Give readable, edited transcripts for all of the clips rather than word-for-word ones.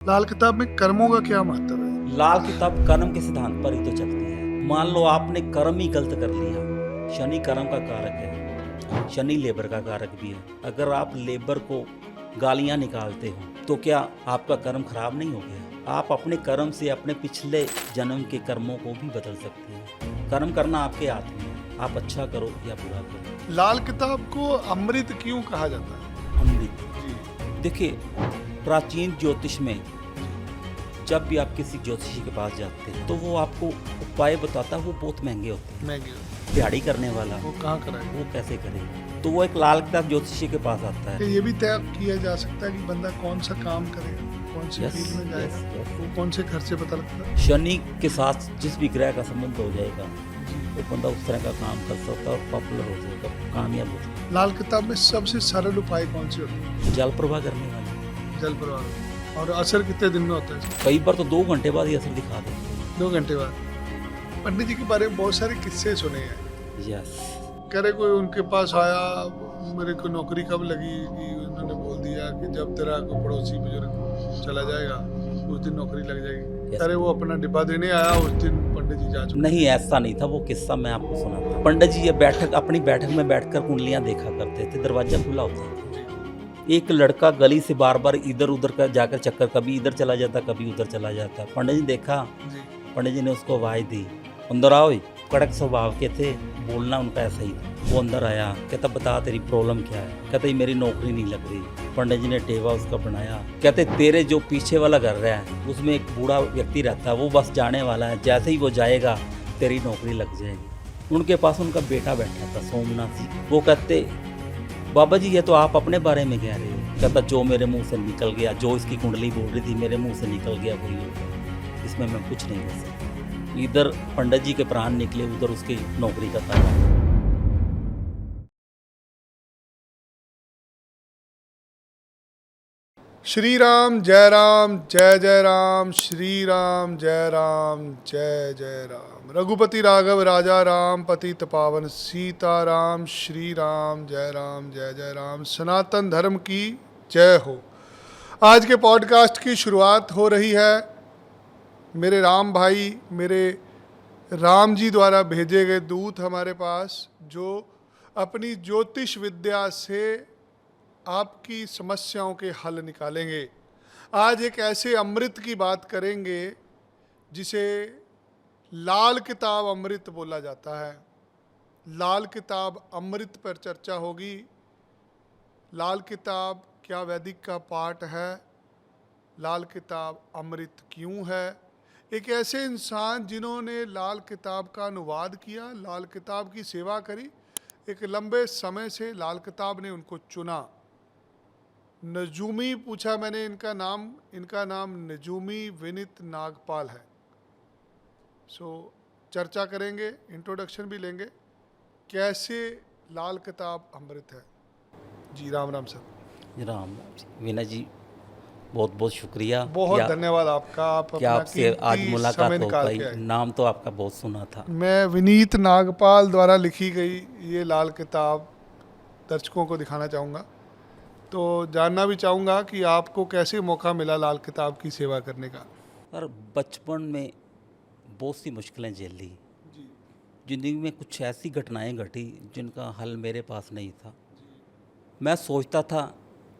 लाल किताब में कर्मों का क्या महत्व है? लाल किताब कर्म के सिद्धांत पर ही तो चलती है। मान लो आपने कर्म ही गलत कर लिया, शनि कर्म का कारक है, शनि लेबर का कारक भी है। अगर आप लेबर को गालियां निकालते हो तो क्या आपका कर्म खराब नहीं हो गया? आप अपने कर्म से अपने पिछले जन्म के कर्मों को भी बदल सकते हैं। कर्म करना आपके हाथ में है, आप अच्छा करो या बुरा करो। लाल किताब को अमृत क्यों कहा जाता है? अमृत, जी देखिए, प्राचीन ज्योतिष में जब भी आप किसी ज्योतिषी के पास जाते हैं तो वो आपको उपाय बताता है, वो बहुत महंगे होते हैं। महंगे दिहाड़ी करने वाला वो कहाँ कराए? वो कैसे करे? तो वो एक लाल किताब ज्योतिषी के पास आता है। ये भी तय किया जा सकता है कि बंदा कौन सा काम करे, कौन सी Yes, फील्ड में जाएगा, yes, yes. वो कौन से घर से पता लगता है। शनि के साथ जिस भी ग्रह का संबंध हो जाएगा जी वो बंदा उस तरह का काम कर सकता है और पॉपुलर हो जाएगा, कामयाब हो जाएगा। लाल किताब में सबसे सरल उपाय कौन से होते हैं? जल प्रवाह करने वाले जल प्रवाह। और असर कितने दिन में होता है इसका? कई बार तो 2 घंटे बाद ही असर दिखा देते 2 घंटे बाद। पंडित जी के बारे में बहुत सारे किस्से सुने हैं। हैं। यस, करे कोई उनके पास आया, मेरे को नौकरी कब लगी, कि उन्होंने बोल दिया कि जब तेरा कोई पड़ोसी बुजुर्ग चला जाएगा उस दिन नौकरी लग जाएगी। Yes. अरे वो अपना डिब्बा देने आया, उस दिन पंडित जी जा चुके। नहीं ऐसा नहीं था। वो किस्सा मैं आपको सुनाता। पंडित जी ये अपनी बैठक में बैठकर कुंडलियां देखा करते थे, दरवाजा खुला होता था। एक लड़का गली से बार बार इधर उधर का जाकर चक्कर, कभी इधर चला जाता कभी उधर चला जाता। पंडित जी देखा, जी पंडित जी ने उसको आवाज़ दी, अंदर आओ। कड़क स्वभाव के थे, बोलना उनका ऐसा ही था। वो अंदर आया, कहता बता तेरी प्रॉब्लम क्या है? कहते मेरी नौकरी नहीं लग रही। पंडित जी ने टेवा उसका बनाया, कहते तेरे जो पीछे वाला घर रहा है उसमें एक बूढ़ा व्यक्ति रहता है, वो बस जाने वाला है, जैसे ही वो जाएगा तेरी नौकरी लग जाएगी। उनके पास उनका बेटा बैठा था, सोमनाथ जी। वो कहते बाबा जी ये तो आप अपने बारे में कह रहे हो। कहता जो मेरे मुंह से निकल गया, जो इसकी कुंडली बोल रही थी मेरे मुंह से निकल गया वही होगा, इसमें मैं कुछ नहीं कर सकता। इधर पंडित जी के प्राण निकले, उधर उसकी नौकरी का ताला। श्री राम जय राम, जय जय राम, श्री राम जय राम, जय जय राम। रघुपति राघव राजा राम, पतित पावन सीता राम, श्री राम जय राम, जय जय राम। सनातन धर्म की जय हो। आज के पॉडकास्ट की शुरुआत हो रही है मेरे राम भाई, मेरे राम जी द्वारा भेजे गए दूत हमारे पास, जो अपनी ज्योतिष विद्या से आपकी समस्याओं के हल निकालेंगे। आज एक ऐसे अमृत की बात करेंगे जिसे लाल किताब अमृत बोला जाता है। लाल किताब अमृत पर चर्चा होगी। लाल किताब क्या वैदिक का पाठ है? लाल किताब अमृत क्यों है? एक ऐसे इंसान जिन्होंने लाल किताब का अनुवाद किया, लाल किताब की सेवा करी, एक लंबे समय से लाल किताब ने उनको चुना। नजूमी पूछा मैंने इनका नाम नजूमी विनीत नागपाल है। चर्चा करेंगे, इंट्रोडक्शन भी लेंगे, कैसे लाल किताब अमृत है। जी राम राम सर। राम जी, वीना जी बहुत बहुत शुक्रिया। बहुत धन्यवाद आपका। आप क्या अपना आपसे आज कीमती मुलाकात समय हो निकाल पाई? के आए। नाम तो आपका बहुत सुना था। मैं विनीत नागपाल द्वारा लिखी गई ये लाल किताब दर्शकों को दिखाना चाहूँगा। तो जानना भी चाहूँगा कि आपको कैसे मौका मिला लाल किताब की सेवा करने का। और बचपन में बहुत सी मुश्किलें झेल ली। जी ज़िंदगी में कुछ ऐसी घटनाएं घटी जिनका हल मेरे पास नहीं था। मैं सोचता था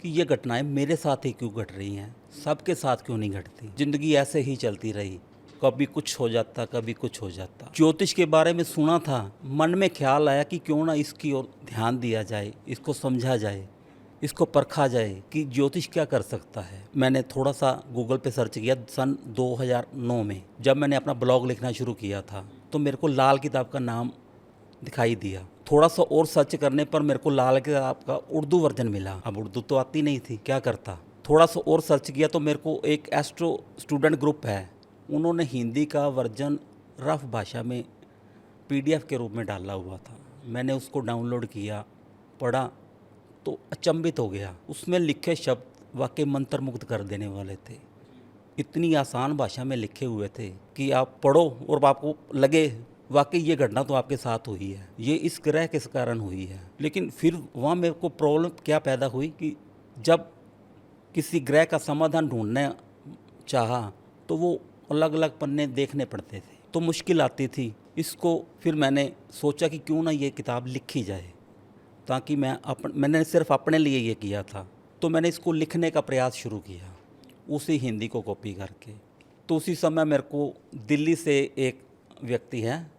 कि ये घटनाएं मेरे साथ ही क्यों घट रही हैं, सबके साथ क्यों नहीं घटती। ज़िंदगी ऐसे ही चलती रही, कभी कुछ हो जाता कभी कुछ हो जाता। ज्योतिष के बारे में सुना था, मन में ख्याल आया कि क्यों ना इसकी ओर ध्यान दिया जाए, इसको समझा जाए, इसको परखा जाए कि ज्योतिष क्या कर सकता है। मैंने थोड़ा सा गूगल पे सर्च किया सन 2009 में, जब मैंने अपना ब्लॉग लिखना शुरू किया था तो मेरे को लाल किताब का नाम दिखाई दिया। थोड़ा सा और सर्च करने पर मेरे को लाल किताब का उर्दू वर्जन मिला। अब उर्दू तो आती नहीं थी, क्या करता। थोड़ा सा और सर्च किया तो मेरे को एक एस्ट्रो स्टूडेंट ग्रुप है, उन्होंने हिंदी का वर्जन रफ भाषा में PDF के रूप में डाला हुआ था। मैंने उसको डाउनलोड किया, पढ़ा तो अचंभित हो गया। उसमें लिखे शब्द वाकई मंत्रमुग्ध कर देने वाले थे। इतनी आसान भाषा में लिखे हुए थे कि आप पढ़ो और आपको लगे वाकई ये घटना तो आपके साथ हुई है, ये इस ग्रह के कारण हुई है। लेकिन फिर वहाँ मेरे को प्रॉब्लम क्या पैदा हुई कि जब किसी ग्रह का समाधान ढूंढने चाहा तो वो अलग अलग पन्ने देखने पड़ते थे, तो मुश्किल आती थी। इसको फिर मैंने सोचा कि क्यों ना ये किताब लिखी जाए, ताकि मैंने सिर्फ अपने लिए ये किया था, तो मैंने इसको लिखने का प्रयास शुरू किया उसी हिंदी को कॉपी करके। तो उसी समय मेरे को दिल्ली से एक व्यक्ति है,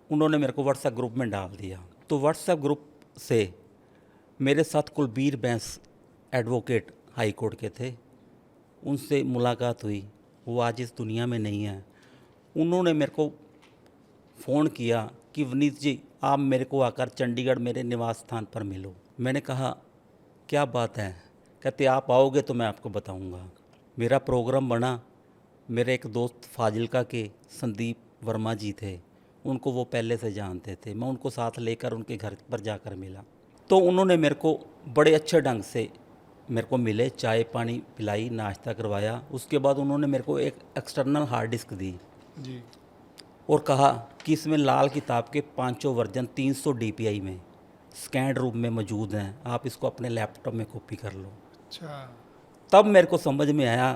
उन्होंने मेरे को व्हाट्सएप ग्रुप में डाल दिया। तो व्हाट्सएप ग्रुप से मेरे साथ Kulbir Bains advocate high court के थे, उनसे मुलाकात हुई। वो आज इस दुनिया में नहीं है। उन्होंने मेरे को फ़ोन किया कि वनीत जी, आप मेरे को आकर चंडीगढ़ मेरे निवास स्थान पर मिलो। मैंने कहा क्या बात है? कहते आप आओगे तो मैं आपको बताऊंगा। मेरा प्रोग्राम बना। मेरे एक दोस्त फाजिलका के संदीप वर्मा जी थे, उनको वो पहले से जानते थे। मैं उनको साथ लेकर उनके घर पर जाकर मिला, तो उन्होंने मेरे को बड़े अच्छे ढंग से मेरे को मिले, चाय पानी पिलाई, नाश्ता करवाया। उसके बाद उन्होंने मेरे को एक एक्सटर्नल हार्ड डिस्क दी जी। और कहा कि इसमें लाल किताब के 5 वर्जन 300 DPI में स्कैन रूप में मौजूद हैं, आप इसको अपने लैपटॉप में कॉपी कर लो। अच्छा। तब मेरे को समझ में आया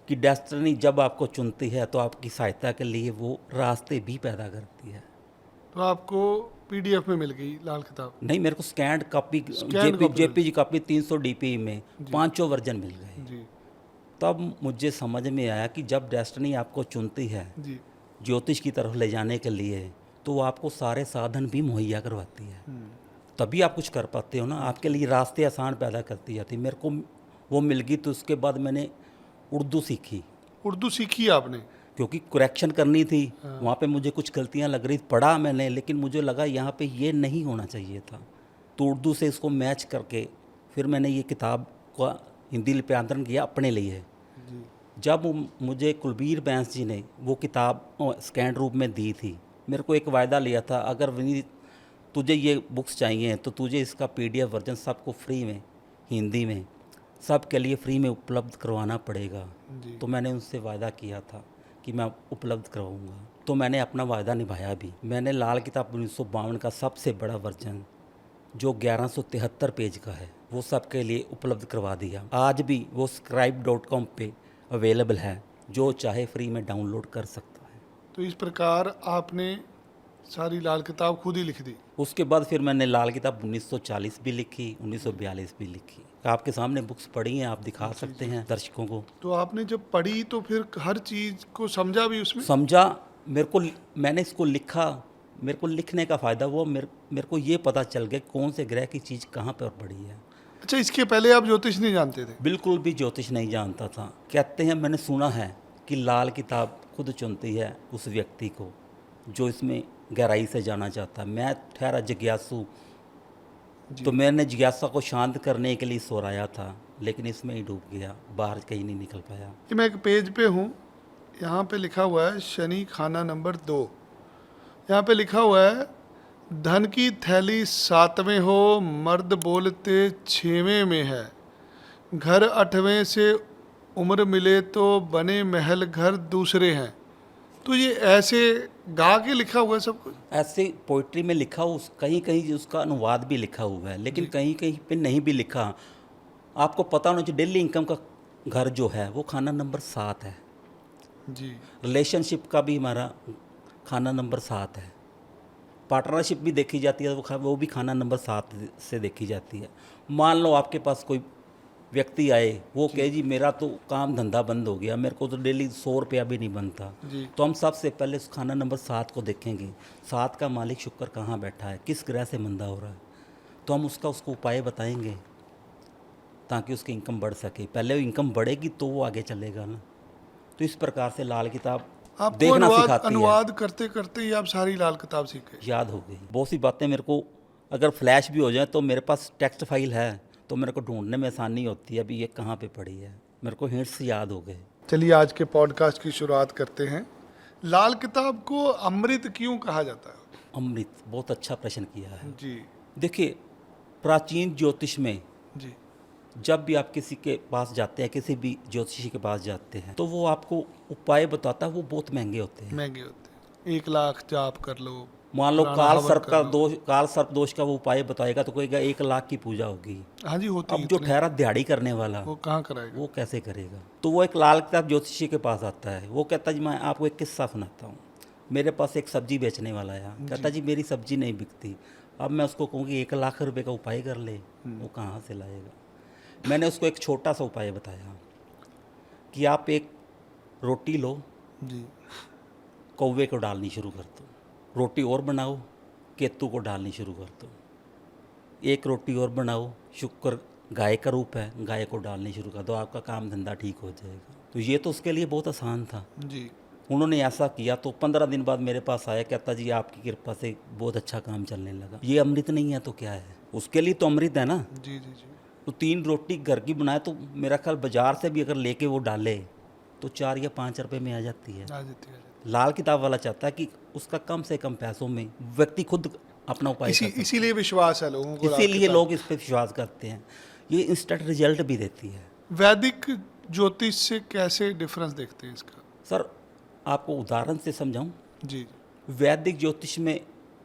कि डेस्टिनी जब आपको चुनती है तो आपकी सहायता के लिए वो रास्ते भी पैदा करती है। तो आपको PDF में मिल गई लाल किताब? नहीं, मेरे को scanned copy, Scanned copy JPG copy 300 DPI में 5 वर्जन मिल गए। जी तब मुझे समझ में आया कि जब डेस्टिनी आपको चुनती है जी। ज्योतिष की तरफ ले जाने के लिए, तो वो आपको सारे साधन भी मुहैया करवाती है, तभी आप कुछ कर पाते हो ना। आपके लिए रास्ते आसान पैदा करती जाती। मेरे को वो मिल गई, तो उसके बाद मैंने उर्दू सीखी, उर्दू सीखी आपने? क्योंकि करेक्शन करनी थी। वहाँ पे मुझे कुछ गलतियाँ लग रही, पढ़ा मैंने, लेकिन मुझे लगा यहाँ पे ये नहीं होना चाहिए था। तो उर्दू से इसको मैच करके फिर मैंने ये किताब का हिंदी लिप्यांतरण किया अपने लिए। जी। जब मुझे कुलबीर बैंस जी ने वो किताब स्कैन रूप में दी थी, मेरे को एक वायदा लिया था, अगर विनीत तुझे ये बुक्स चाहिए तो तुझे इसका PDF वर्जन सबको फ्री में, हिंदी में सबके लिए फ्री में उपलब्ध करवाना पड़ेगा। जी। तो मैंने उनसे वायदा किया था कि मैं उपलब्ध करवाऊंगा, तो मैंने अपना वायदा निभाया भी। मैंने लाल किताब 1952 का सबसे बड़ा वर्जन, जो 1173 पेज का है, वो सबके लिए उपलब्ध करवा दिया। आज भी वो scribe.com पे अवेलेबल है, जो चाहे फ्री में डाउनलोड कर सकता है। तो इस प्रकार आपने सारी लाल किताब खुद ही लिख दी? उसके बाद फिर मैंने लाल किताब 1940 भी लिखी, 1942 भी लिखी। आपके सामने बुक्स पड़ी हैं, आप दिखा सकते हैं दर्शकों को। तो आपने जब पढ़ी तो फिर हर चीज़ को समझा भी उसमें? समझा। मैंने इसको लिखा, मेरे को लिखने का फ़ायदा हुआ। मेरे को ये पता चल गया कौन से ग्रह की चीज़ कहाँ पर पड़ी है। अच्छा, इसके पहले आप ज्योतिष नहीं जानते थे? बिल्कुल भी ज्योतिष नहीं जानता था। कहते हैं, मैंने सुना है कि लाल किताब खुद चुनती है उस व्यक्ति को जो इसमें गहराई से जाना चाहता है। मैं ठहरा जिज्ञासु, तो मैंने जिज्ञासा को शांत करने के लिए सोराया था, लेकिन इसमें ही डूब गया, बाहर कहीं नहीं निकल पाया। कि मैं एक पेज पे हूँ, यहाँ पे लिखा हुआ है शनि खाना नंबर 2। यहाँ पे लिखा हुआ है, धन की थैली 7वें हो, मर्द बोलते 6वें में है, घर 8वें से उम्र मिले तो बने महल घर दूसरे हैं। तो ये ऐसे गा के लिखा हुआ है सब कुछ? ऐसे पोइट्री में लिखा हो, कहीं कहीं उसका अनुवाद भी लिखा हुआ है, लेकिन कहीं कहीं पे नहीं भी लिखा। आपको पता होना चाहिए, डेली इनकम का घर जो है वो खाना नंबर 7 है। जी। रिलेशनशिप का भी हमारा खाना नंबर 7 है। पार्टनरशिप भी देखी जाती है, वो भी खाना नंबर 7 से देखी जाती है। मान लो आपके पास कोई व्यक्ति आए, वो कहे जी मेरा तो काम धंधा बंद हो गया, मेरे को तो डेली 100 रुपया भी नहीं बनता, जी। तो हम सबसे पहले उस खाना नंबर 7 को देखेंगे। 7 का मालिक शुक्र कहाँ बैठा है, किस ग्रह से मंदा हो रहा है, तो हम उसको उपाय बताएंगे ताकि उसकी इनकम बढ़ सके। पहले वो इनकम बढ़ेगी तो वो आगे चलेगा ना। तो इस प्रकार से लाल किताब आपको देखना सिखाती है। अनुवाद करते करते ही आप सारी लाल किताब सीख गए? याद हो गई बहुत सी बातें। मेरे को अगर फ्लैश भी हो जाए तो मेरे पास टेक्स्ट फाइल है, तो मेरे को ढूंढने में आसानी होती है, अभी ये कहाँ पे पड़ी है। मेरे को हिंट्स याद हो गए। चलिए आज के पॉडकास्ट की शुरुआत करते हैं। लाल किताब को अमृत क्यों कहा जाता है? अमृत, बहुत अच्छा प्रश्न किया है। जी। देखिए, प्राचीन ज्योतिष में जी। जब भी आप किसी के पास जाते हैं, किसी भी ज्योतिषी के पास जाते हैं, तो वो आपको उपाय बताता है, वो बहुत महंगे होते हैं। महंगे होते हैं। 1 लाख जाप कर लो, मान लो पुराना हवन करना। काल सर्प दोष का वो उपाय बताएगा तो कहेगा 1 लाख की पूजा होगी। हाँ जी, होती अब है जो इतने, ठहरा दिहाड़ी करने वाला वो कहाँ कराएगा। वो कैसे करेगा। तो वो एक लाल किताब ज्योतिषी के पास आता है, वो कहता जी मैं आपको एक किस्सा सुनाता हूँ। मेरे पास एक सब्जी बेचने वाला आया, कहता जी मेरी सब्जी नहीं बिकती। अब मैं उसको कहूँगी 1 लाख रुपए का उपाय कर ले, वो कहाँ से लाएगा। मैंने उसको एक छोटा सा उपाय बताया कि आप एक रोटी लो, जी कौवे को डालनी शुरू कर दो, रोटी और बनाओ, केतु को डालनी शुरू कर दो, एक रोटी और बनाओ, शुक्र गाय का रूप है, गाय को डालनी शुरू कर दो, आपका काम धंधा ठीक हो जाएगा। तो ये तो उसके लिए बहुत आसान था। जी उन्होंने ऐसा किया तो 15 दिन बाद मेरे पास आया, कहता जी आपकी कृपा से बहुत अच्छा काम चलने लगा। ये अमृत नहीं है तो क्या है, उसके लिए तो अमृत है ना। जी जी जी। तो 3 रोटी घर की बनाए तो मेरा ख्याल बाजार से भी अगर लेके वो डाले तो 4 या 5 रुपए में आ जाती है। आ जाती है, आ जाती लाल किताब वाला चाहता है कि उसका कम से कम पैसों में व्यक्ति खुद अपना उपाय है। कर सकता इसीलिए विश्वास है लोगों को है। लाल इसीलिए किताब। लोग इस पर विश्वास करते हैं। ये इंस्टेंट रिजल्ट भी देती है। वैदिक ज्योतिष से कैसे डिफरेंस देखते हैं इसका। सर आपको उदाहरण से समझाऊं, जी वैदिक ज्योतिष में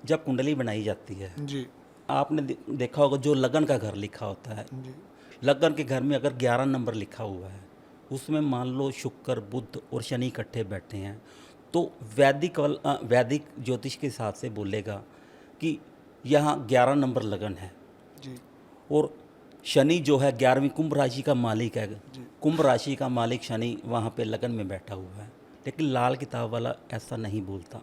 जब कुंडली बनाई जाती है, जी आपने देखा होगा जो लगन का घर लिखा होता है, जी लगन के घर में अगर 11 नंबर लिखा हुआ है, उसमें मान लो शुक्र बुध और शनि इकट्ठे बैठे हैं, तो वैदिक ज्योतिष के हिसाब से बोलेगा कि यहाँ 11 नंबर लगन है। जी और शनि जो है 11वीं कुंभ राशि का मालिक है, जी। कुंभ राशि का मालिक शनि वहाँ पे लगन में बैठा हुआ है। लेकिन लाल किताब वाला ऐसा नहीं बोलता।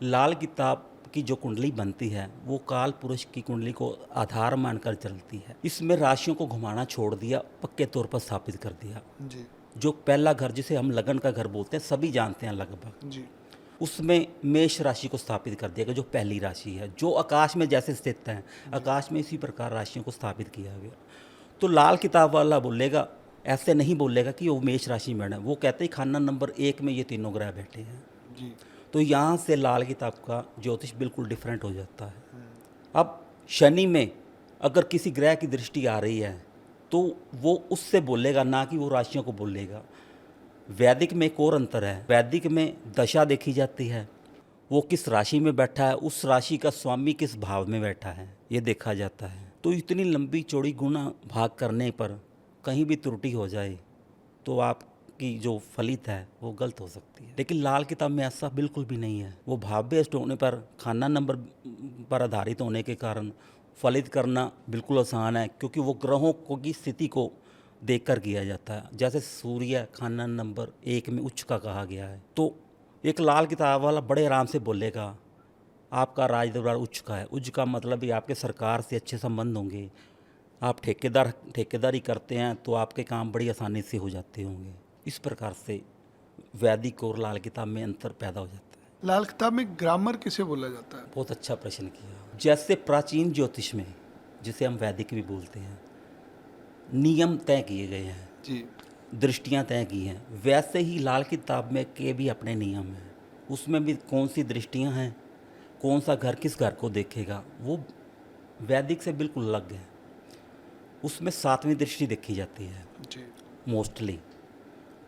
लाल किताब की जो कुंडली बनती है वो काल पुरुष की कुंडली को आधार मानकर चलती है। इसमें राशियों को घुमाना छोड़ दिया, पक्के तौर पर स्थापित कर दिया। जी जो पहला घर जिसे हम लगन का घर बोलते हैं, सभी जानते हैं लगभग, जी उसमें मेष राशि को स्थापित कर दिया गया, जो पहली राशि है, जो आकाश में जैसे स्थित है, आकाश में इसी प्रकार राशियों को स्थापित किया गया। तो लाल किताब वाला बोलेगा, ऐसे नहीं बोलेगा कि वो मेष राशि में है, वो कहते हैं खाना नंबर 1 में ये तीनों ग्रह बैठे हैं। जी। तो यहाँ से लाल किताब का ज्योतिष बिल्कुल डिफरेंट हो जाता है। अब शनि में अगर किसी ग्रह की दृष्टि आ रही है तो वो उससे बोलेगा, ना कि वो राशियों को बोलेगा। वैदिक में एक और अंतर है, वैदिक में दशा देखी जाती है, वो किस राशि में बैठा है, उस राशि का स्वामी किस भाव में बैठा है, ये देखा जाता है। तो इतनी लंबी चौड़ी गुना भाग करने पर कहीं भी त्रुटि हो जाए तो आपकी जो फलित है वो गलत हो सकती है। लेकिन लाल किताब में ऐसा बिल्कुल भी नहीं है। वो भाव बेस्ड होने पर, खाना नंबर पर आधारित होने के कारण फलित करना बिल्कुल आसान है, क्योंकि वो ग्रहों की स्थिति को देखकर किया जाता है। जैसे सूर्य खाना नंबर 1 में उच्च का कहा गया है, तो एक लाल किताब वाला बड़े आराम से बोलेगा आपका राज दरबार उच्च का है। उच्च का मतलब भी आपके सरकार से अच्छे संबंध होंगे, आप ठेकेदारी करते हैं तो आपके काम बड़ी आसानी से हो जाते होंगे। इस प्रकार से वैदिक और लाल किताब में अंतर पैदा हो जाता है। लाल किताब में ग्रामर किसे बोला जाता है। बहुत अच्छा प्रश्न किया। जैसे प्राचीन ज्योतिष में, जिसे हम वैदिक भी बोलते हैं, नियम तय किए गए हैं, जी दृष्टियां तय की हैं, वैसे ही लाल किताब में के भी अपने नियम हैं। उसमें भी कौन सी दृष्टियां हैं, कौन सा घर किस घर को देखेगा, वो वैदिक से बिल्कुल अलग है। उसमें 7वीं दृष्टि देखी जाती है जी मोस्टली।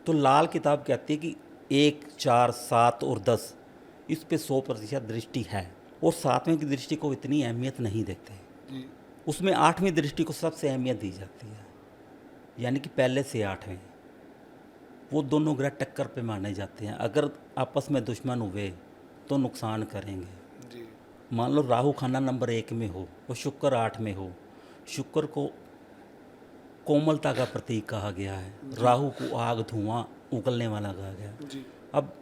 तो लाल किताब कहती है कि 1, 4, 7 और 10 इस पे 100% दृष्टि है, और 7वीं की दृष्टि को इतनी अहमियत नहीं देते। जी उसमें 8वीं दृष्टि को सबसे अहमियत दी जाती है, यानी कि पहले से 8वें। वो दोनों ग्रह टक्कर पे माने जाते हैं। अगर आपस में दुश्मन हुए तो नुकसान करेंगे। जी मान लो राहु खाना नंबर 1 में हो और शुक्र 8 में हो। शुक्र को कोमलता का प्रतीक कहा गया है, राहु को आग धुआं उगलने वाला कहा गया है। जी अब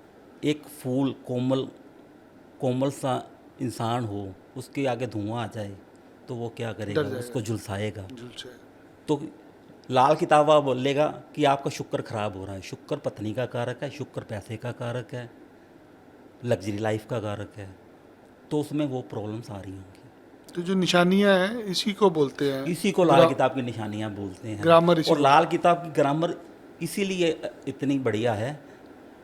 एक फूल कोमल सा इंसान हो, उसके आगे धुआं आ जाए तो वो क्या करेगा, डर जाएगा। उसको झुलसाएगा। झुलसे। तो लाल किताबा बोलेगा कि आपका शुक्र खराब हो रहा है। शुक्र पत्नी का कारक है, शुक्र पैसे का कारक है, लग्जरी लाइफ का कारक है, तो उसमें वो प्रॉब्लम्स आ रही होंगी। तो जो निशानियां हैं इसी को बोलते हैं, इसी को लाल किताब की निशानियां बोलते हैं। ग्रामर इसी और को लाल किताब की ग्रामर इसीलिए इतनी बढ़िया है,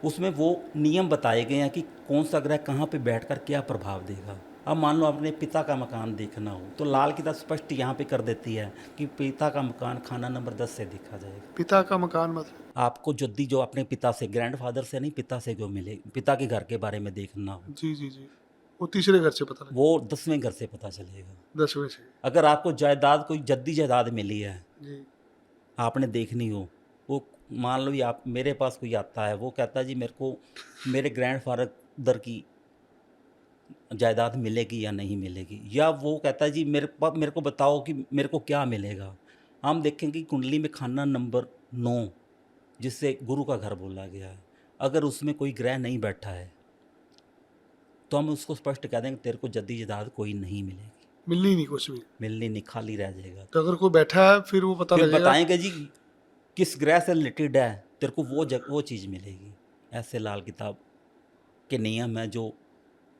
उसमें वो नियम बताए गए हैं कि कौन सा ग्रह कहाँ पे बैठकर क्या प्रभाव देगा। अब मान लो अपने पिता का मकान देखना हो तो लाल किताब स्पष्ट यहाँ पे कर देती है कि पिता का मकान खाना नंबर 10 से देखा जाएगा। पिता का मकान मतलब। आपको जल्दी जो अपने पिता से, ग्रैंडफादर से नहीं, पिता से जो मिले, पिता के घर के बारे में देखना हो जी जी जी वो तीसरे घर से पता लगा, वो 10वें घर से पता चलेगा। 10वें से। अगर आपको जायदाद कोई जद्दी जायदाद मिली है, जी आपने देखनी हो, वो मान लो ये आप मेरे पास कोई आता है, वो कहता है जी मेरे को मेरे ग्रैंडफादर की जायदाद मिलेगी या नहीं मिलेगी, या वो कहता है जी मेरे को बताओ कि मेरे को क्या मिलेगा। हम देखेंगे कि कुंडली में खाना नंबर 9 जिससे गुरु का घर बोला गया है, अगर उसमें कोई ग्रह नहीं बैठा है तो हम उसको स्पष्ट कह देंगे तेरे को जद्दी जायदाद कोई नहीं मिलेगी, मिलनी नहीं कुछ भी। मिलनी नहीं, खाली रह जाएगा। तो अगर कोई बैठा है फिर वो पता फिर लगेगा। बताएंगे जी किस ग्रह से रिलेटेड है, तेरे को वो चीज़ मिलेगी। ऐसे लाल किताब के नियम हैं जो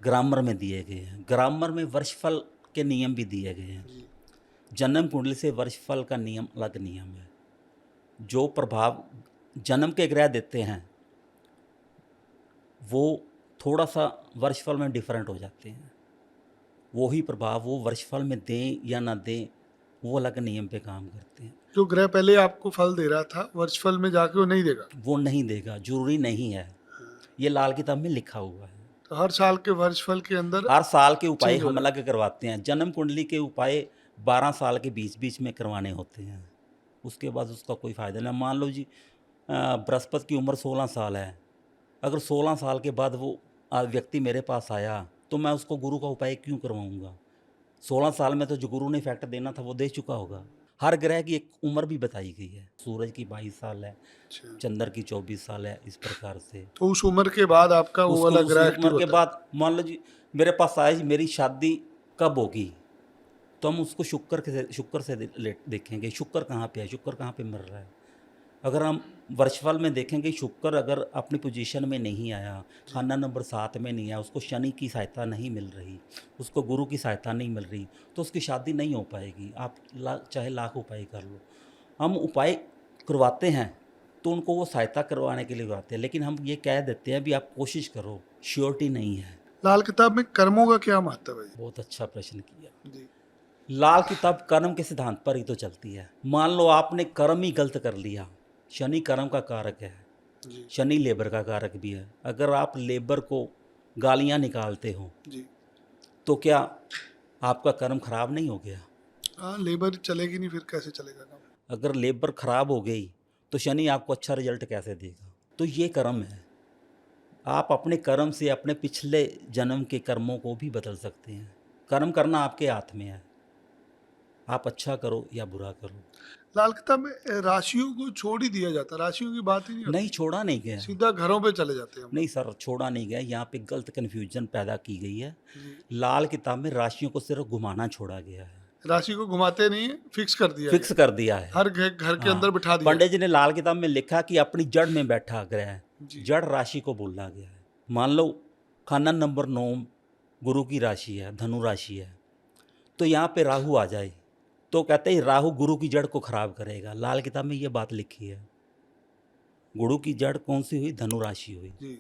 ग्रामर में दिए गए हैं। ग्रामर में वर्षफल के नियम भी दिए गए हैं। जी जन्म कुंडली से वर्षफल का नियम अलग नियम है। जो प्रभाव जन्म के ग्रह देते हैं वो थोड़ा सा वर्षफल में डिफरेंट हो जाते हैं। वही प्रभाव वो वर्षफल में दें या ना दें, वो अलग नियम पे काम करते हैं। जो ग्रह पहले आपको फल दे रहा था वर्षफल में जाके वो नहीं देगा। वो नहीं देगा, जरूरी नहीं है। ये लाल किताब में लिखा हुआ है। तो हर साल के वर्षफल के अंदर हर साल के उपाय चेंज हो हम रहा अलग करवाते हैं। जन्म कुंडली के उपाय 12 साल के बीच बीच में करवाने होते हैं, उसके बाद उसका कोई फ़ायदा नहीं। मान लो जी बृहस्पति की उम्र 16 साल है, अगर 16 साल के बाद वो व्यक्ति मेरे पास आया तो मैं उसको गुरु का उपाय क्यों करवाऊंगा? 16 साल में तो जो गुरु ने इफेक्ट देना था वो दे चुका होगा। हर ग्रह की एक उम्र भी बताई गई है। सूरज की 22 साल है, अच्छा। चंद्र की 24 साल है, इस प्रकार से। तो उस उम्र के बाद आपका वो वाला उस ग्रह उम्र एक्टिव के होता है। बाद मान लो जी मेरे पास आया जी मेरी शादी कब होगी, तो हम उसको शुक्र से देखेंगे शुक्र कहाँ पे है, शुक्र कहाँ पे मर रहा है। अगर हम वर्षफल में देखेंगे शुक्र अगर अपनी पोजीशन में नहीं आया, खाना नंबर 7 में नहीं आया, उसको शनि की सहायता नहीं मिल रही, उसको गुरु की सहायता नहीं मिल रही, तो उसकी शादी नहीं हो पाएगी। आप चाहे लाख उपाय कर लो। हम उपाय करवाते हैं तो उनको वो सहायता करवाने के लिए करवाते हैं, लेकिन हम ये कह देते हैं भी आप कोशिश करो, श्योरिटी नहीं है। लाल किताब में कर्मों का क्या महत्व है? बहुत अच्छा प्रश्न किया। जी लाल किताब कर्म के सिद्धांत पर ही तो चलती है। मान लो आपने कर्म ही गलत कर लिया, शनि कर्म का कारक है, जी शनि लेबर का कारक भी है। अगर आप लेबर को गालियां निकालते हो जी। तो क्या आपका कर्म खराब नहीं हो गया? हाँ, लेबर चलेगी नहीं फिर कैसे चलेगा काम? अगर लेबर खराब हो गई तो शनि आपको अच्छा रिजल्ट कैसे देगा? तो ये कर्म है। आप अपने कर्म से अपने पिछले जन्म के कर्मों को भी बदल सकते हैं। कर्म करना आपके हाथ में है, आप अच्छा करो या बुरा करो। लाल किताब में राशियों को छोड़ ही दिया जाता, राशियों की बात ही नहीं होती, नहीं, छोड़ा नहीं गया। सीधा घरों पे चले जाते हैं हम। नहीं सर, छोड़ा नहीं गया। यहाँ पे गलत कन्फ्यूजन पैदा की गई है। जी। लाल किताब में राशियों को सिर्फ घुमाना छोड़ा गया है, राशि को घुमाते नहीं है, फिक्स कर दिया फिक्स कर दिया है। गया। हर घर के हाँ, अंदर बिठा दिया। पंडित जी ने लाल किताब में लिखा कि अपनी जड़ में बैठा ग्रह, जी। जड़ राशि को बोला गया है। मान लो खाना नंबर 9 गुरु की राशि है, धनु राशि है, तो यहाँ पे राहु आ जाए तो कहते हैं राहु गुरु की जड़ को खराब करेगा। लाल किताब में ये बात लिखी है। गुरु की जड़ कौन सी हुई? धनु राशि हुई। जी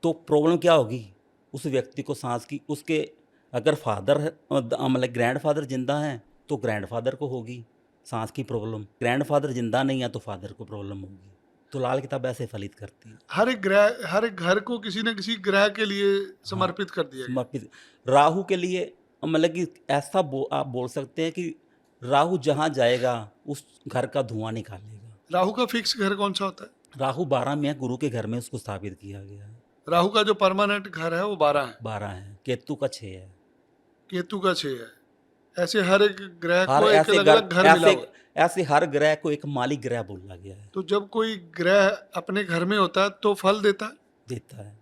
तो प्रॉब्लम क्या होगी उस व्यक्ति को? सांस की, उसके अगर फादर है मतलब ग्रैंडफादर जिंदा हैं तो ग्रैंडफादर को होगी सांस की प्रॉब्लम, ग्रैंडफादर जिंदा नहीं है तो फादर को प्रॉब्लम होगी। तो लाल किताब ऐसे फलित करती है। हर एक ग्रह, हर एक घर को किसी न किसी ग्रह के लिए समर्पित कर दिया गया। समर्पित राहु के लिए मतलब कि ऐसा आप बोल सकते हैं कि राहु जहाँ जाएगा उस घर का धुआं निकालेगा। राहु का फिक्स घर कौन सा होता है? राहु 12 में है, गुरु के घर में उसको स्थापित किया गया है। राहु का जो परमानेंट घर है वो 12 है, 12 है, केतु का 6 है। केतु का 6 है। ऐसे हर एक ग्रह हर को एक ऐसे अलग अलग घर मिला हुआ है। ऐसे हर ग्रह को एक मालिक ग्रह बोला गया है। तो जब कोई ग्रह अपने घर में होता है तो फल देता है, देता है।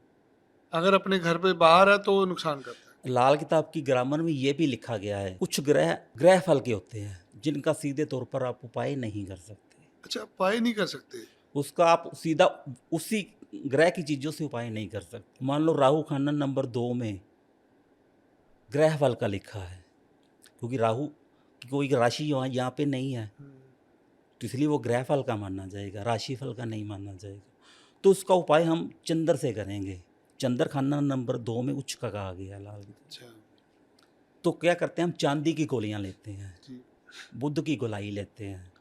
अगर अपने घर पे बाहर है तो वो नुकसान करता है। लाल किताब की ग्रामर में ये भी लिखा गया है कुछ ग्रह ग्रह फल के होते हैं जिनका सीधे तौर पर आप उपाय नहीं कर सकते। अच्छा, उपाय नहीं कर सकते? उसका आप सीधा उसी ग्रह की चीज़ों से उपाय नहीं कर सकते। मान लो राहु खाना नंबर 2 में ग्रह फल का लिखा है, क्योंकि राहु की कोई राशि यहाँ पे नहीं है तो इसलिए वो ग्रह फल का माना जाएगा, राशि फल का नहीं माना जाएगा। तो उसका उपाय हम चंद्र से करेंगे। चंद्र खाना नंबर 2 में उच्च का कहा गया लाल। अच्छा तो क्या करते हैं हम चांदी की गोलियां लेते हैं, जी। बुध की गोलाई लेते हैं।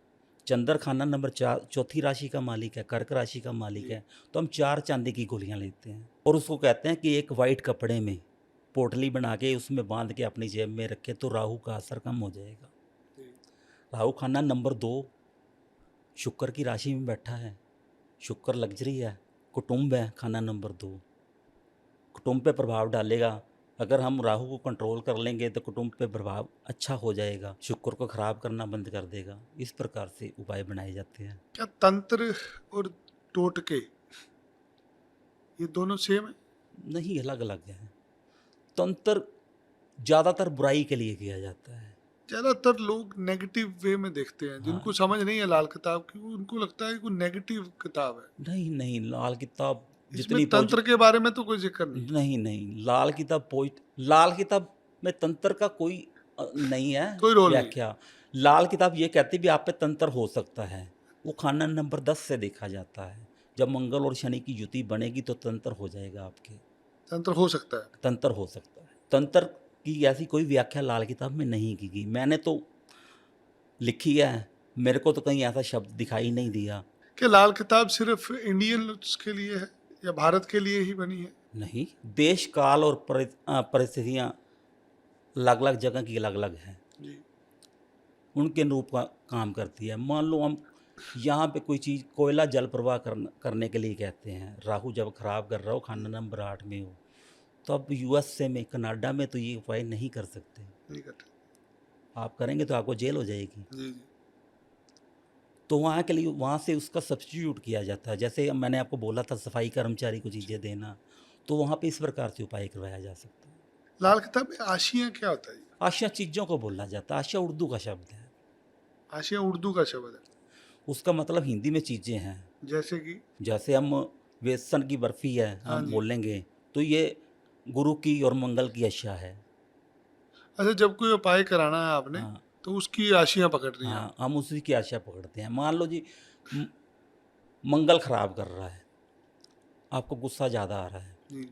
चंद्र खाना नंबर 4 चौथी राशि का मालिक है, कर्क राशि का मालिक है, तो हम 4 चांदी की गोलियां लेते हैं और उसको कहते हैं कि एक वाइट कपड़े में पोटली बना के उसमें बांध के अपनी जेब में रखे तो राहु का असर कम हो जाएगा। राहु खाना नंबर 2 शुक्र की राशि में बैठा है। शुक्र लग्जरी है, कुटुंब है, खाना नंबर 2 कुटुंब पे प्रभाव डालेगा। अगर हम राहु को कंट्रोल कर लेंगे तो कुटुंब पे प्रभाव अच्छा हो जाएगा, शुक्र को खराब करना बंद कर देगा। इस प्रकार से उपाय बनाए जाते हैं। क्या तंत्र और टोटके ये दोनों सेम है? नहीं, अलग अलग है। तंत्र ज़्यादातर बुराई के लिए किया जाता है। ज्यादातर लोग नेगेटिव वे में देखते हैं, जिनको समझ नहीं है लाल किताब की, उनको लगता है कि वो नेगेटिव किताब है। नहीं नहीं, लाल किताब इसमें जितनी तंत्र के बारे में तो कोई जिक्र नहीं। नहीं नहीं, लाल किताब में तंत्र का कोई नहीं है कोई रोल नहीं। व्याख्या। लाल किताब ये कहती भी आप पे तंत्र हो सकता है। वो खाना नंबर 10 से देखा जाता है। जब मंगल और शनि की युति बनेगी तो तंत्र हो जाएगा आपके। तंत्र हो सकता है। तंत्र हो सकता है। तंत्र की ऐसी कोई व्याख्या लाल किताब में नहीं की गई। मैंने तो लिखी है, मेरे को तो कहीं ऐसा शब्द दिखाई नहीं दिया। कि लाल किताब सिर्फ इंडियंस के लिए है या भारत के लिए ही बनी है? नहीं, देश काल और परिस्थितियाँ अलग अलग जगह की अलग अलग हैं, जी। उनके अनुरूप का काम करती है। मान लो हम यहाँ पे कोई चीज़, कोयला जल प्रवाह करने के लिए कहते हैं। राहु जब खराब कर रहा हो, खाना नंबर 8 में हो, तो अब यूएसए में, कनाडा में तो ये उपाय नहीं कर सकते। नहीं करते। आप करेंगे तो आपको जेल हो जाएगी। जी जी। तो वहाँ के लिए वहाँ से उसका सब्स्टिट्यूट किया जाता है। जैसे मैंने आपको बोला था सफाई कर्मचारी को चीज़ें देना, तो वहाँ पे इस प्रकार से उपाय करवाया जा सकता है। लाल किताब में आशियाँ क्या होता है? आशिया चीज़ों को बोला जाता है। आशिया उर्दू का शब्द है। आशियाँ उर्दू का शब्द है। उसका मतलब हिंदी में चीज़ें हैं। जैसे कि जैसे हम बेसन की बर्फ़ी है, हाँ हम जी। बोलेंगे तो ये गुरु की और मंगल की अशिया है। अच्छा, जब कोई उपाय कराना है आपने हाँ तो उसकी आशियाँ पकड़ रही हैं आप। हाँ, हम उसी की आशिया पकड़ते हैं। मान लो जी, म- मंगल खराब कर रहा है, आपको गुस्सा ज़्यादा आ रहा है, जी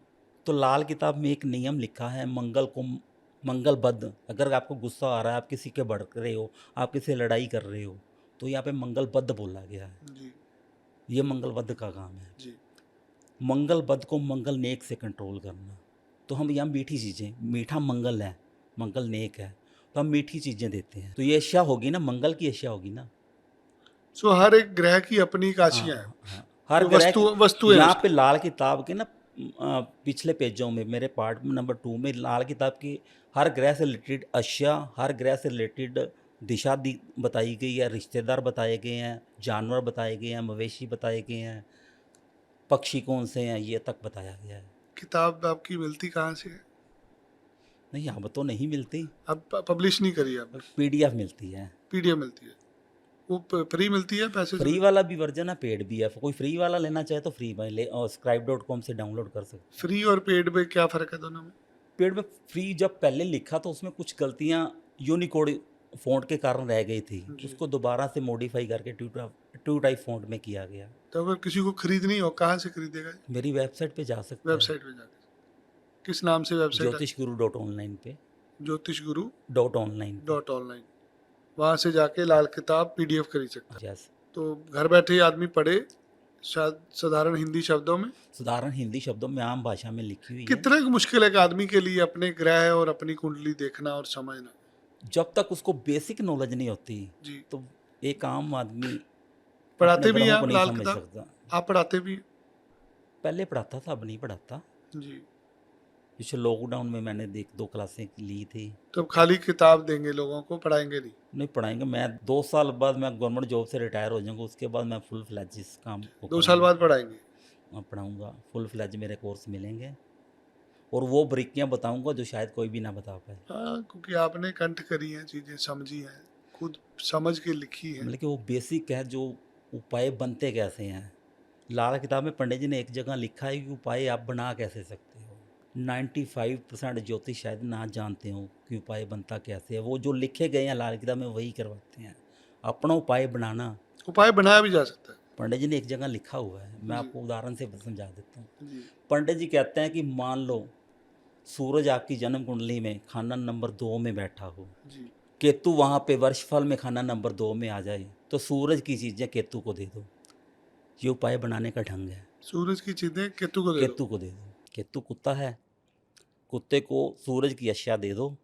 तो लाल किताब में एक नियम लिखा है, मंगलबद्ध। अगर आपको गुस्सा आ रहा है, आप किसी के भड़क रहे हो, आप किसी से लड़ाई कर रहे हो, तो यहाँ पे मंगलबद्ध बोला गया है। जी ये मंगलबद्ध का काम है। जी। मंगलबद्ध को मंगल नेक से कंट्रोल करना। तो हम यहाँ मीठी चीज़ें, मीठा मंगल है, मंगल नेक है, तो हम मीठी चीज़ें देते हैं। तो ये अशिया होगी ना, मंगल की अशिया होगी ना। सो हर एक ग्रह की अपनी एक आशियाँ हैं। हाँ, हर तो ग्रह वस्तुएं यहाँ उसकी। पे लाल किताब के ना पिछले पेजों में, मेरे पार्ट नंबर 2 में लाल किताब की हर ग्रह से रिलेटेड अशिया, हर ग्रह से रिलेटेड दिशा बताई गई है, रिश्तेदार बताए गए हैं, जानवर बताए गए हैं, मवेशी बताए गए हैं, पक्षी कौन से हैं, ये तक बताया गया है। किताब आपकी मिलती कहाँ से है? नहीं, अब तो नहीं मिलती, अब पब्लिश नहीं करी आपने? पीडीएफ मिलती है। पीडीएफ मिलती है। वो फ्री मिलती है, पैसे से फ्री वाला भी वर्जन है, पेड भी है। कोई फ्री वाला लेना चाहे तो फ्री में ले, और scribe.com से डाउनलोड कर सकते। फ्री और पेड में क्या फ़र्क है दोनों में? पेड में फ्री जब पहले लिखा तो उसमें कुछ गलतियाँ यूनिकोड फ़ॉन्ट के कारण रह गई थी, जी। उसको दोबारा से मॉडिफाई करके टू टाइप फ़ॉन्ट में किया गया। तो अगर किसी को खरीदनी हो, कहाँ से खरीदेगा? मेरी वेबसाइट पे जा सकते हैं, वेबसाइट पे जाके। किस नाम से वेबसाइट है? ज्योतिषगुरु.online पे ज्योतिषगुरु .online डॉट ऑनलाइन। वहाँ से जाके लाल किताब पीडीएफ खरीद सकता है। यस। तो घर बैठे ही आदमी पढ़े, शायद साधारण हिंदी शब्दों में। साधारण हिंदी शब्दों में, आम भाषा में लिखी हुई है। कितना मुश्किल है एक आदमी के लिए अपने ग्रह और अपनी कुंडली देखना और समझना? जब तक उसको बेसिक नॉलेज नहीं होती जी। तो एक आम आदमी पढ़ाते अपने भी हैं ग्रहों आप को नहीं लाल समझ किताब? सकता। आप पढ़ाते भी हैं? पहले पढ़ाता था, अब नहीं पढ़ाता। जी। पिछले लॉकडाउन में मैंने 1-2 क्लासें ली थी। तो अब खाली किताब देंगे लोगों को, पढ़ाएंगे नहीं? नहीं पढ़ाएंगे। मैं 2 साल बाद मैं गवर्नमेंट जॉब से रिटायर हो जाऊंगा, उसके बाद मैं फुल फ्लैज इस काम को 2 साल बाद पढ़ाएंगे? मैं पढ़ाऊंगा। फुल फ्लैज मेरे कोर्स मिलेंगे और वो बारीकियाँ बताऊंगा जो शायद कोई भी ना बता पाए। हाँ, क्योंकि आपने कंठ करी हैं, चीज़ें समझी हैं, खुद समझ के लिखी है। मतलब कि वो बेसिक है, जो उपाय बनते कैसे हैं। लाल किताब में पंडित जी ने एक जगह लिखा है कि उपाय आप बना कैसे सकते हो। 95% ज्योतिष शायद ना जानते हो कि उपाय बनता कैसे है। वो जो लिखे गए हैं लाल किताब में वही करवाते हैं। अपना उपाय बनाना उपाय बनाया भी जा सकता है। पंडित जी ने एक जगह लिखा हुआ है, मैं जी। आपको उदाहरण से समझा देता हूँ। जी पंडित जी कहते हैं कि मान लो सूरज आपकी जन्म कुंडली में खाना नंबर 2 में बैठा हो, जी। केतु वहाँ पे वर्षफल में खाना नंबर 2 में आ जाए, तो सूरज की चीज़ें केतु को दे दो। ये उपाय बनाने का ढंग है। सूरज की चीज़ें केतु को दे दो। केतु को दे दो। केतु कुत्ता है, कुत्ते को सूरज की अशिया दे दो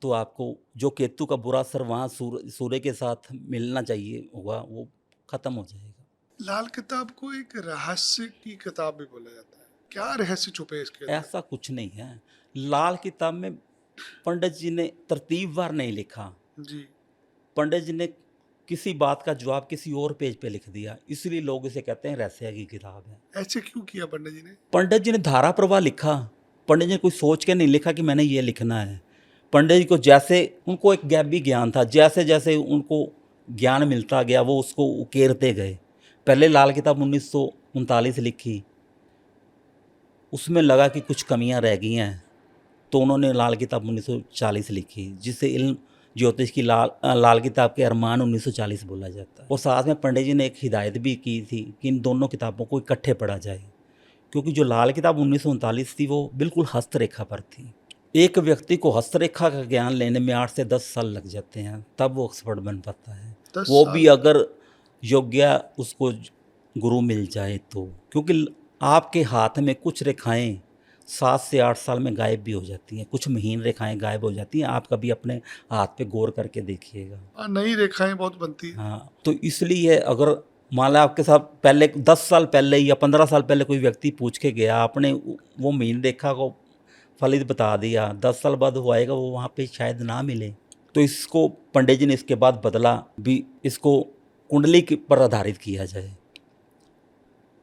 तो आपको जो केतु का बुरा असर वहाँ सूर्य के साथ मिलना चाहिए होगा वो खत्म हो जाएगा। लाल किताब को एक रहस्य की किताब भी बोला जाता है, क्या रहस्य छुपे इसके अंदर? ऐसा कुछ नहीं है। लाल किताब में पंडित जी ने तरतीबवार नहीं लिखा। जी। पंडित जी ने किसी बात का जवाब किसी और पेज पे लिख दिया, इसलिए लोग इसे कहते हैं रहस्य की किताब है। ऐसे क्यों किया पंडित जी ने? पंडित जी ने धारा प्रवाह लिखा। पंडित जी ने कोई सोच के नहीं लिखा कि मैंने ये लिखना है। पंडित जी को जैसे उनको एक गैबी ज्ञान था, जैसे जैसे उनको ज्ञान मिलता गया वो उसको उकेरते गए। पहले लाल किताब 1939 लिखी, उसमें लगा कि कुछ कमियां रह गई हैं तो उन्होंने लाल किताब 1940 लिखी, जिससे इल्म ज्योतिष की लाल किताब के अरमान 1940 बोला जाता है। और साथ में पंडित जी ने एक हिदायत भी की थी कि इन दोनों किताबों को इकट्ठे पढ़ा जाए, क्योंकि जो लाल किताब 1939 थी वो बिल्कुल हस्तरेखा पर थी। एक व्यक्ति को हस्तरेखा का ज्ञान लेने में 8 से 10 साल लग जाते हैं, तब वो एक्सपर्ट बन पाता है। 10 वो साल? भी अगर योग्य उसको गुरु मिल जाए तो, क्योंकि आपके हाथ में कुछ रेखाएं 7 से 8 साल में गायब भी हो जाती हैं, कुछ महीन रेखाएं गायब हो जाती हैं। आप कभी अपने हाथ पे गौर करके देखिएगा। नई रेखाएं बहुत बनती है। हाँ, तो इसलिए अगर मान लो आपके साथ पहले 10 साल पहले या 15 साल पहले कोई व्यक्ति पूछ के गया, आपने वो महीन रेखा को फलित बता दिया, 10 साल बाद वो आएगा, वो वहाँ पे शायद ना मिले। तो इसको पंडित जी ने इसके बाद बदला भी, इसको कुंडली पर आधारित किया जाए।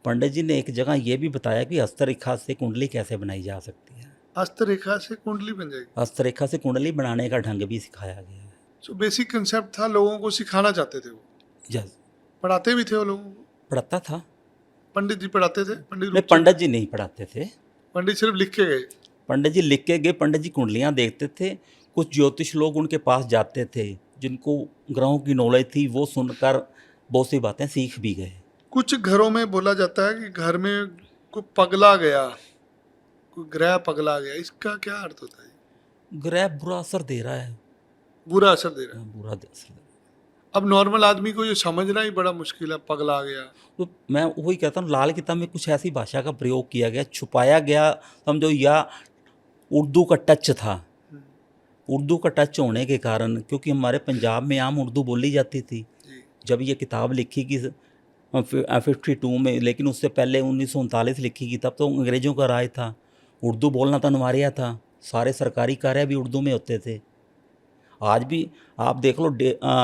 पंडित जी ने एक जगह ये भी बताया कि हस्तरेखा से कुंडली कैसे बनाई जा सकती है। हस्तरेखा से कुंडली बन जाएगी? हस्तरेखा से कुंडली बनाने का ढंग भी सिखाया गया है। जो बेसिक कंसेप्ट था, लोगों को सिखाना चाहते थे वो। यस, पढ़ाते भी थे वो लोगों को? पढ़ता था। पंडित जी पढ़ाते थे? नहीं, पंडित जी नहीं पढ़ाते थे। पंडित सिर्फ लिख के गए? पंडित जी लिख के गए। पंडित जी कुंडलियाँ देखते थे। कुछ ज्योतिष लोग उनके पास जाते थे जिनको ग्रहों की नॉलेज थी, वो सुनकर बहुत सी बातें सीख भी गए। कुछ घरों में बोला जाता है कि घर में कोई पगला गया, कोई ग्रह पगला गया, इसका क्या अर्थ होता है? ग्रह बुरा असर दे रहा है। बुरा असर दे रहा है? बुरा असर दे रहा है। अब नॉर्मल आदमी को ये समझना ही बड़ा मुश्किल है, पगला गया। तो मैं वही कहता हूँ, लाल किताब में कुछ ऐसी भाषा का प्रयोग किया गया, छुपाया गया समझो, या उर्दू का टच था। उर्दू का टच होने के कारण, क्योंकि हमारे पंजाब में आम उर्दू बोली जाती थी जी। जब ये किताब लिखी कि 52 में, लेकिन उससे पहले 1939 लिखी की, तब तो अंग्रेज़ों का राज था। उर्दू बोलना तो अनिवार्य था। सारे सरकारी कार्य भी उर्दू में होते थे। आज भी आप देख लो,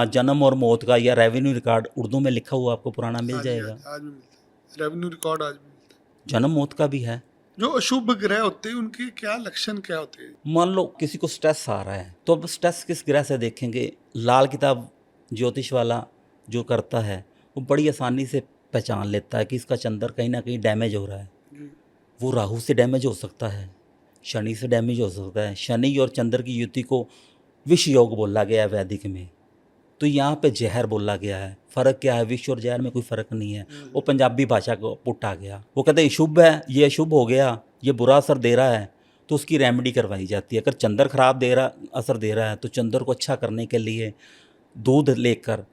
जन्म और मौत का या रेवेन्यू रिकॉर्ड उर्दू में लिखा हुआ आपको पुराना मिल जाएगा। आज भी मिलता है, रेवेन्यू रिकॉर्ड आज भी मिलता है। जन्म मौत का भी है। जो अशुभ ग्रह होते हैं उनके क्या लक्षण क्या होते हैं? मान लो किसी को स्ट्रेस आ रहा है, तो अब स्ट्रेस किस ग्रह से देखेंगे? लाल किताब ज्योतिष वाला जो करता है वो बड़ी आसानी से पहचान लेता है कि इसका चंद्र कहीं ना कहीं डैमेज हो रहा है। वो राहु से डैमेज हो सकता है, शनि से डैमेज हो सकता है। शनि और चंद्र की युति को विष योग बोला गया है वैदिक में, तो यहाँ पे जहर बोला गया है। फ़र्क क्या है? विष और जहर में कोई फ़र्क नहीं है। वो पंजाबी भाषा को पुट आ गया। वो कहते हैं शुभ है, ये अशुभ हो गया, ये बुरा असर दे रहा है, तो उसकी रेमेडी करवाई जाती है। अगर चंद्र खराब असर दे रहा है तो चंद्र को अच्छा करने के लिए दूध लेकर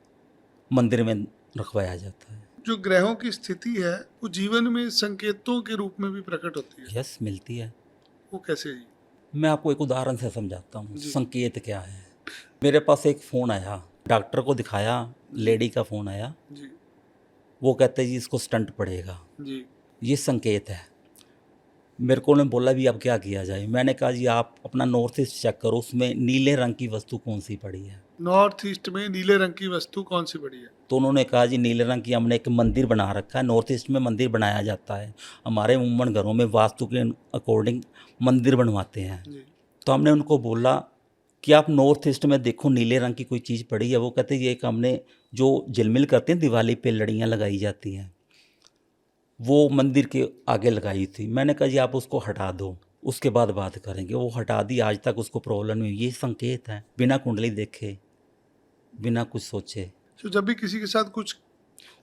मंदिर में रखवाया जाता है। जो ग्रहों की स्थिति है वो जीवन में संकेतों के रूप में भी प्रकट होती है। यस, मिलती है। वो कैसे जी? मैं आपको एक उदाहरण से समझाता हूँ संकेत क्या है। मेरे पास एक फ़ोन आया, डॉक्टर को दिखाया, लेडी का फ़ोन आया जी। वो कहते जी इसको स्टंट पड़ेगा जी। ये संकेत है। मेरे को ने बोला भी अब क्या किया जाए? मैंने कहा जी आप अपना नॉर्थ ईस्ट चेक करो, उसमें नीले रंग की वस्तु कौन सी पड़ी है। नॉर्थ ईस्ट में नीले रंग की वस्तु कौन सी पड़ी है? तो उन्होंने कहा जी नीले रंग की हमने एक मंदिर बना रखा है। नॉर्थ ईस्ट में मंदिर बनाया जाता है, हमारे उम्मन घरों में वास्तु के अकॉर्डिंग मंदिर बनवाते हैं। तो हमने उनको बोला कि आप नॉर्थ ईस्ट में देखो नीले रंग की कोई चीज़ पड़ी है। वो कहते ये एक हमने जो झिलमिल करते हैं दिवाली पे लड़ियाँ लगाई जाती हैं, वो मंदिर के आगे लगाई थी। मैंने कहा जी आप उसको हटा दो, उसके बाद बात करेंगे। वो हटा दी, आज तक उसको प्रॉब्लम नहीं। ये संकेत है, बिना कुंडली देखे, बिना कुछ सोचे। तो जब भी किसी के साथ कुछ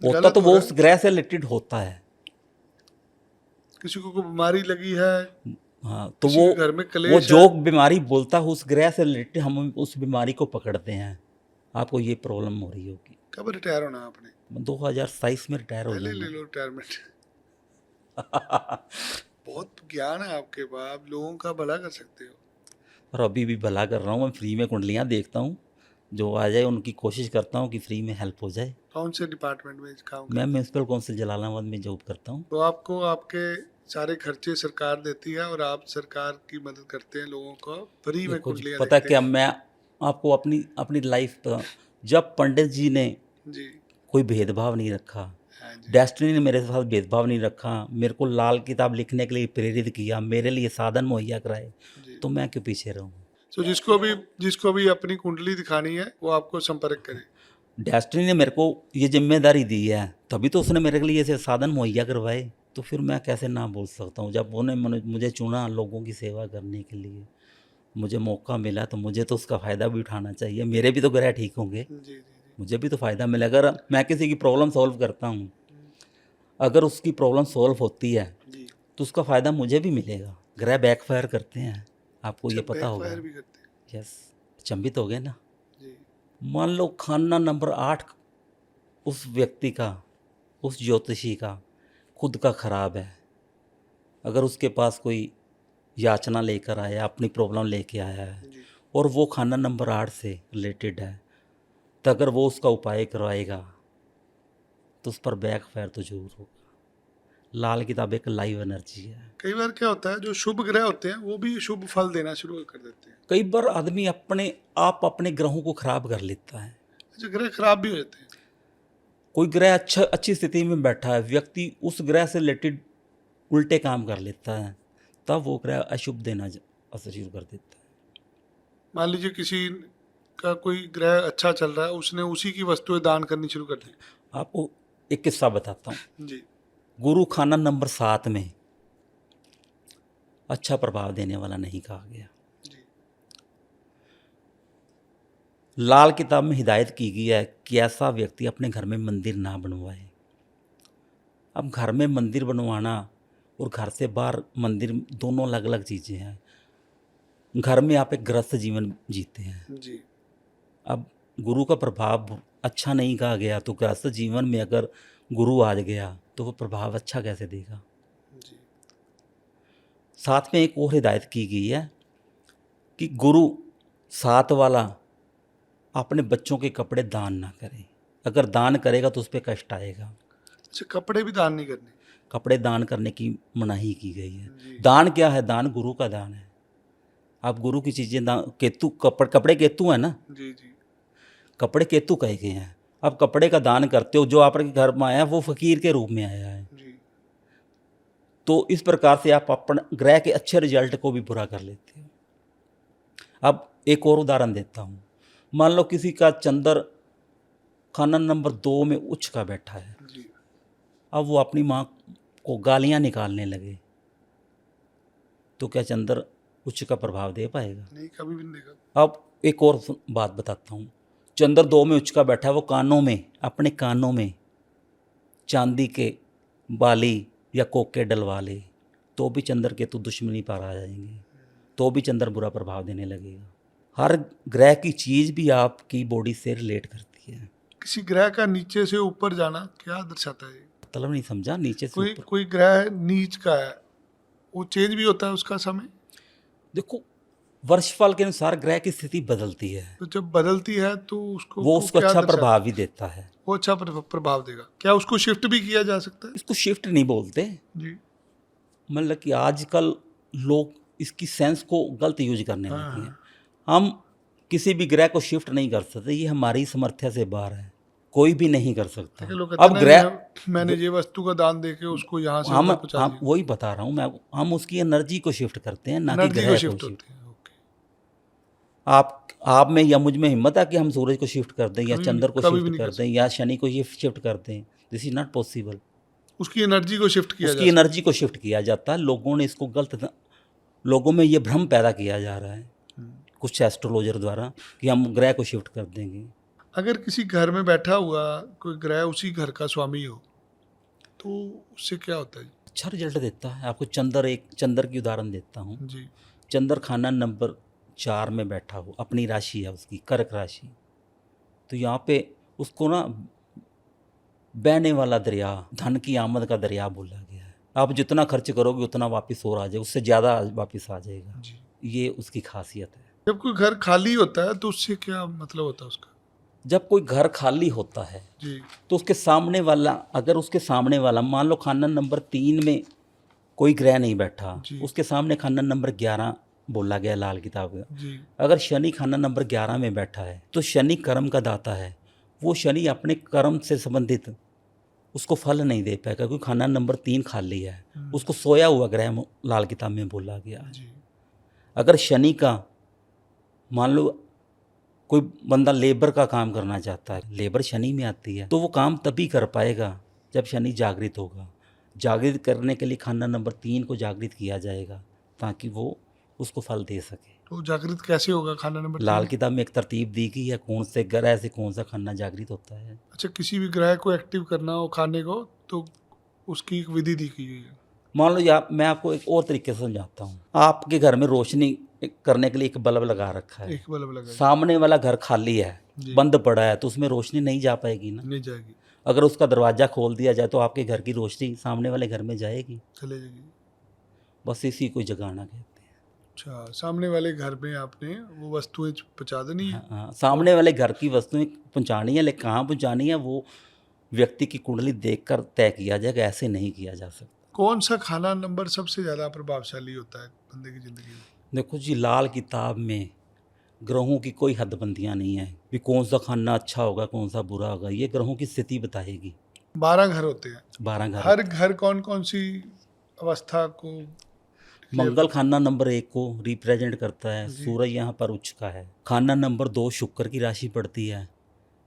होता तो वो उस ग्रह से रिलेटेड होता है। किसी को कोई बीमारी लगी है, हाँ, तो वो घर में वो जो बीमारी बोलता है उस ग्रह से रिलेटेड हम उस बीमारी को पकड़ते हैं। आपको ये प्रॉब्लम हो रही होगी। कब रिटायर होना आपने? 2027 में रिटायर हो जाऊंगा। ले लो रिटायरमेंट। बहुत ज्ञान है आपके पास, आप लोगों का भला कर सकते हो। और अभी भी भला कर रहा हूँ, मैं फ्री में कुंडलियाँ देखता हूँ, जो आ जाए उनकी कोशिश करता हूँ कि फ्री में हेल्प हो जाए। कौन से डिपार्टमेंट में काम मैं करते म्यूनसिपल काउंसिल जलालाबाद में जॉब करता हूँ। हो? तो आपको आपके सारे खर्चे सरकार देती है और आप सरकार की मदद करते हैं, लोगों को फ्री में देखो जी, कुंडलियाँ पता देखते क्या, हैं। मैं आपको अपनी अपनी लाइफ पर, जब पंडित जी ने जी। कोई भेदभाव नहीं रखा, हाँ जी। डेस्टिनी ने मेरे साथ भेदभाव नहीं रखा, मेरे को लाल किताब लिखने के लिए प्रेरित किया, मेरे लिए साधन मुहैया कराए, जी। तो मैं क्यों पीछे रहूँ। तो जिसको भी अपनी कुंडली दिखानी है वो आपको संपर्क करे। डेस्टिनी ने मेरे को ये जिम्मेदारी दी है, तभी तो उसने मेरे लिए ऐसे साधन मुहैया करवाए, तो फिर मैं कैसे ना बोल सकता हूँ। जब उन्होंने मुझे चुना लोगों की सेवा करने के लिए, मुझे मौका मिला, तो मुझे तो उसका फ़ायदा भी उठाना चाहिए। मेरे भी तो ग्रह ठीक होंगे, जी जी जी। मुझे भी तो फ़ायदा मिले। अगर मैं किसी की प्रॉब्लम सॉल्व करता हूँ, अगर उसकी प्रॉब्लम सॉल्व होती है, जी। तो उसका फ़ायदा मुझे भी मिलेगा। ग्रह बैकफायर करते हैं, आपको ये अच्छा, पता होगा। बैकफायर भी करते हैं। यस, अचंभित हो गए ना। जी। मान लो खाना नंबर 8 उस व्यक्ति का, उस ज्योतिषी का खुद का खराब है, अगर उसके पास कोई याचना लेकर आया, अपनी प्रॉब्लम लेके आया है, जी। और वो खाना नंबर 8 से रिलेटेड है, तो अगर वो उसका उपाय करवाएगा, तो उस पर बैकफायर तो जरूर होगा। लाल किताब एक लाइव एनर्जी है। कई बार क्या होता है, जो शुभ ग्रह होते हैं वो भी शुभ फल देना शुरू कर देते हैं। कई बार आदमी अपने ग्रहों को खराब कर लेता है। अच्छा, ग्रह खराब भी हो जाते हैं। कोई ग्रह अच्छी स्थिति में बैठा है, व्यक्ति उस ग्रह से रिलेटेड उल्टे काम कर लेता है, तब वो ग्रह अशुभ देना असर शुरू कर देता है। मान लीजिए किसी का कोई ग्रह अच्छा चल रहा है, उसने उसी की वस्तुएं दान करनी शुरू कर दी। आपको एक किस्सा बताता हूँ। जी। गुरु खाना नंबर 7 में अच्छा प्रभाव देने वाला नहीं कहा गया। जी। लाल किताब में हिदायत की गई है कि ऐसा व्यक्ति अपने घर में मंदिर ना बनवाए। अब घर में मंदिर बनवाना और घर से बाहर मंदिर दोनों अलग अलग चीज़ें हैं। घर में आप एक गृहस्थ जीवन जीते हैं, जी। अब गुरु का प्रभाव अच्छा नहीं कहा गया, तो गृहस्थ जीवन में अगर गुरु आ गया तो वो प्रभाव अच्छा कैसे देगा। जी। साथ में एक और हिदायत की गई है कि गुरु 7 वाला अपने बच्चों के कपड़े दान ना करे, अगर दान करेगा तो उस पर कष्ट आएगा। अच्छा, कपड़े भी दान नहीं करने। कपड़े दान करने की मनाही की गई है। जी। दान क्या है, दान गुरु का दान है। आप गुरु की चीज़ें दान, कपड़े केतु है ना, जी जी। कपड़े केतु कहे गए हैं। आप कपड़े का दान करते हो, जो आपके घर में आया वो फकीर के रूप में आया है, जी। तो इस प्रकार से आप अपने ग्रह के अच्छे रिजल्ट को भी बुरा कर लेते हो। अब एक और उदाहरण देता हूँ। मान लो किसी का चंद्र खाना नंबर 2 में उच्च का बैठा है, जी। अब वो अपनी माँ को गालियाँ निकालने लगे, तो क्या चंद्र उच्च का प्रभाव दे पाएगा? नहीं, कभी भी नहीं देखा। अब एक और बात बताता हूँ। चंद्र 2 में उच्च का बैठा है, वो कानों में, अपने कानों में चांदी के बाली या कोके डलवा ले, तो भी चंद्र केतु दुश्मनी पर आ जाएंगे, तो भी चंद्र बुरा प्रभाव देने लगेगा। हर ग्रह की चीज़ भी आपकी बॉडी से रिलेट करती है। किसी ग्रह का नीचे से ऊपर जाना क्या दर्शाता है? मतलब नहीं समझा, नीचे से ऊपर। कोई ग्रह नीच का है, वो चेंज भी होता है उसका समय। देखो, वर्षफल के अनुसार ग्रह की स्थिति बदलती है, तो जब बदलती है तो वो उसको क्या अच्छा दर्शाता है? प्रभाव भी देता है। वो अच्छा प्रभाव देगा। क्या उसको शिफ्ट भी किया जा सकता है? इसको शिफ्ट नहीं बोलते, जी। मतलब कि आजकल लोग इसकी सेंस को गलत यूज करने हाँ, लगे हैं। हाँ। हम किसी भी ग्रह को शिफ्ट नहीं कर सकते, ये हमारी समर्थ्य से बाहर है, कोई भी नहीं कर सकता। लोग कहते अब हैं ना, ग्रह, मैंने ये वस्तु का दान देके उसको यहाँ से हम उधर पहुँचा दिया। वही बता रहा हूँ मैं, हम उसकी एनर्जी को शिफ्ट करते हैं, ना कि एनर्जी को ग्रह को शिफ्ट शिफ्ट। होती है। ओके। आप में या मुझ में हिम्मत है कि हम सूरज को शिफ्ट कर दें, या चंद्र को कभी भी शिफ्ट नहीं कर कर दें, या शनि को ये शिफ्ट कर दें? This is not possible. उसकी एनर्जी को शिफ्ट किया उसकी जा सकता एनर्जी को शिफ्ट किया जाता है। लोगों ने इसको गलत, लोगों में ये भ्रम पैदा किया जा रहा है कुछ एस्ट्रोलॉजर द्वारा कि हम ग्रह को शिफ्ट कर देंगे। है। अगर किसी घर में बैठा हुआ कोई ग्रह उसी घर का स्वामी हो तो उससे क्या होता है? अच्छा रिजल्ट देता है। आपको चंद्र की उदाहरण देता हूँ। जी। चंद्र खाना नंबर 4 में बैठा हो, अपनी राशि है उसकी कर्क राशि, तो यहाँ पे उसको ना बहने वाला दरिया, धन की आमद का दरिया बोला गया है। आप जितना खर्च करोगे उतना वापस और आ जाएगा, उससे ज़्यादा वापस आ जाएगा। जी। ये उसकी खासियत है। जब कोई घर खाली होता है तो उससे क्या मतलब होता है उसका? जब कोई घर खाली होता है जी। तो उसके सामने वाला, अगर उसके सामने वाला मान लो खाना नंबर 3 में कोई ग्रह नहीं बैठा, जी। उसके सामने खाना नंबर 11 बोला गया लाल किताब में। जी। अगर शनि खाना नंबर 11 में बैठा है तो शनि कर्म का दाता है, वो शनि अपने कर्म से संबंधित उसको फल नहीं दे पाएगा, क्योंकि खाना नंबर 3 खाली है, उसको सोया हुआ ग्रह लाल किताब में बोला गया है। जी। अगर शनि का मान लो कोई बंदा लेबर का काम करना चाहता है, लेबर शनि में आती है, तो वो काम तभी कर पाएगा जब शनि जागृत होगा। जागृत करने के लिए खाना नंबर 3 को जागृत किया जाएगा ताकि वो उसको फल दे सके। तो जागृत कैसे होगा खाना नंबर लाल 3? किताब में एक तरतीब दी गई है, कौन से ग्रह से कौन सा खाना जागृत होता है। अच्छा, किसी भी ग्रह को एक्टिव करना हो खाने को तो उसकी एक विधि दी गई है। मान लो या मैं आपको एक और तरीके से समझाता हूँ। आपके घर में रोशनी करने के लिए एक बल्ब लगा रखा है, एक बल्ब लगा सामने वाला घर खाली है, जी। बंद पड़ा है, तो उसमें रोशनी नहीं जा पाएगी ना। नहीं जाएगी, अगर उसका दरवाज़ा खोल दिया जाए तो आपके घर की रोशनी सामने वाले घर में जाएगी। चले जाएगी। बस इसी को जगाना कहते हैं। अच्छा, सामने वाले घर में आपने वो वस्तुएं पहुंचा देनी है। हाँ हाँ, सामने वाले घर की वस्तुएं पहुंचानी है, लेकिन कहाँ पहुंचानी है वो व्यक्ति की कुंडली देखकर तय किया जाएगा, ऐसे नहीं किया जा सकता। कौन सा खाना नंबर सबसे ज़्यादा प्रभावशाली होता है बंदे की ज़िंदगी में? देखो जी, लाल किताब में ग्रहों की कोई हदबंदियाँ नहीं है कि कौन सा खाना अच्छा होगा कौन सा बुरा होगा, ये ग्रहों की स्थिति बताएगी। 12 घर होते हैं। 12 घर हर घर कौन कौन सी अवस्था को? मंगल खाना नंबर 1 को रिप्रेजेंट करता है, सूरज यहाँ पर उच्च का है। खाना नंबर 2 शुक्र की राशि पड़ती है,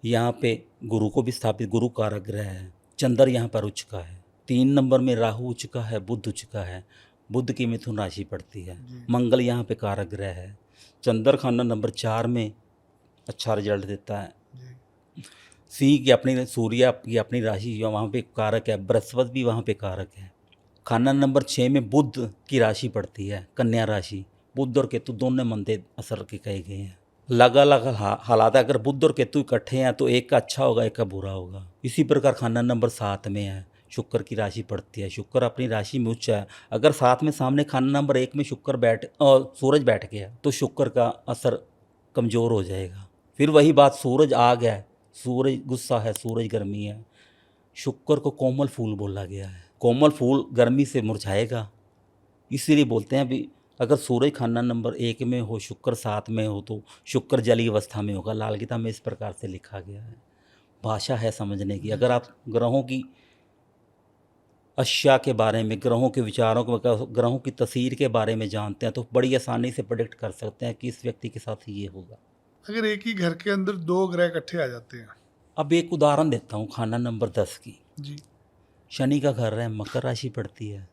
यहाँ पे गुरु को भी स्थापित, गुरु कारक ग्रह है। चंद्र यहाँ पर उच्च का है। 3 नंबर में राहु उच्च का है, बुध उच्च का है, बुध की मिथुन राशि पड़ती है। मंगल यहाँ पे कारक ग्रह है। चंद्र खाना नंबर 4 में अच्छा रिजल्ट देता है। सी की अपनी, सूर्य की अपनी राशि वहाँ पे कारक है, बृहस्पति भी वहाँ पे कारक है। खाना नंबर 6 में बुध की राशि पड़ती है, कन्या राशि। बुध और केतु दोनों मंदे असर के कहे गए हैं। अलग अलग हालात है, अगर बुध और केतु इकट्ठे हैं तो एक का अच्छा होगा, एक का बुरा होगा। इसी प्रकार खाना नंबर 7 में है, शुक्र की राशि पड़ती है। शुक्र अपनी राशि में उच्च है। अगर साथ में सामने खाना नंबर 1 में शुक्र बैठ और सूरज बैठ गया तो शुक्र का असर कमज़ोर हो जाएगा। फिर वही बात, सूरज आ गया, सूरज गुस्सा है, सूरज गर्मी है। शुक्र को कोमल फूल बोला गया है, कोमल फूल गर्मी से मुरझाएगा। इसीलिए बोलते हैं भी अगर सूरज खाना नंबर 1 में हो, शुक्र 7 में हो तो शुक्र जली अवस्था में होगा। लाल गीता में इस प्रकार से लिखा गया है। भाषा है समझने की। अगर आप ग्रहों की अश्या के बारे में, ग्रहों के विचारों के, ग्रहों की तस्वीर के बारे में जानते हैं तो बड़ी आसानी से प्रेडिक्ट कर सकते हैं कि इस व्यक्ति के साथ ये होगा। अगर एक ही घर के अंदर 2 ग्रह इकट्ठे आ जाते हैं? अब एक उदाहरण देता हूँ खाना नंबर 10 की। जी। शनि का घर है, मकर राशि पड़ती है।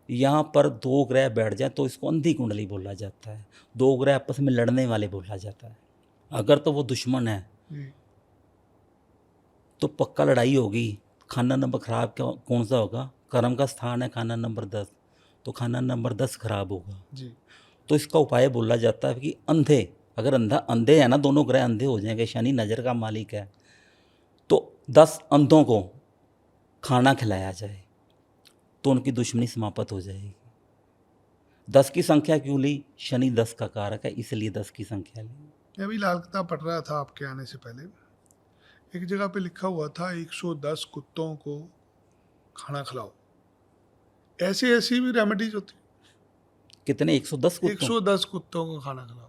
यहाँ पर 2 ग्रह बैठ जाए तो इसको अंधी कुंडली बोला जाता है। 2 ग्रह आपस में लड़ने वाले बोला जाता है। अगर तो वो दुश्मन है तो पक्का लड़ाई होगी। खाना नंबर खराब कौन सा होगा? कर्म का स्थान है खाना नंबर 10, तो खाना नंबर 10 खराब होगा जी। तो इसका उपाय बोला जाता है कि अंधे, अगर अंधे है ना, दोनों ग्रह अंधे हो जाएंगे, शनि नज़र का मालिक है, तो 10 अंधों को खाना खिलाया जाए तो उनकी दुश्मनी समाप्त हो जाएगी। 10 की संख्या क्यों ली? शनि 10 का कारक है, इसलिए 10 की संख्या ली। मैं अभी लाल किताब पढ़ रहा था आपके आने से पहले, एक जगह पे लिखा हुआ था 110 कुत्तों को खाना खिलाओ। ऐसी भी रेमेडीज होती? कितने? 110 कुत्तों? 110 कुत्तों को खाना खिलाओ।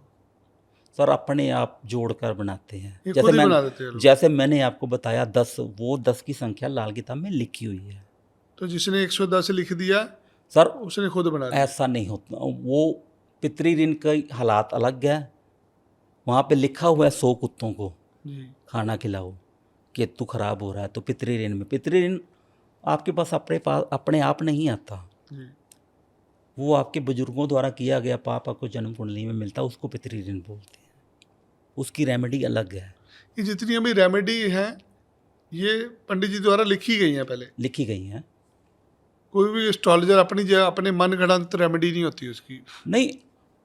सर अपने आप जोड़कर बनाते हैं, ये खुद ही बना देते हैं लोग। जैसे मैंने आपको बताया 10, वो 10 की संख्या लाल किताब में लिखी हुई है। तो जिसने 110 लिख दिया सर उसने खुद बना दिया। ऐसा नहीं होता, वो पितृ ऋण के हालात अलग है। वहाँ पे लिखा हुआ है 100 कुत्तों को जी। खाना खिलाओ, केतु खराब हो रहा है तो पितृ ऋण में, पितृ ऋण आपके पास अपने आप नहीं आता जी। वो आपके बुजुर्गों द्वारा किया गया पाप आपको जन्म कुंडली में मिलता है, उसको पितृ ऋण बोलते हैं। उसकी रेमेडी अलग है। ये जितनी अभी रेमेडी हैं ये पंडित जी द्वारा लिखी गई हैं, पहले लिखी गई हैं। कोई भी एस्ट्रोलॉजर अपने मन गढ़ंत रेमेडी नहीं होती उसकी। नहीं,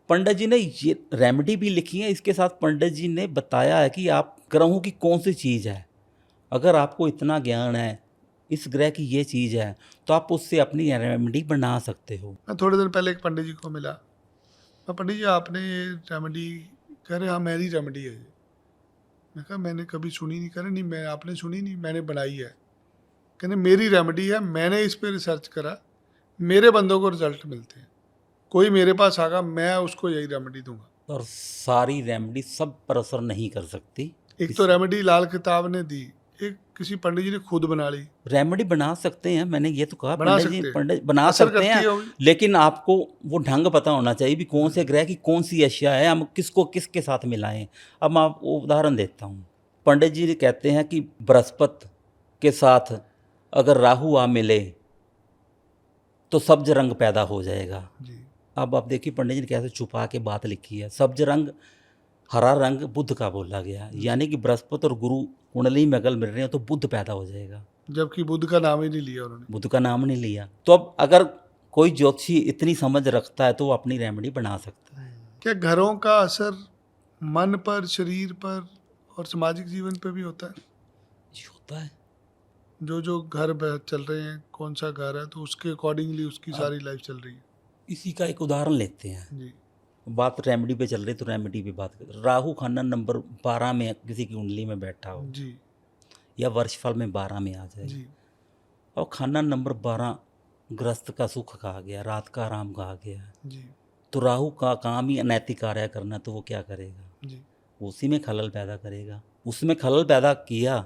पंडित जी ने ये रेमेडी भी लिखी है, इसके साथ पंडित जी ने बताया है कि आप ग्रहों की कौन सी चीज़ है। अगर आपको इतना ज्ञान है जी। इस ग्रह की ये चीज़ है, तो आप उससे अपनी रेमेडी बना सकते हो। मैं थोड़े दिन पहले एक पंडित जी को मिला। मैं, पंडित जी आपने ये रेमेडी, कह रहे हाँ मेरी रेमेडी है ये। मैं कहा मैंने कभी सुनी नहीं। कह रहे नहीं, मैं आपने सुनी नहीं, मैंने बनाई है। कहने मेरी रेमेडी है, मैंने इस पर रिसर्च करा, मेरे बंदों को रिजल्ट मिलते हैं। कोई मेरे पास आगा, मैं उसको यही रेमेडी दूंगा। और सारी रेमेडी सब पर असर नहीं कर सकती। एक तो रेमेडी लाल किताब ने दी, एक किसी पंडित जी ने खुद बना ली। रेमेडी बना सकते हैं, मैंने ये तो कहा बना पंडित जी, सकते हैं। पंडित बना असर सकते करती हैं, है वो भी। लेकिन आपको वो ढंग पता होना चाहिए भी कौन से ग्रह की कौन सी अशिया है, हम किसको किसके साथ मिलाएं। अब मैं आपको उदाहरण देता हूँ। पंडित जी कहते हैं कि बृहस्पति के साथ अगर राहु आ मिले तो सब्ज रंग पैदा हो जाएगा। जी। अब आप देखिए पंडित जी ने कैसे छुपा के बात लिखी है। सब्ज रंग, हरा रंग बुध का बोला गया, यानी कि बृहस्पति और गुरु कुंडली में अगर मिल रहे हैं तो बुध पैदा हो जाएगा। जबकि बुद्ध का नाम ही नहीं लिया उन्होंने। बुध का नाम नहीं लिया। तो अब अगर कोई ज्योतिषी इतनी समझ रखता है तो वो अपनी रेमेडी बना सकता है। क्या घरों का असर मन पर, शरीर पर और सामाजिक जीवन पर भी होता है? जी होता है। जो घर चल रहे हैं, कौन सा घर है तो उसके अकॉर्डिंगली उसकी सारी लाइफ चल रही है। इसी का एक उदाहरण लेते हैं। जी। बात रेमेडी पे चल रही तो रेमेडी पे बात कर। राहु खाना नंबर 12 में किसी की कुंडली में बैठा हो जी। या वर्षफल में 12 में आ जाए, जी। और खाना नंबर 12 ग्रस्त का सुख कहा गया, रात का आराम कहा गया है, जी। तो राहु का काम ही अनैतिक कार्य करना, तो वो क्या करेगा? जी। उसी में खलल पैदा करेगा। उसमें खलल पैदा किया,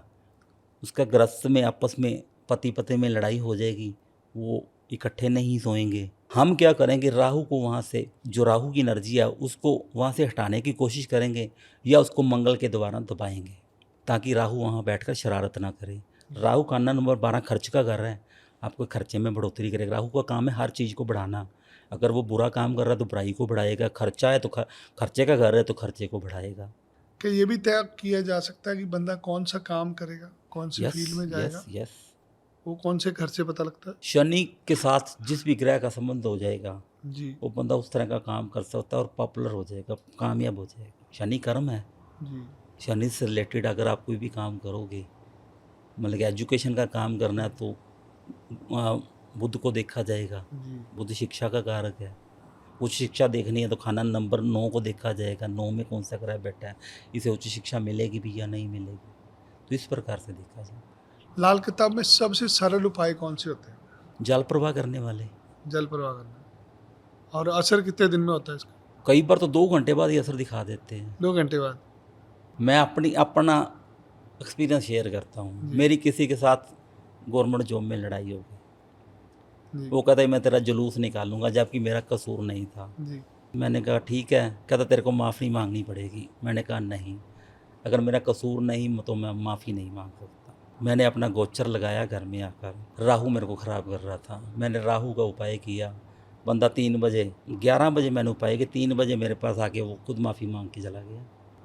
उसका ग्रस्त में आपस में पति पति में लड़ाई हो जाएगी, वो इकट्ठे नहीं सोएंगे। हम क्या करेंगे, राहु को वहाँ से, जो राहु की एनर्जी है उसको वहाँ से हटाने की कोशिश करेंगे या उसको मंगल के द्वारा दबाएंगे ताकि राहु वहाँ बैठकर शरारत ना करे। राहु खाना नंबर 12 खर्च का घर है, आपको खर्चे में बढ़ोतरी करेगा। राहु का काम है हर चीज़ को बढ़ाना। अगर वो बुरा काम कर रहा है तो बुराई को बढ़ाएगा, खर्चा है तो खर्चे का घर है तो खर्चे को बढ़ाएगा। क्या ये भी तय किया जा सकता है कि बंदा कौन सा काम करेगा, कौन सी यस फील्ड में जाएगा? Yes yes. वो कौन से घर से पता लगता है? शनि के साथ जिस भी ग्रह का संबंध हो जाएगा जी। वो बंदा उस तरह का काम कर सकता है और पॉपुलर हो जाएगा, कामयाब हो जाएगा। शनि कर्म है। जी। शनि से रिलेटेड अगर आप कोई भी काम करोगे, मतलब कि एजुकेशन का काम करना है तो बुध को देखा जाएगा। जी। बुध शिक्षा का कारक है। उच्च शिक्षा देखनी है तो खाना नंबर 9 को देखा जाएगा, 9 में कौन सा ग्रह बैठा है, इसे उच्च शिक्षा मिलेगी भी या नहीं मिलेगी, तो इस प्रकार से देखा जाए। लाल किताब में सबसे सरल उपाय कौन से होते हैं? जल प्रवाह करने वाले। जल प्रवाह करना। और असर कितने दिन में होता है इसका? कई बार तो 2 घंटे बाद ही असर दिखा देते हैं। 2 घंटे बाद? मैं अपना एक्सपीरियंस शेयर करता हूँ। मेरी किसी के साथ गवर्नमेंट जॉब में लड़ाई हो गई। जी। वो कहता है मैं तेरा जुलूस निकालूंगा, जबकि मेरा कसूर नहीं था। जी। मैंने कहा ठीक है। कहता तेरे को माफ़ी मांगनी पड़ेगी। मैंने कहा नहीं, अगर मेरा कसूर नहीं तो मैं माफ़ी नहीं मांग सकता। मैंने अपना गोचर लगाया घर में आकर, राहु मेरे को ख़राब कर रहा था। मैंने राहु का उपाय किया। बंदा 3 बजे, 11 बजे मैंने उपाय किया, 3 बजे मेरे पास आके वो खुद माफ़ी मांग के चला गया।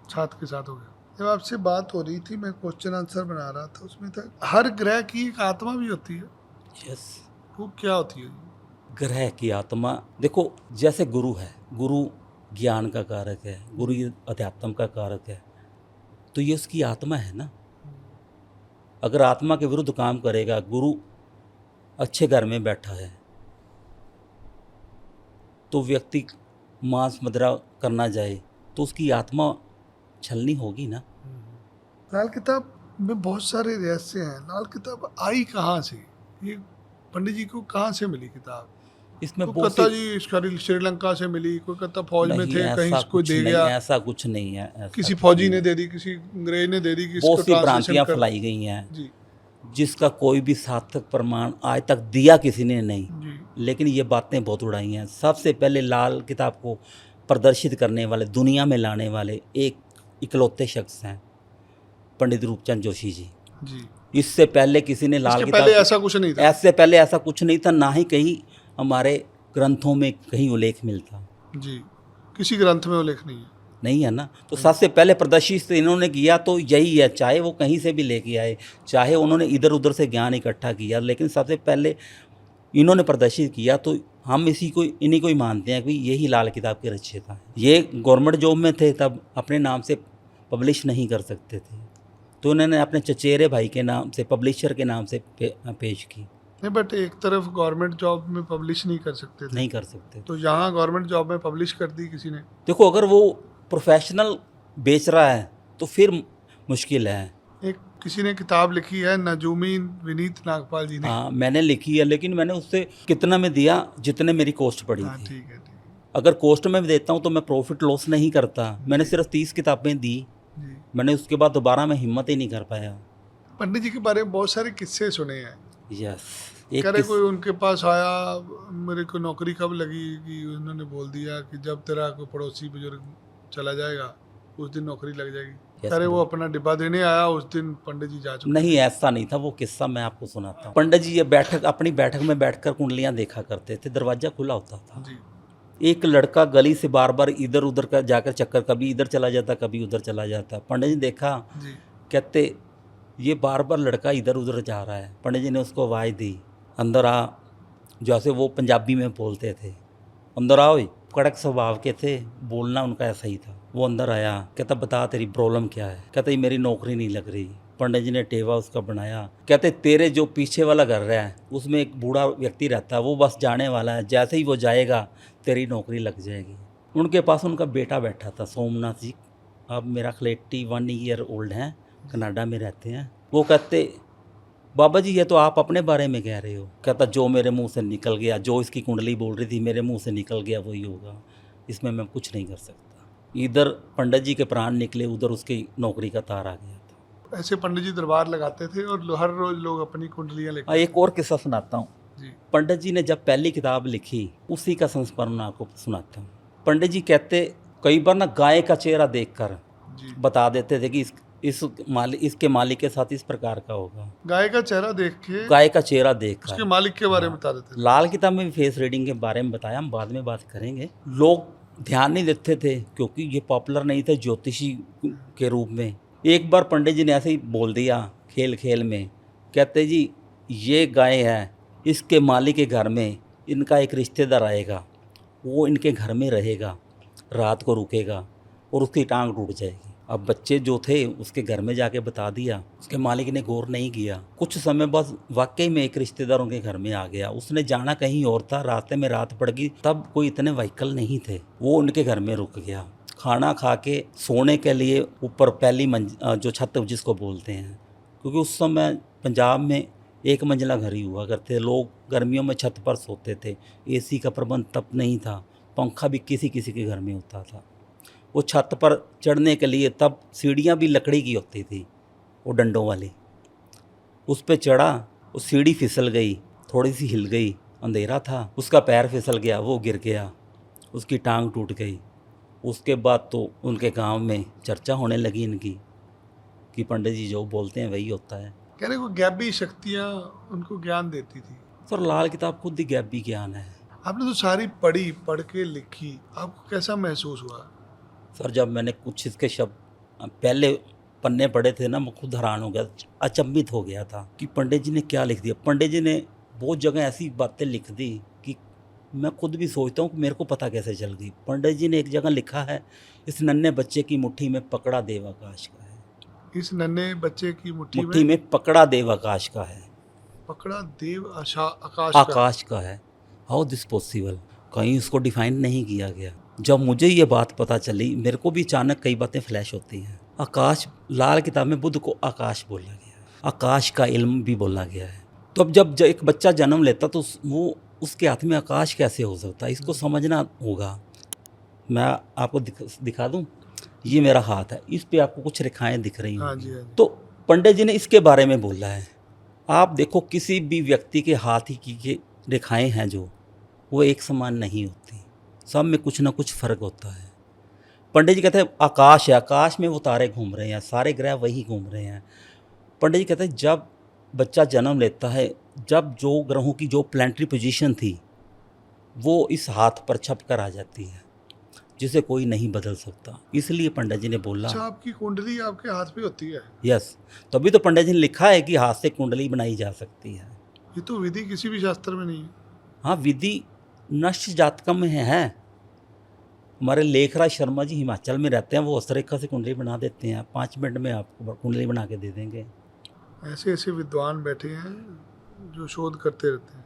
साथ के साथ हो गया। जब आपसे बात हो रही थी, मैं क्वेश्चन आंसर बना रहा था, उसमें था हर ग्रह की एक आत्मा भी होती है। यस। वो क्या होती है? ग्रह की आत्मा, देखो जैसे गुरु है, गुरु ज्ञान का कारक है, गुरु अध्यात्म का कारक है, तो ये उसकी आत्मा है ना। अगर आत्मा के विरुद्ध काम करेगा, गुरु अच्छे घर में बैठा है तो व्यक्ति मांस मदिरा करना जाए तो उसकी आत्मा छलनी होगी ना। लाल किताब में बहुत सारे रहस्य हैं। लाल किताब आई कहाँ से? ये पंडित जी को कहाँ से मिली किताब? इसमें कोई बहुत कहता सी, जी श्रीलंका से मिली, कोई कहता फौज में नहीं थे, कहीं ऐसा इसको कुछ दे नहीं, गया, ऐसा कुछ नहीं है। ऐसा किसी कुछ फौजी नहीं ने है। दे दी, किसी अंग्रेज ने दे दी, कि बहुत इसको सी भ्रांतियां ट्रांसलेशन कर। फैलाई गई हैं जी। जिसका कोई भी सार्थक प्रमाण आज तक दिया किसी ने नहीं, जी। लेकिन ये बातें बहुत उड़ाई हैं। सबसे पहले लाल किताब को प्रदर्शित करने वाले, दुनिया में लाने वाले एक इकलौते शख्स हैं पंडित रूपचंद जोशी जी। जी। इससे पहले किसी ने लाल इसके किताब, पहले ऐसा कुछ नहीं था। ऐसे पहले ऐसा कुछ नहीं था, ना ही कहीं हमारे ग्रंथों में कहीं उल्लेख मिलता। जी। किसी ग्रंथ में उल्लेख नहीं है। ना। तो सबसे पहले प्रदर्शित इन्होंने किया तो यही है, चाहे वो कहीं से भी लेके आए, चाहे उन्होंने इधर उधर से ज्ञान इकट्ठा किया, लेकिन सबसे पहले इन्होंने प्रदर्शित किया। तो हम इन्हीं को ही मानते हैं कि यही लाल किताब के रचयिता हैं। ये गवर्नमेंट जॉब में थे तब अपने नाम से पब्लिश नहीं कर सकते थे। तो उन्होंने अपने चचेरे भाई के नाम से, पब्लिशर के नाम से पेश की। नहीं, बट एक तरफ गवर्नमेंट जॉब में पब्लिश नहीं कर सकते थे, नहीं कर सकते। तो यहाँ गवर्नमेंट जॉब में पब्लिश कर दी किसी ने। देखो, अगर वो प्रोफेशनल बेच रहा है तो फिर मुश्किल है। एक किसी ने किताब लिखी है, नजूमी विनीत नागपाल जी ने। हाँ, मैंने लिखी है, लेकिन मैंने उससे कितना में दिया, जितने मेरी कॉस्ट पड़ी हाँ, थी। ठीक है, ठीक है अगर कॉस्ट में देता हूँ तो मैं प्रॉफिट लॉस नहीं करता। मैंने सिर्फ 30 किताबें दी, जी। मैंने उसके बाद दोबारा मैं हिम्मत ही नहीं कर पाया। पंडित जी के बारे में बहुत सारे किस्से सुने हैं। यस, कह रहे कोई उनके पास आया, मेरे को नौकरी कब लगी, कि उन्होंने बोल दिया कि जब तेरा कोई पड़ोसी बुजुर्ग चला जाएगा उस दिन नौकरी लग जाएगी। Yes, कह रहे वो अपना डिब्बा देने आया, उस दिन पंडित जी जा चुके। नहीं, ऐसा नहीं था। वो किस्सा मैं आपको सुनाता हूँ। पंडित जी ये अपनी बैठक में बैठकर कुंडलियाँ देखा करते थे, दरवाजा खुला होता था। जी। एक लड़का गली से बार बार इधर उधर का जाकर चक्कर, कभी इधर चला जाता, कभी उधर चला जाता। पंडित जी देखा, जी। कहते ये बार बार लड़का इधर उधर जा रहा है। पंडित जी ने उसको आवाज़ दी, अंदर आ। जैसे वो पंजाबी में बोलते थे, अंदर आओ। कड़क स्वभाव के थे, बोलना उनका ऐसा ही था। वो अंदर आया, कहता बता तेरी प्रॉब्लम क्या है। कहता ये मेरी नौकरी नहीं लग रही। पंडित जी ने टेवा उसका बनाया, कहते तेरे जो पीछे वाला घर रहा है उसमें एक बूढ़ा व्यक्ति रहता है, वो बस जाने वाला है, जैसे ही वो जाएगा तेरी नौकरी लग जाएगी। उनके पास उनका बेटा बैठा था, सोमनाथ जी। अब मेरा ख्याल 81 ईयर ओल्ड हैं, कनाडा में रहते हैं। वो कहते बाबा जी ये तो आप अपने बारे में कह रहे हो। कहता जो मेरे मुंह से निकल गया, जो इसकी कुंडली बोल रही थी मेरे मुंह से निकल गया वही होगा, इसमें मैं कुछ नहीं कर सकता। इधर पंडित जी के प्राण निकले, उधर उसकी नौकरी का तार आ गया था। ऐसे पंडित जी दरबार लगाते थे और हर रोज लोग अपनी कुंडलियाँ लेकर। एक और किस्सा सुनाता हूँ। जी। पंडित जी ने जब पहली किताब लिखी, उसी का संस्मरण आपको सुनाता हूँ। पंडित जी कहते कई बार ना गाय का चेहरा देखकर जी। बता देते थे कि इसके मालिक के साथ इस प्रकार का होगा। गाय का चेहरा देख के, गाय का चेहरा देखकर उसके मालिक के बारे में बता देते थे। लाल किताब में भी फेस रीडिंग के बारे में बताया, हम बाद में बात करेंगे। लोग ध्यान नहीं देते थे क्योंकि ये पॉपुलर नहीं थे ज्योतिषी के रूप में। एक बार पंडित जी ने ऐसे ही बोल दिया खेल खेल में, कहते जी ये गाय है, इसके मालिक के घर में इनका एक रिश्तेदार आएगा, वो इनके घर में रहेगा, रात को रुकेगा और उसकी टांग टूट जाएगी। अब बच्चे जो थे उसके घर में जाके बता दिया, उसके मालिक ने गौर नहीं किया। कुछ समय बाद वाकई में एक रिश्तेदार उनके घर में आ गया। उसने जाना कहीं और था, रास्ते में रात पड़ गई, तब कोई इतने व्हीकल नहीं थे, वो उनके घर में रुक गया। खाना खा के सोने के लिए ऊपर पहली जो छत जिसको बोलते हैं, क्योंकि उस समय पंजाब में एक मंजिला घर ही हुआ करते, लोग गर्मियों में छत पर सोते थे। AC का प्रबंध तब नहीं था, पंखा भी किसी किसी के घर में होता था। वो छत पर चढ़ने के लिए तब सीढ़ियाँ भी लकड़ी की होती थी, वो डंडों वाली। उस पे चढ़ा, वो सीढ़ी फिसल गई, थोड़ी सी हिल गई, अंधेरा था, उसका पैर फिसल गया, वो गिर गया, उसकी टांग टूट गई। उसके बाद तो उनके गांव में चर्चा होने लगी इनकी कि पंडित जी जो बोलते हैं वही होता है। कह रहे को गैबी शक्तियाँ उनको ज्ञान देती थी। सर लाल किताब खुद ही गैबी ज्ञान है। आपने तो सारी पढ़ के लिखी, आपको कैसा महसूस हुआ? सर जब मैंने कुछ इसके शब्द पहले पन्ने पढ़े थे ना, मैं खुद हैरान हो गया, अचंभित हो गया था कि पंडित जी ने क्या लिख दिया। पंडित जी ने बहुत जगह ऐसी बातें लिख दी कि मैं खुद भी सोचता हूँ कि मेरे को पता कैसे चल गई। पंडित जी ने एक जगह लिखा है, इस नन्हे बच्चे की मुट्ठी में पकड़ा देव आकाश का है। इस नन्हे बच्चे की मुट्ठी में पकड़ा देव आकाश का है। पकड़ा देव आकाश का है। How this possible? कहीं उसको डिफाइन नहीं किया गया। जब मुझे ये बात पता चली, मेरे को भी अचानक कई बातें फ्लैश होती हैं। आकाश, लाल किताब में बुद्ध को आकाश बोला गया है, आकाश का इल्म भी बोला गया है। तो अब जब एक बच्चा जन्म लेता तो वो उसके हाथ में आकाश कैसे हो सकता है, इसको समझना होगा। मैं आपको दिखा दूं, ये मेरा हाथ है, इस पे आपको कुछ रेखाएं दिख रही हैं। तो पंडित जी ने इसके बारे में बोला है। आप देखो किसी भी व्यक्ति के हाथ ही की रेखाएं हैं जो, वो एक समान नहीं होती, सब में कुछ ना कुछ फ़र्क होता है। पंडित जी कहते हैं आकाश है, आकाश में वो तारे घूम रहे हैं, सारे ग्रह वही घूम रहे हैं। पंडित जी कहते हैं जब बच्चा जन्म लेता है, जब जो ग्रहों की जो प्लैनेटरी पोजीशन थी वो इस हाथ पर छप कर आ जाती है, जिसे कोई नहीं बदल सकता। इसलिए पंडित जी ने बोला, अच्छा, आपकी कुंडली आपके हाथ पे होती है? यस, तभी तो पंडित जी ने लिखा है कि हाथ से कुंडली बनाई जा सकती है। ये तो विधि किसी भी शास्त्र में नहीं है। हाँ, विधि नष्ट जातकम में है, हमारे लेखराज शर्मा जी हिमाचल में रहते हैं, वो हस्तरेखा से कुंडली बना देते हैं, 5 मिनट में आपको कुंडली बना के दे देंगे। ऐसे ऐसे विद्वान बैठे हैं जो शोध करते रहते हैं।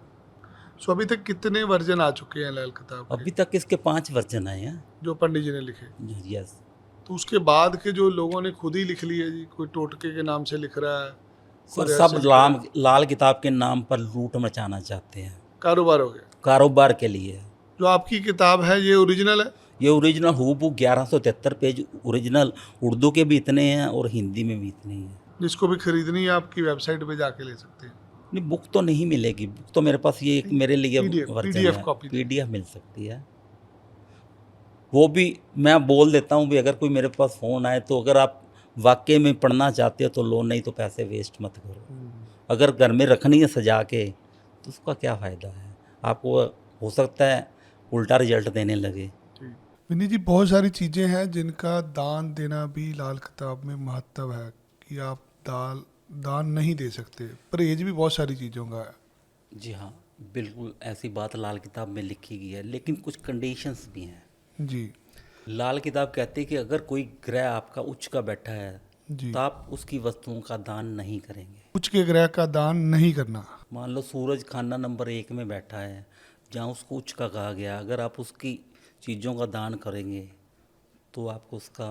सो अभी तक कितने वर्जन आ चुके हैं ललित किताब अभी के तक इसके 5 वर्जन आए हैं। जो पंडित जी ने लिखे? यस। तो उसके बाद के जो लोगों ने खुद ही लिख लिए जी, कोई टोटके के नाम से लिख रहा है, कोई सर रहस्य सब लिख रहा है, लाल किताब के नाम पर लूट मचाना चाहते हैं, कारोबार हो गया। कारोबार के लिए। जो आपकी किताब है ये ओरिजिनल है? ये ओरिजिनल हूबहू 1173 पेज ओरिजिनल उर्दू के भी इतने हैं और हिंदी में भी इतने ही हैं। जिसको भी खरीदनी है आपकी वेबसाइट पे जाके ले सकते हैं। नहीं, बुक तो नहीं मिलेगी, बुक तो मेरे पास ये एक मेरे लिए वर्जन PDF है, कॉपी PDF मिल सकती है। वो भी मैं बोल देता हूँ भी अगर कोई मेरे पास फ़ोन आए तो अगर आप वाकई में पढ़ना चाहते हो तो लो, नहीं तो पैसे वेस्ट मत करो। अगर घर में रखनी है सजा के तो उसका क्या फ़ायदा है, आपको हो सकता है उल्टा रिजल्ट देने लगे। विनीत जी, बहुत सारी चीज़ें हैं जिनका दान देना भी लाल किताब में महत्व है कि आप दान नहीं दे सकते, परहेज भी बहुत सारी चीज़ों का है। जी हाँ, बिल्कुल ऐसी बात लाल किताब में लिखी गई है, लेकिन कुछ कंडीशंस भी हैं। जी लाल किताब कहती है कि अगर कोई ग्रह आपका उच्च का बैठा है जी, तो आप उसकी वस्तुओं का दान नहीं करेंगे। कुछ के ग्रह का दान नहीं करना। मान लो सूरज खाना नंबर 1 में बैठा है, जहाँ उसको उच्च का कहा गया, अगर आप उसकी चीज़ों का दान करेंगे तो आपको उसका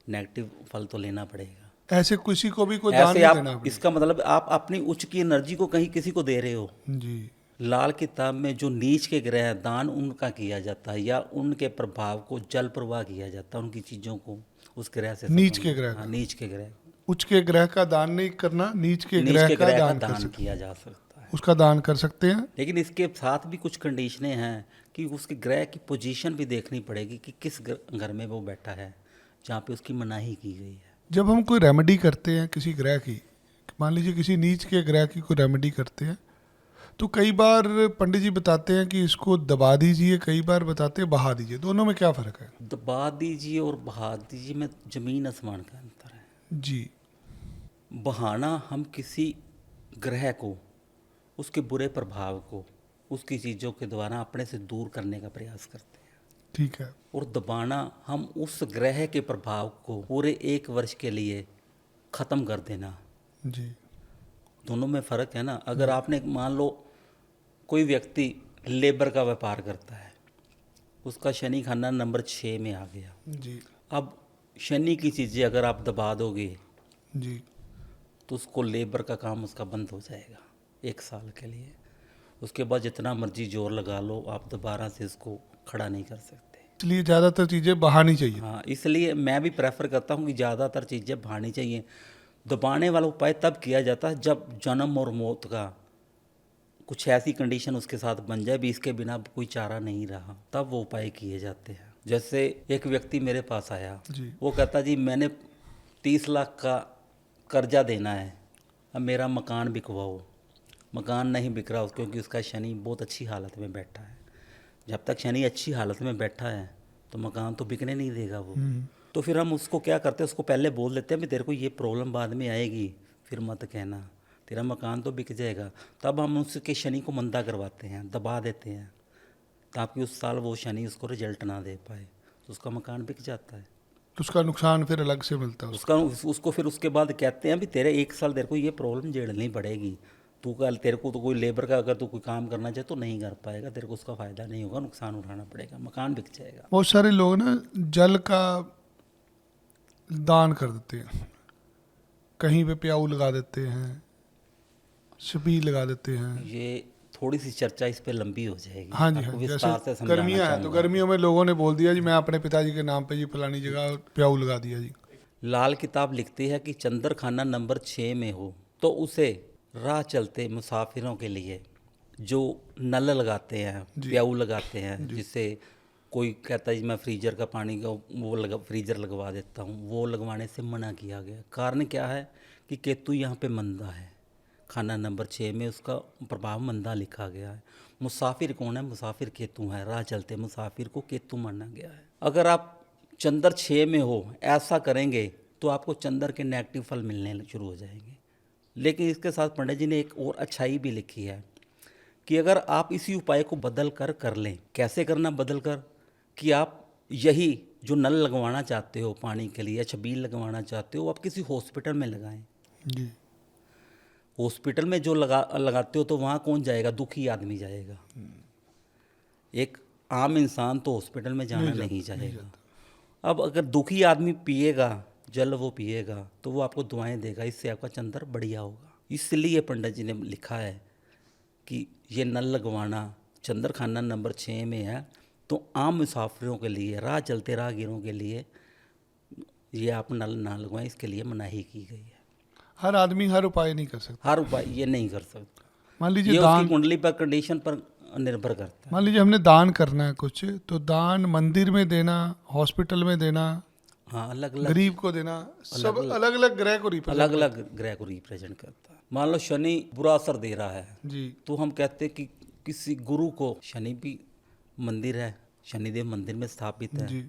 नेगेटिव फल तो लेना पड़ेगा। ऐसे किसी को भी कोई दान ऐसे नहीं आप, देना पड़ेगा। इसका मतलब आप अपनी उच्च की एनर्जी को कहीं किसी को दे रहे हो। जी लाल किताब में जो नीच के ग्रह हैं, दान उनका किया जाता है या उनके प्रभाव को जल प्रवाह किया जाता है, उनकी चीज़ों को उस ग्रह से नीच के ग्रह हाँ, का, नीच के ग्रह, उच्च के ग्रह का दान नहीं करना, नीच के नीच ग्रह के का ग्रह का दान कर दान सकते, किया जा सकता है। उसका दान कर सकते हैं। लेकिन इसके साथ भी कुछ कंडीशनें हैं कि उसके ग्रह की पोजीशन भी देखनी पड़ेगी कि किस घर में वो बैठा है जहाँ पे उसकी मनाही की गई है। जब हम कोई रेमेडी करते हैं किसी ग्रह की, मान लीजिए किसी नीच के ग्रह की कोई रेमेडी करते हैं, तो कई बार पंडित जी बताते हैं कि इसको दबा दीजिए, कई बार बताते हैं बहा दीजिए। दोनों में क्या फ़र्क है? दबा दीजिए और बहा दीजिए में ज़मीन आसमान का अंतर है। जी बहाना हम किसी ग्रह को, उसके बुरे प्रभाव को, उसकी चीज़ों के द्वारा अपने से दूर करने का प्रयास करते हैं। ठीक है। और दबाना हम उस ग्रह के प्रभाव को पूरे 1 वर्ष के लिए ख़त्म कर देना। जी दोनों में फ़र्क है ना। अगर आपने मान लो कोई व्यक्ति लेबर का व्यापार करता है, उसका शनि खाना नंबर 6 में आ गया। जी अब शनि की चीज़ें अगर आप दबा दोगे जी तो उसको लेबर का काम उसका बंद हो जाएगा 1 साल के लिए। उसके बाद जितना मर्जी जोर लगा लो, आप दोबारा से इसको खड़ा नहीं कर सकते। इसलिए ज़्यादातर चीज़ें बहानी चाहिए। हाँ, इसलिए मैं भी प्रेफर करता हूँ कि ज़्यादातर चीज़ें बहानी चाहिए। दबाने वाला उपाय तब किया जाता है जब जन्म और मौत का कुछ ऐसी कंडीशन उसके साथ बन जाए भी इसके बिना कोई चारा नहीं रहा, तब वो उपाय किए जाते हैं। जैसे एक व्यक्ति मेरे पास आया, जी वो कहता जी मैंने 30 लाख का कर्जा देना है, अब मेरा मकान बिकवाओ। मकान नहीं बिक रहा क्योंकि उसका शनि बहुत अच्छी हालत में बैठा है। जब तक शनि अच्छी हालत में बैठा है तो मकान तो बिकने नहीं देगा वो। तो फिर हम उसको क्या करते हैं, उसको पहले बोल देते हैं भी तेरे को ये प्रॉब्लम बाद में आएगी, फिर मत कहना, तेरा मकान तो बिक जाएगा। तब हम उसके शनि को मंदा करवाते हैं, दबा देते हैं, ताकि उस साल वो शनि उसको रिजल्ट ना दे पाए, तो उसका मकान बिक जाता है। तो उसका नुकसान फिर अलग से मिलता है उसको। उसको फिर उसके बाद कहते हैं भी तेरे 1 साल तेरे को ये प्रॉब्लम झेलनी पड़ेगी। तू कल तेरे को तो कोई लेबर का अगर तू कोई काम करना चाहे तो नहीं कर पाएगा, तेरे को उसका फ़ायदा नहीं होगा, नुकसान उठाना पड़ेगा, मकान बिक जाएगा। बहुत सारे लोग ना जल का दान कर देते हैं, कहीं पे प्याऊ लगा देते हैं, छबील लगा देते हैं। ये थोड़ी सी चर्चा इस पे लंबी हो जाएगी। हाँ जी, आपको हाँ, विस्तार से जैसे समझाना गर्मियाँ हैं तो चाहूँगा। गर्मियों में लोगों ने बोल दिया जी मैं अपने पिताजी के नाम पे जी फलानी जगह प्याऊ लगा दिया जी। लाल किताब लिखती है कि चंद्र खाना नंबर 6 में हो तो उसे राह चलते मुसाफिरों के लिए जो नल लगाते हैं, प्याऊ लगाते हैं, जिससे कोई कहता है जी मैं फ्रीजर का पानी का वो फ्रीजर लगवा देता हूँ, वो लगवाने से मना किया गया। कारण क्या है कि केतु यहाँ पे मंदा है, खाना नंबर 6 में उसका प्रभाव मंदा लिखा गया है। मुसाफिर कौन है? मुसाफिर केतु है, राह चलते मुसाफिर को केतु माना गया है। अगर आप चंद्र 6 में हो ऐसा करेंगे तो आपको चंद्र के नेगेटिव फल मिलने शुरू हो जाएंगे। लेकिन इसके साथ पंडित जी ने एक और अच्छाई भी लिखी है कि अगर आप इसी उपाय को बदल कर लें। कैसे करना बदल कर? कि आप यही जो नल लगवाना चाहते हो पानी के लिए, छबील लगवाना चाहते हो, आप किसी हॉस्पिटल में लगाएं। जी हॉस्पिटल में जो लगाते हो तो वहाँ कौन जाएगा? दुखी आदमी जाएगा। एक आम इंसान तो हॉस्पिटल में जाना नहीं जाएगा। अब अगर दुखी आदमी पिएगा जल, वो पिएगा तो वो आपको दुआएं देगा, इससे आपका चंद्र बढ़िया होगा। इसलिए पंडित जी ने लिखा है कि ये नल लगवाना चंद्र खाना नंबर 6 में है, तो आम मुसाफिरों के लिए, राह चलते राहगीरों के लिए ये आप नल ना लगवाएं, इसके लिए मनाही की गई है। हर आदमी हर उपाय नहीं कर सकता। हर उपाय ये नहीं कर सकता, मान ये लीजिए उसकी दान, कुंडली पर, कंडीशन पर निर्भर करता है। मान लीजिए हमने दान करना है कुछ, तो दान मंदिर में देना, हॉस्पिटल में देना, हाँ, अलग अलग गरीब को देना, सब अलग अलग ग्रह को रिप्रेजेंट अलग अलग ग्रह को रिप्रेजेंट करता है। मान लो शनि बुरा असर दे रहा है, जी तो हम कहते हैं कि किसी गुरु को, शनि भी मंदिर है, शनिदेव मंदिर में स्थापित है, जी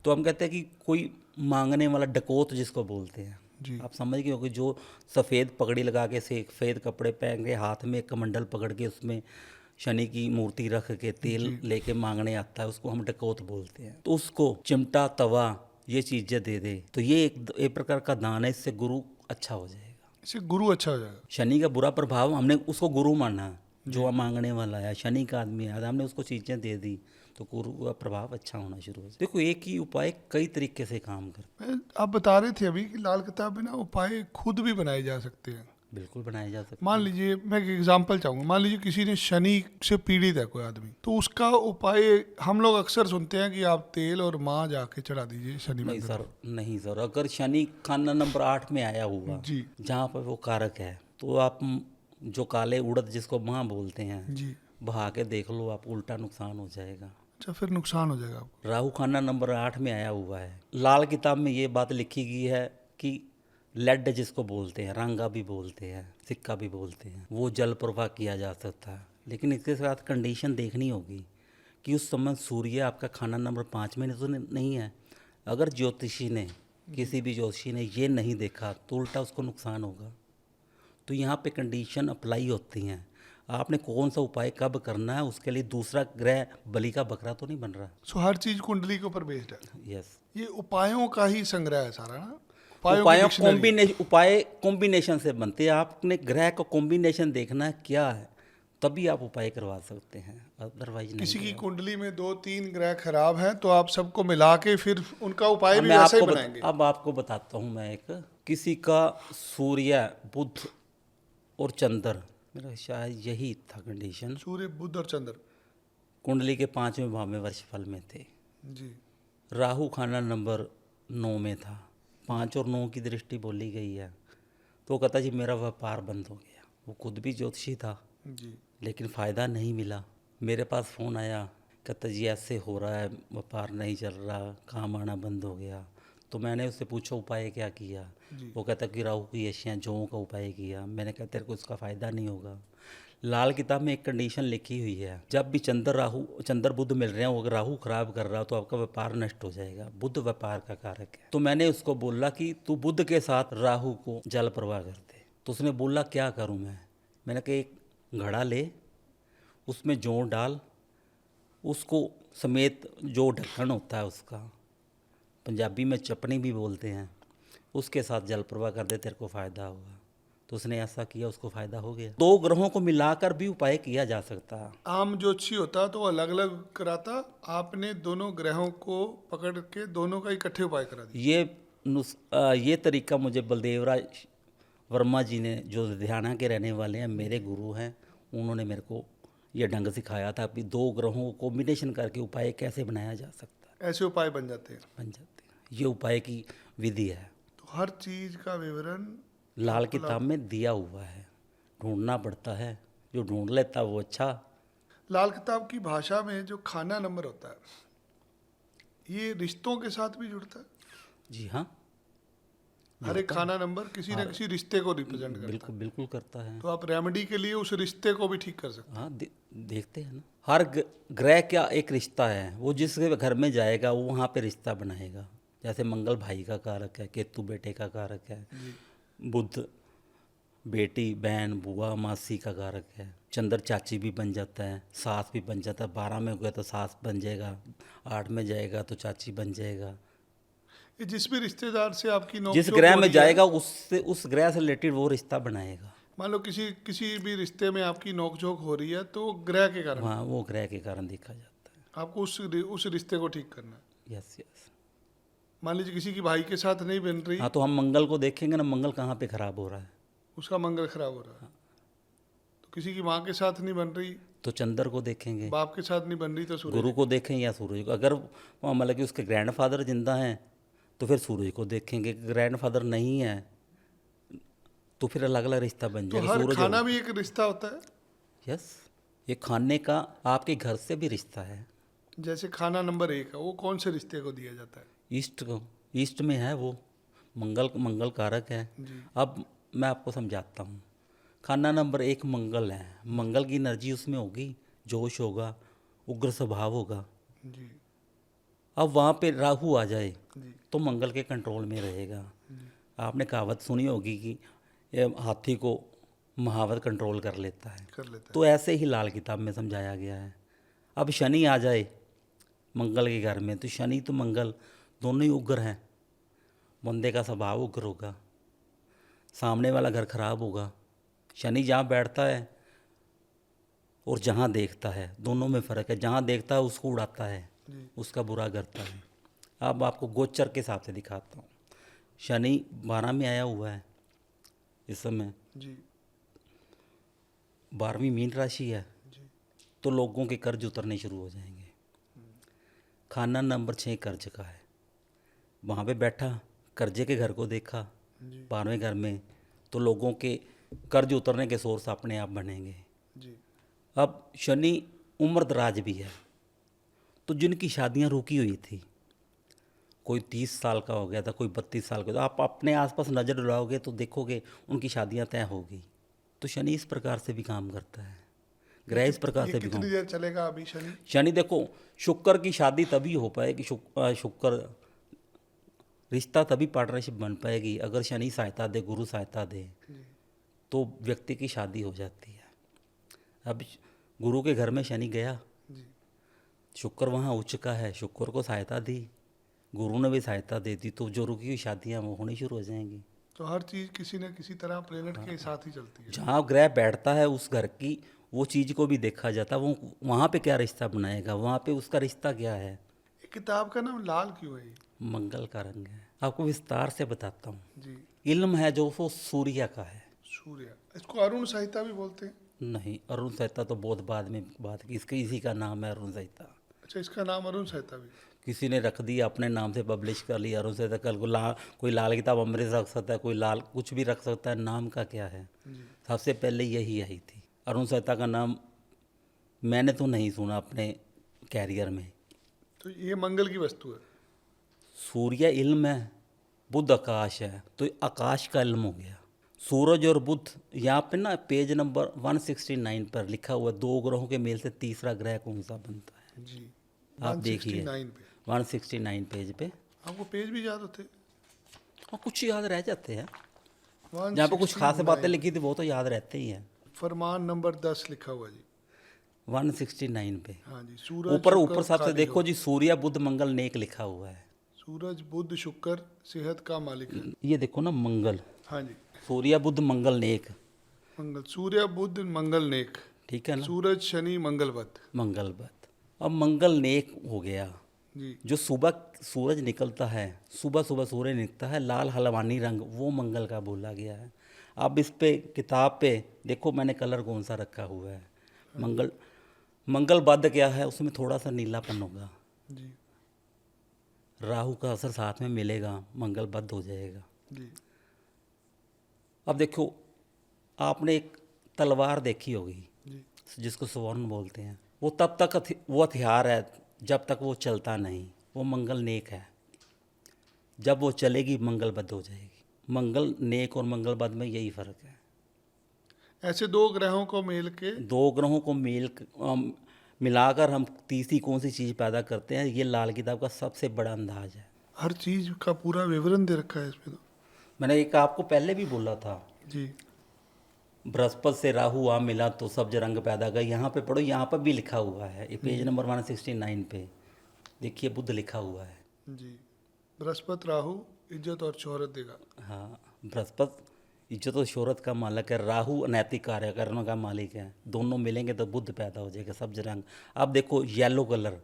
तो हम कहते हैं कि कोई मांगने वाला डकौत जिसको बोलते हैं, जी आप समझ गए हो कि जो सफ़ेद पगड़ी लगा के, सफ़ेद कपड़े पहन के, हाथ में कमंडल पकड़ के, उसमें शनि की मूर्ति रख के तेल लेके मांगने आता है, उसको हम डकौत बोलते हैं। तो उसको चिमटा, तवा, ये चीज़ें दे दे तो ये एक प्रकार का दान है, इससे गुरु अच्छा हो जाएगा। इससे गुरु अच्छा हो जाएगा। शनि का बुरा प्रभाव, हमने उसको गुरु माना, जो मांगने वाला है, शनि का आदमी है, हमने उसको चीज़ें दे दी तो गुरु का प्रभाव अच्छा होना शुरू हो जाए। देखो, एक ही उपाय कई तरीके से काम करता आप बता रहे थे अभी कि लाल किताब में ना उपाय खुद भी बनाए जा सकते हैं। है, बिल्कुल बनाया जा सकता मान लीजिए, मैं एक एग्जांपल चाहूँगा, मान लीजिए किसी ने शनि से पीड़ित है कोई आदमी, तो उसका उपाय हम लोग अक्सर सुनते हैं कि आप तेल और माँ जाके चढ़ा दीजिए शनि नहीं मंदिर सर, नहीं सर, अगर शनि खाना नंबर 8 में आया हुआ, जी जहाँ पर वो कारक है, तो आप जो काले उड़द जिसको माँ बोलते हैं, जी। बहा के देख लो, आपको उल्टा नुकसान हो जाएगा। अच्छा, फिर नुकसान हो जाएगा आपको। राहु खाना नंबर 8 में आया हुआ है। लाल किताब में ये बात लिखी गई है कि लेड जिसको बोलते हैं, रांगा भी बोलते हैं, सिक्का भी बोलते हैं, वो जल प्रवाह किया जा सकता है, लेकिन इसके साथ कंडीशन देखनी होगी कि उस समय सूर्य आपका खाना नंबर 5 में तो नहीं है। अगर ज्योतिषी ने, किसी भी ज्योतिषी ने ये नहीं देखा तो उल्टा उसको नुकसान होगा। तो यहाँ पे कंडीशन अप्लाई होती हैं। आपने कौन सा उपाय कब करना है, उसके लिए दूसरा ग्रह बलि का बकरा तो नहीं बन रहा। सो हर चीज कुंडली के ऊपर बेस्ड है। यस, ये उपायों का ही संग्रह है सारा ना, उपाय कॉम्बिनेशन से बनते हैं। आपने ग्रह का कॉम्बिनेशन देखना है क्या है, तभी आप उपाय करवा सकते हैं, अदरवाइज नहीं। किसी की कुंडली में 2-3 ग्रह खराब हैं तो आप सबको मिला के फिर उनका उपाय अब भी मैं वैसा ही आपको बनाएंगे। अब आपको बताता हूँ मैं एक, किसी का सूर्य, बुध और चंद्र, मेरा शायद यही था कंडीशन, सूर्य, बुध और चंद्र कुंडली के 5वें भाव में वर्षफल में थे। जी राहु खाना नंबर 9 में था, 5 और 9 की दृष्टि बोली गई है, तो वो कहता जी मेरा व्यापार बंद हो गया। वो खुद भी ज्योतिषी था, जी लेकिन फ़ायदा नहीं मिला। मेरे पास फ़ोन आया, कहता जी ऐसे हो रहा है, व्यापार नहीं चल रहा, काम आना बंद हो गया। तो मैंने उससे पूछा उपाय क्या किया, वो कहता कि राहु की एशियाँ जौं का उपाय किया। मैंने कहा तेरे को उसका फ़ायदा नहीं होगा। लाल किताब में एक कंडीशन लिखी हुई है, जब भी चंद्र बुध मिल रहे हैं, अगर राहु खराब कर रहा हो तो आपका व्यापार नष्ट हो जाएगा। बुध व्यापार का कारक है। तो मैंने उसको बोला कि तू बुध के साथ राहु को जल प्रवाह कर दे। तो उसने बोला क्या करूं मैंने कहा एक घड़ा ले, उसमें जौ डाल, उसको समेत जो ढक्कन होता है उसका, पंजाबी में चपनी भी बोलते हैं, उसके साथ जल प्रवाह कर दे, तेरे को फ़ायदा होगा। तो उसने ऐसा किया, उसको फ़ायदा हो गया। 2 ग्रहों को मिलाकर भी उपाय किया जा सकता है। आम ज्योतिषी होता तो अलग अलग कराता, आपने दोनों ग्रहों को पकड़ के दोनों का इकट्ठे उपाय करा दिया। ये तरीका मुझे बलदेवराज वर्मा जी ने, जो लुधियाना के रहने वाले हैं, मेरे गुरु हैं, उन्होंने मेरे को ये ढंग सिखाया था कि 2 ग्रहों को कॉम्बिनेशन करके उपाय कैसे बनाया जा सकता है, ऐसे उपाय बन जाते हैं। बन जाते हैं। ये उपाय की विधि है, तो हर चीज का विवरण लाल किताब में दिया हुआ है, ढूंढना पड़ता है, जो ढूंढ लेता वो अच्छा। लाल किताब की भाषा में जो खाना नंबर होता है, ये रिश्तों के साथ भी जुड़ता है। जी हाँ, हर एक खाना नंबर किसी न किसी रिश्ते को रिप्रेजेंट करता बिल्कुल बिल्कुल करता है। है, तो आप रेमेडी के लिए उस रिश्ते को भी ठीक कर सकते हाँ, देखते हैं ना, हर ग्रह का एक रिश्ता है, वो जिसके घर में जाएगा वो वहाँ पे रिश्ता बनाएगा। जैसे मंगल भाई का कारक है, केतु बेटे का कारक है, बुध बेटी बहन बुआ मासी का कारक है। चंद्र चाची भी बन जाता है, सास भी बन जाता है। 12 में हो गया तो सास बन जाएगा, 8 में जाएगा तो चाची बन जाएगा। ये जिस भी रिश्तेदार से आपकी जिस नोकझोंक ग्रह हो में रही है, जाएगा उससे उस ग्रह से रिलेटेड वो रिश्ता बनाएगा। मान लो किसी किसी भी रिश्ते में आपकी नोकझोंक हो रही है तो ग्रह के कारण वहाँ वो ग्रह के कारण देखा जाता है। आपको उस रिश्ते को ठीक करना है। Yes yes. मान लीजिए किसी की भाई के साथ नहीं बन रही, हाँ, तो हम मंगल को देखेंगे ना, मंगल कहाँ पे खराब हो रहा है, उसका मंगल खराब हो रहा है। तो किसी की माँ के साथ नहीं बन रही, तो चंद्र को देखेंगे। बाप के साथ नहीं बन रही तो सूर्य। गुरु को देखें या सूरज को। अगर मतलब कि उसके ग्रैंडफादर जिंदा हैं तो फिर सूरज को देखेंगे। ग्रैंडफादर नहीं है तो फिर अलग अलग रिश्ता बन तो जाएगा। हर सूरज खाना और भी एक रिश्ता होता है। यस, ये खाने का आपके घर से भी रिश्ता है। जैसे खाना नंबर 1 है, वो कौन से रिश्ते को दिया जाता है? ईस्ट को, ईस्ट में है वो, मंगल मंगल कारक है। जी। अब मैं आपको समझाता हूँ। खाना नंबर 1 मंगल है। मंगल की एनर्जी उसमें होगी, जोश होगा, उग्र स्वभाव होगा। जी। अब वहाँ पे राहु आ जाए जी। तो मंगल के कंट्रोल में रहेगा। आपने कहावत सुनी होगी कि ये हाथी को महावत कंट्रोल कर लेता है। कर लेता है। तो ऐसे ही लाल किताब में समझाया गया है। अब शनि आ जाए मंगल के घर में तो शनि तो मंगल दोनों ही उग्र हैं। बंदे का स्वभाव उग्र होगा, सामने वाला घर खराब होगा। शनि जहाँ बैठता है और जहाँ देखता है दोनों में फ़र्क है। जहाँ देखता है उसको उड़ाता है, जी। उसका बुरा करता है। अब आपको गोचर के हिसाब से दिखाता हूँ। शनि 12 में आया हुआ है इस समय, जी। 12वीं मीन राशि है, जी। तो लोगों के कर्ज उतरने शुरू हो जाएंगे। खाना नंबर 6 कर्ज का है। वहाँ पे बैठा, कर्जे के घर को देखा जी। 12वें घर में, तो लोगों के कर्ज उतरने के सोर्स अपने आप बनेंगे। जी। अब शनि उम्र दराज भी है, तो जिनकी शादियां रुकी हुई थी, कोई 30 साल का हो गया था, कोई 32 साल का, तो आप अपने आसपास नज़र डुलाओगे तो देखोगे उनकी शादियां तय होगी। तो शनि इस प्रकार से भी काम करता है, ग्रह इस प्रकार ये से भी काम। कितनी देर चलेगा अभी शनि? शनि देखो, शुक्र की शादी तभी हो पाएगी, शुक्र रिश्ता तभी पार्टनरशिप बन पाएगी अगर शनि सहायता दे, गुरु सहायता दे, जी। तो व्यक्ति की शादी हो जाती है। अब गुरु के घर में शनि गया, जी। शुक्र वहाँ उच्च का है, शुक्र को सहायता दी, गुरु ने भी सहायता दे दी, तो जो रुकी हुई शादियाँ वो होनी शुरू हो जाएंगी। तो हर चीज़ किसी न किसी तरह प्लेनेट के साथ ही चलती है। जहाँ ग्रह बैठता है उस घर की वो चीज़ को भी देखा जाता है, वो वहाँ पे क्या रिश्ता बनाएगा, वहाँ पे उसका रिश्ता क्या है। ये किताब का नाम लाल क्यों है? मंगल का रंग है। आपको विस्तार से बताता हूँ। जी। इल्म है जो वो सूर्य का है। सूर्य, इसको अरुण संहिता भी बोलते हैं। नहीं, अरुण संहिता तो बहुत बाद में बात की, इसके इसी का नाम है अरुण संहिता। अच्छा, इसका नाम अरुण संहिता भी? किसी ने रख दिया अपने नाम से, पब्लिश कर लिया अरुण संहिता। कल को कोई लाल किताब अमृत रख सकता है, कोई लाल कुछ भी रख सकता है, नाम का क्या है। जी। सबसे पहले यही आई थी। अरुण संहिता का नाम मैंने तो नहीं सुना अपने कैरियर में। तो ये मंगल की वस्तु है। सूर्य इल्म है, बुध आकाश है, तो आकाश का इल्म हो गया। सूरज और बुध, यहाँ पे ना पेज नंबर 169 पर लिखा हुआ है, 2 ग्रहों के मेल से तीसरा ग्रह कौन सा बनता है। जी। आप देखिए 169 पे 169 पेज पे। आपको पेज भी याद होते? और कुछ याद रह जाते हैं, जहाँ पे कुछ खास 169 बातें लिखी थी वो तो याद रहते ही हैं। फरमान नंबर 10 लिखा हुआ जी। 169 पे हाँ जी। सूरज ऊपर शुक्र, ऊपर सबसे काली देखो हो। जी, सूर्य बुध मंगल नेक लिखा हुआ है। सूरज बुध शुक्र सेहत का मालिक है। ये देखो ना, मंगल, हाँ जी। सूर्य बुध मंगल नेक, मंगल, सूर्य बुध मंगल नेक, ठीक है ना, सूरज शनि मंगल बद। मंगल बुध। अब मंगल नेक हो गया। जी। जो सुबह सूरज निकलता है, सुबह सुबह सूरज निकलता है, लाल हलवानी रंग, वो मंगल का बोला गया है। अब इस पे किताब पे देखो मैंने कलर कौन सा रखा हुआ है। मंगल, मंगल बद क्या है, उसमें थोड़ा सा नीलापन होगा। जी। राहु का असर साथ में मिलेगा, मंगल बद हो जाएगा। जी। अब देखो, आपने एक तलवार देखी होगी जी। जिसको स्वर्ण बोलते हैं, वो तब तक वो हथियार है जब तक वो चलता नहीं, वो मंगल नेक है। जब वो चलेगी मंगल बद हो जाएगी। मंगल नेक और मंगल बद में यही फर्क है। ऐसे 2 ग्रहों को मेल के 2 ग्रहों को मिलाकर हम तीसरी कौन सी चीज़ पैदा करते हैं, ये लाल किताब का सबसे बड़ा अंदाज है। हर चीज का पूरा विवरण दे रखा है इसमें तो। मैंने एक आपको पहले भी बोला था, जी। बृहस्पति से राहु आ मिला तो सब रंग पैदा कर। यहाँ पे पढ़ो, यहाँ पर भी लिखा हुआ है, ये पेज नंबर 169 पे देखिए, बुद्ध लिखा हुआ है। जी, बृहस्पति राहु इज्जत और शोहरत देगा। हाँ, बृहस्पति इज्जत और शोहरत का मालिक है, राहु अनैतिक कार्यकरणों का मालिक है। दोनों मिलेंगे तो बुद्ध पैदा हो जाएगा, सब्ज रंग। अब देखो, येलो कलर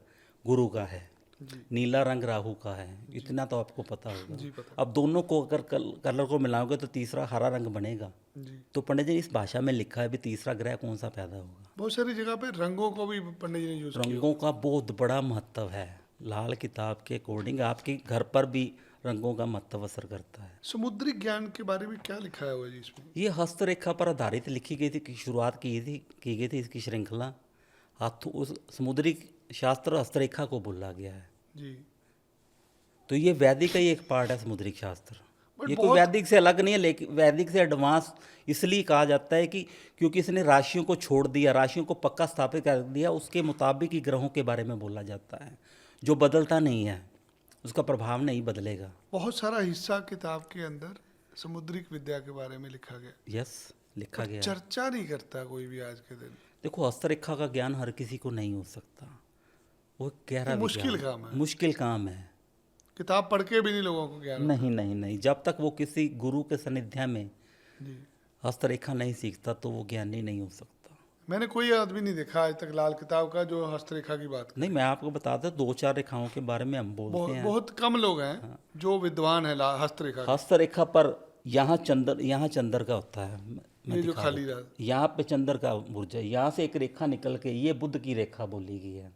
गुरु का है, जी नीला रंग राहु का है, इतना तो आपको पता होगा। जी पता। अब दोनों को अगर कलर को मिलाओगे तो तीसरा हरा रंग बनेगा। जी, तो पंडित जी, इस भाषा में लिखा है भी तीसरा ग्रह कौन सा पैदा होगा। बहुत सारी जगह पे रंगों को भी पंडित जी ने यूज किया। रंगों का बहुत बड़ा महत्व है। लाल किताब के अकॉर्डिंग आपके घर पर भी रंगों का महत्व असर करता है। समुद्री ज्ञान के बारे में क्या लिखा है हुआ जी इसमें? ये हस्तरेखा पर आधारित लिखी गई थी, शुरुआत की गई थी इसकी श्रृंखला। हाथों उस समुद्री शास्त्र हस्तरेखा को बोला गया है। जी, तो ये वैदिक का ही एक पार्ट है समुद्रिक शास्त्र। But ये कोई वैदिक से अलग नहीं है, लेकिन वैदिक से एडवांस इसलिए कहा जाता है कि क्योंकि इसने राशियों को छोड़ दिया, राशियों को पक्का स्थापित कर दिया, उसके मुताबिक ही ग्रहों के बारे में बोला जाता है, जो बदलता नहीं है, उसका प्रभाव नहीं बदलेगा। बहुत सारा हिस्सा किताब के अंदर समुद्रिक विद्या के बारे में लिखा गया, यस, लिखा गया है। चर्चा नहीं करता कोई भी आज के दिन। देखो, हस्तरेखा का ज्ञान हर किसी को नहीं हो सकता, वो गहरा तो मुश्किल विज्ञान काम है। मुश्किल काम है। किताब पढ़ के भी नहीं लोगों को ज्ञान होता। नहीं नहीं नहीं, जब तक वो किसी गुरु के सानिध्य में जी, हस्तरेखा नहीं सीखता तो वो ज्ञानी नहीं हो सकता। मैंने कोई आदमी नहीं देखा आज तक लाल किताब का जो हस्तरेखा की बात करे। नहीं, मैं आपको बताता, 2-4 रेखाओं के बारे में हम बोलते हैं। बहुत कम लोग हैं जो विद्वान है हस्तरेखा के। हस्तरेखा पर यहाँ चंद्र का होता है। मैं ये जो दिखा खाली दूं। रहा। यहाँ पे चंद्र का बुर्ज है, यहाँ से एक रेखा निकल के ये बुद्ध की रेखा बोली गई है।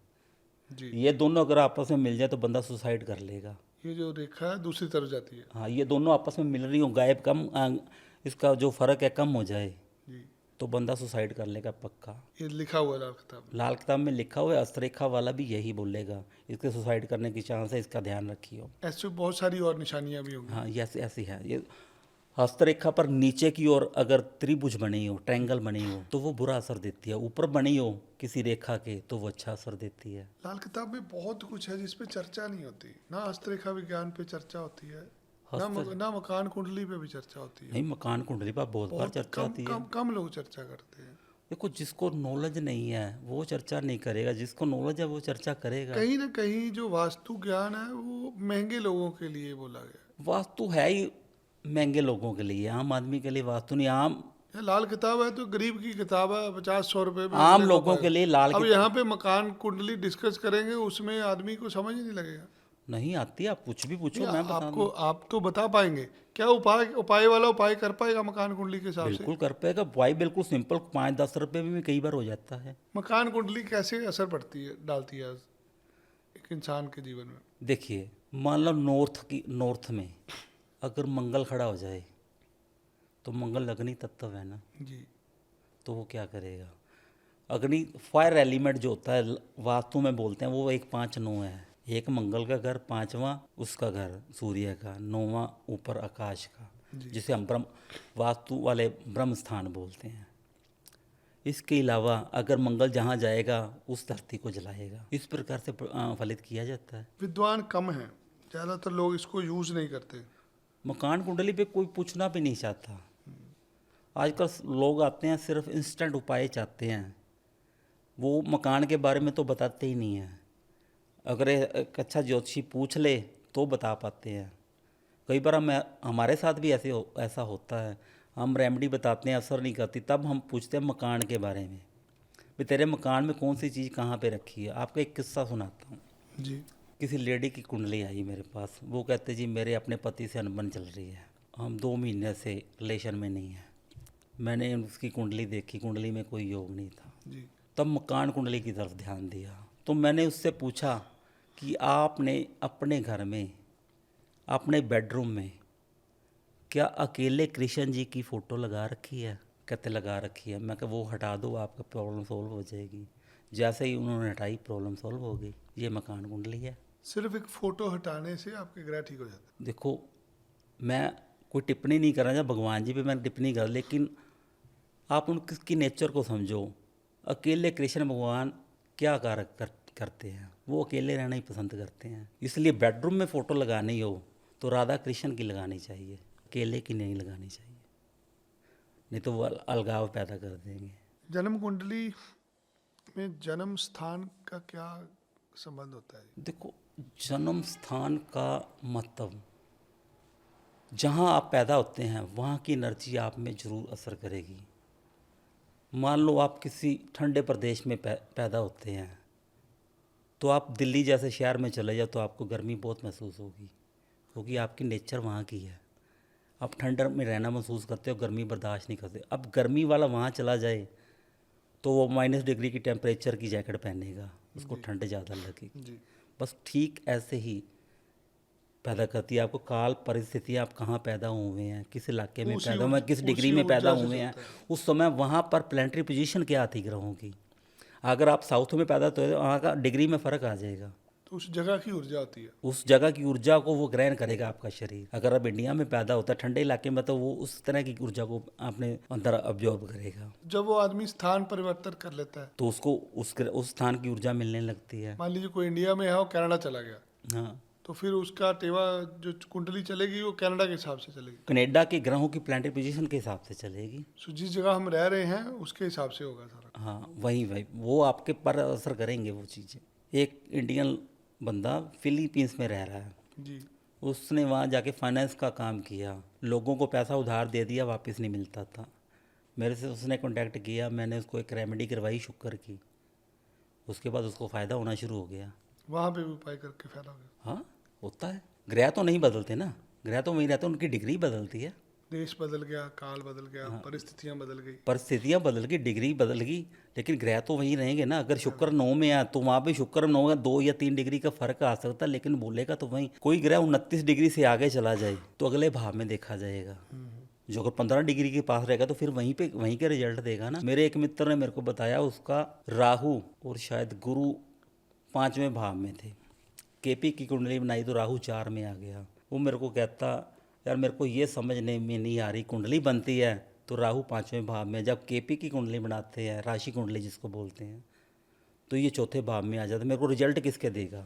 जी, ये दोनों अगर आपस में मिल जाए तो बंदा सुसाइड कर लेगा। ये जो रेखा है दूसरी तरफ जाती है। हाँ, ये दोनों आपस में मिल रही हो, गायब कम इसका जो फर्क है कम हो जाए जी, तो बंदा सुसाइड कर लेगा पक्का। ये लिखा हुआ है लाल किताब में। लाल किताब में लिखा हुआ है, हस्तरेखा वाला भी यही बोलेगा, इसके सुसाइड करने की चांस है, इसका ध्यान रखियो। ऐसे बहुत सारी और निशानियां भी होंगी। हाँ, ये ऐसी है। ये हस्तरेखा पर नीचे की ओर अगर त्रिभुज बनी हो, ट्रायंगल बनी हो तो वो बुरा असर देती है, ऊपर बनी हो किसी रेखा के तो वो अच्छा असर देती है। लाल किताब में बहुत कुछ है जिस पे चर्चा नहीं होती। ना हस्तरेखा विज्ञान पे चर्चा होती है, ना मकान कुंडली पे भी चर्चा होती है। नहीं, मकान कुंडली पर बहुत बार बहुत चर्चा होती है। कम लोग चर्चा करते हैं। देखो, जिसको नॉलेज नहीं है वो चर्चा नहीं करेगा, जिसको नॉलेज है वो चर्चा करेगा। कहीं ना कहीं जो वास्तु ज्ञान है वो महंगे लोगों के लिए बोला गया। वास्तु है ही महंगे लोगों के लिए, आम आदमी के लिए वास्तु नहीं। ये लाल किताब है तो गरीब की किताब है, 50-100 रुपए में आम मिलने लोगों को के लिए लाल अब यहाँ पे मकान कुंडली डिस्कस करेंगे, उसमें आदमी को समझ ही नहीं लगेगा। नहीं आती, आप कुछ भी पूछो, नहीं, मैं बता आपको आप तो बता पाएंगे क्या उपाय वाला उपाय कर पाएगा मकान कुंडली के हिसाब से? बिल्कुल कर पाएगा। वाई बिल्कुल सिंपल, 5-10 रुपये में भी कई बार हो जाता है। मकान कुंडली कैसे असर पड़ती है, डालती है एक इंसान के जीवन में? देखिए, मान लो नॉर्थ में अगर मंगल खड़ा हो जाए तो मंगल अग्नि तत्व है ना, जी, तो वो क्या करेगा? अग्नि फायर एलिमेंट जो होता है वास्तु में बोलते हैं, वो 1-5-9 है। एक मंगल का घर, 5वां उसका घर सूर्य का, 9वां ऊपर आकाश का, जिसे हम ब्रह्म वास्तु वाले ब्रह्म स्थान बोलते हैं। इसके अलावा अगर मंगल जहाँ जाएगा उस धरती को जलाएगा। इस प्रकार से फलित किया जाता है। विद्वान कम हैं, ज़्यादातर लोग इसको यूज नहीं करते। मकान कुंडली पे कोई पूछना भी नहीं चाहता। आजकल लोग आते हैं सिर्फ इंस्टेंट उपाय चाहते हैं, वो मकान के बारे में तो बताते ही नहीं हैं। अगर एक अच्छा ज्योतिषी पूछ ले तो बता पाते हैं। कई बार हमारे साथ भी ऐसा होता है, हम रेमेडी बताते हैं, असर नहीं करती, तब हम पूछते हैं मकान के बारे में, भी तेरे मकान में कौन सी चीज़ कहाँ पे रखी है। आपको एक किस्सा सुनाता हूँ। जी, किसी लेडी की कुंडली आई मेरे पास, वो कहते जी मेरे अपने पति से अनबन चल रही है, हम 2 महीने से रिलेशन में नहीं है। मैंने उसकी कुंडली देखी, कुंडली में कोई योग नहीं था। जी, तब मकान कुंडली की तरफ ध्यान दिया। तो मैंने उससे पूछा कि आपने अपने घर में, अपने बेडरूम में क्या अकेले कृष्ण जी की फ़ोटो लगा रखी है? कहते लगा रखी है। मैं कहा वो हटा दो, आपका प्रॉब्लम सॉल्व हो जाएगी। जैसे ही उन्होंने हटाई, प्रॉब्लम सॉल्व हो गई। ये मकान कुंडली है। सिर्फ एक फोटो हटाने से आपके ग्रह ठीक हो जाते हैं। देखो, मैं कोई टिप्पणी नहीं कर रहा, भगवान जी पे मैं टिप्पणी कर, लेकिन आप उनकी नेचर को समझो। अकेले कृष्ण भगवान क्या करते हैं? वो अकेले रहना ही पसंद करते हैं। इसलिए बेडरूम में फ़ोटो लगानी हो तो राधा कृष्ण की लगानी चाहिए, अकेले की नहीं लगानी चाहिए। नहीं तो वो अलगाव पैदा कर देंगे। जन्म कुंडली में जन्म स्थान का क्या संबंध होता है? देखो, जन्म स्थान का मतलब, जहाँ आप पैदा होते हैं वहाँ की एनर्जी आप में ज़रूर असर करेगी। मान लो आप किसी ठंडे प्रदेश में पैदा होते हैं, तो आप दिल्ली जैसे शहर में चले जाओ तो आपको गर्मी बहुत महसूस होगी, क्योंकि आपकी नेचर वहाँ की है। आप ठंड में रहना महसूस करते हो, गर्मी बर्दाश्त नहीं करते। अब गर्मी वाला वहाँ चला जाए तो वो -डिग्री की टेम्परेचर की जैकेट पहनेगा, उसको ठंड ज़्यादा लगेगी। जी। बस ठीक ऐसे ही पैदा करती है आपको काल परिस्थितियाँ, आप कहाँ पैदा हुए हैं, किस इलाके में पैदा हुए हैं, किस डिग्री में पैदा हुए हैं, उस समय वहाँ पर प्लानिटरी पोजीशन क्या थी ग्रहों की। अगर आप साउथ में पैदा तो वहाँ का डिग्री में फ़र्क आ जाएगा, तो उस जगह की ऊर्जा होती है, उस जगह की ऊर्जा को वो ग्रहण करेगा आपका शरीर। अगर आप इंडिया में पैदा होता है ठंडे इलाके में, तो वो उस तरह की ऊर्जा को अपने अंदर अब्जॉर्ब करेगा। जब वो आदमी स्थान परिवर्तन कर लेता है, तो उसको उस स्थान की ऊर्जा मिलने लगती है। मान लीजिए कोई इंडिया में है और कनाडा चला गया, हाँ, तो फिर उसका टेवा जो कुंडली चलेगी वो कनाडा के हिसाब से चलेगी। कनाडा के ग्रहों की प्लानिटरी पोजीशन के हिसाब से चलेगी। सो जिस जगह हम रह रहे हैं उसके हिसाब से होगा सारा। हाँ, वही वो आपके पर असर करेंगे वो चीज़ें। एक इंडियन बंदा फिलीपींस में रह रहा है, जी। उसने वहाँ जाके फाइनेंस का काम किया, लोगों को पैसा उधार दे दिया, वापस नहीं मिलता था। मेरे से उसने कांटेक्ट किया, मैंने उसको एक रेमेडी करवाई शुक्र की, उसके बाद उसको फ़ायदा होना शुरू हो गया। वहाँ पे भी उपाय करके फायदा हो गया। हाँ, होता है। ग्रह तो नहीं बदलते ना, ग्रह तो वहीं रहते हैं, उनकी डिग्री बदलती है। देश बदल गया, काल बदल गया, परिस्थितियाँ बदल गई। परिस्थितियाँ बदल गई, डिग्री बदल गई, लेकिन ग्रह तो वहीं रहेंगे ना। अगर शुक्र 9 में है तो वहाँ पे शुक्र 9 में 2 या 3 डिग्री का फर्क आ सकता है, लेकिन बोलेगा तो वहीं। कोई ग्रह 29 डिग्री से आगे चला जाए तो अगले भाव में देखा जाएगा। जो अगर 15 डिग्री के पास रहेगा तो फिर वहीं के रिजल्ट देगा ना। मेरे एक मित्र ने मेरे को बताया, उसका राहु और शायद गुरु 5वें भाव में थे। केपी की कुंडली बनाई तो राहु 4 में आ गया। वो मेरे को कहता, यार मेरे को ये समझने में नहीं आ रही, कुंडली बनती है तो राहु 5वें भाव में, जब केपी की कुंडली बनाते हैं, राशि कुंडली जिसको बोलते हैं, तो ये 4थे भाव में आ जाता है। मेरे को रिजल्ट किसके देगा?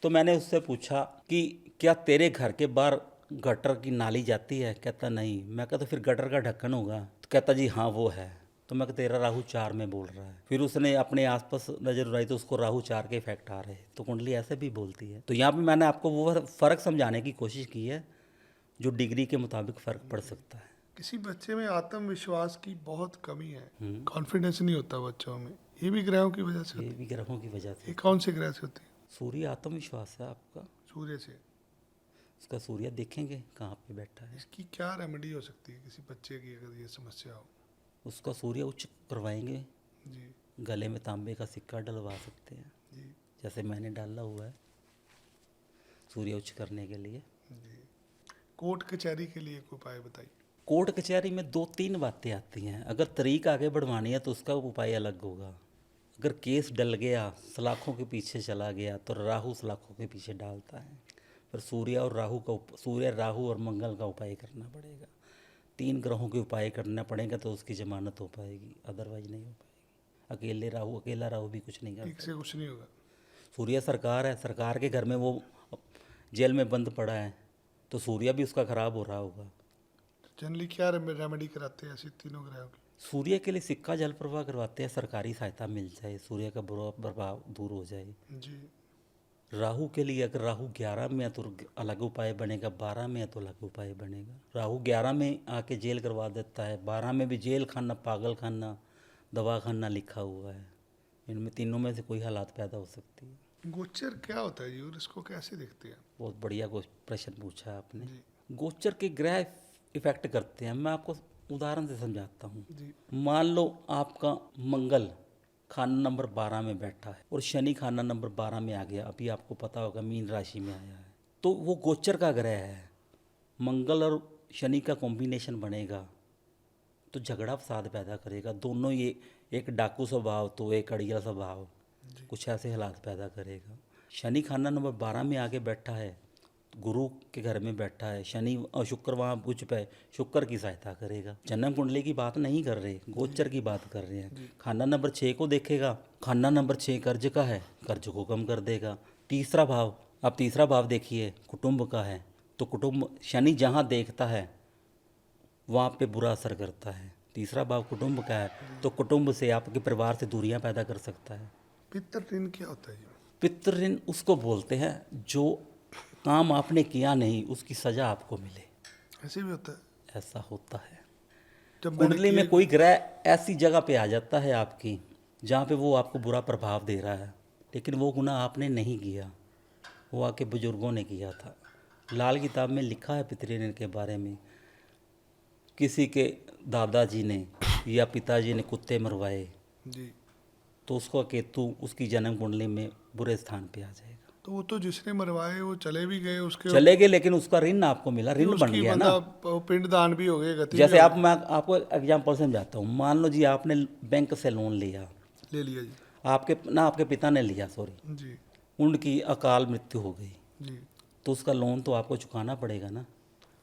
तो मैंने उससे पूछा कि क्या तेरे घर के बाहर गटर की नाली जाती है? कहता नहीं। मैं कहता तो फिर गटर का ढक्कन होगा? तो कहता जी हाँ वो है। तो मैं तेरा राहु 4 में बोल रहा है। फिर उसने अपने आसपास नजर उड़ाई तो उसको राहु 4 के इफेक्ट आ रहे। तो कुंडली ऐसे भी बोलती है। तो यहाँ पे मैंने आपको वो फ़र्क समझाने की कोशिश की है जो डिग्री के मुताबिक फ़र्क पड़ सकता है। किसी बच्चे में आत्मविश्वास की बहुत कमी है, कॉन्फिडेंस नहीं होता बच्चों में, ये भी ग्रहों की वजह से ये होती भी ग्रहों की वजह है। से। ये कौन से ग्रह से होती है? सूर्य आत्मविश्वास है आपका। सूर्य से। उसका सूर्य देखेंगे कहाँ पे बैठा है। इसकी क्या रेमेडी हो सकती है किसी बच्चे की अगर ये समस्या हो? उसका सूर्य उच्च करवाएंगे, जी। गले में तांबे का सिक्का डलवा सकते हैं, जी। जैसे मैंने डाला हुआ है सूर्य उच्च करने के लिए। जी। कोर्ट कचहरी के लिए कोई उपाय बताइए। कोर्ट कचहरी में 2-3 बातें आती हैं। अगर तरीक आगे बढ़वानी है तो उसका उपाय अलग होगा। अगर केस डल गया, सलाखों के पीछे चला गया, तो राहु सलाखों के पीछे डालता है। फिर सूर्य, राहु और मंगल का उपाय करना पड़ेगा। 3 ग्रहों के उपाय करना पड़ेगा तो उसकी जमानत हो पाएगी, अदरवाइज नहीं हो पाएगी। अकेला राहु भी कुछ नहीं कर ठीक से कुछ नहीं होगा। सूर्य सरकार है, सरकार के घर में वो जेल में बंद पड़ा है, तो सूर्य भी उसका खराब हो रहा होगा। जनरली क्या रेमेडी कराते हैं ऐसे तीनों ग्रहों की? सूर्य के लिए सिक्का जल प्रवाह करवाते हैं, सरकारी सहायता मिल जाए, सूर्य का बुरा प्रभाव दूर हो जाए। जी। राहु के लिए अगर राहु 11 में है तो अलग उपाय बनेगा, 12 में है तो अलग उपाय बनेगा। राहु 11 में आके जेल करवा देता है, 12 में भी जेल खाना, पागल खाना, दवा खाना लिखा हुआ है। इनमें तीनों में से कोई हालात पैदा हो सकती है। गोचर क्या होता है जी और इसको कैसे देखते हैं? बहुत बढ़िया प्रश्न पूछा आपने। जी। गोचर के ग्रह इफेक्ट करते हैं। मैं आपको उदाहरण से समझाता हूँ। जी। मान लो आपका मंगल खाना नंबर 12 में बैठा है और शनि खाना नंबर 12 में आ गया। अभी आपको पता होगा मीन राशि में आया है, तो वो गोचर का ग्रह है। मंगल और शनि का कॉम्बिनेशन बनेगा तो झगड़ा फसाद पैदा करेगा। दोनों ये, एक डाकू स्वभाव तो एक अड़िया स्वभाव, कुछ ऐसे हालात पैदा करेगा। शनि खाना नंबर 12 में आके बैठा है, गुरु के घर में बैठा है, शनि और शुक्र वहाँ उच्च पे, शुक्र की सहायता करेगा। जन्म कुंडली की बात नहीं कर रहे, गोचर की बात कर रहे हैं। खाना नंबर 6 को देखेगा, खाना नंबर 6 कर्ज का है, कर्ज को कम कर देगा। तीसरा भाव, अब तीसरा भाव देखिए कुटुंब का है, तो कुटुंब शनि जहाँ देखता है वहाँ पे बुरा असर करता है। तीसरा भाव कुटुंब का है, तो कुटुंब से आपके परिवार से दूरियां पैदा कर सकता है। पितृ ऋण क्या होता है जी? पितृ ऋण उसको बोलते हैं जो काम आपने किया नहीं उसकी सजा आपको मिले, ऐसे भी होता है? ऐसा होता है। जब मैंने कुंडली में किए- कोई ग्रह ऐसी जगह पे आ जाता है आपकी जहाँ पे वो आपको बुरा प्रभाव दे रहा है, लेकिन वो गुनाह आपने नहीं किया, वो आपके बुजुर्गों ने किया था। लाल किताब में लिखा है पितृ ऋण के बारे में, किसी के दादाजी ने या पिताजी ने कुत्ते मरवाए जी, तो उसको केतु उसकी जन्म कुंडली में बुरे स्थान पे आ जाएगा। तो वो तो जिसने मरवाए वो चले भी गए, उसके चले गए, लेकिन उसका ऋण आपको मिला, ऋण बन उसकी गया ना। मतलब पिंड दान भी हो गए, गति जैसे भी हो आप, मैं आपको एग्जांपल समझाता हूँ। मान लो जी आपने बैंक से लोन लिया, गई। ले लिया जी। आपके पिता ने लिया, सॉरी, जी उनकी अकाल मृत्यु हो गई, जी। तो उसका लोन तो आपको चुकाना पड़ेगा ना।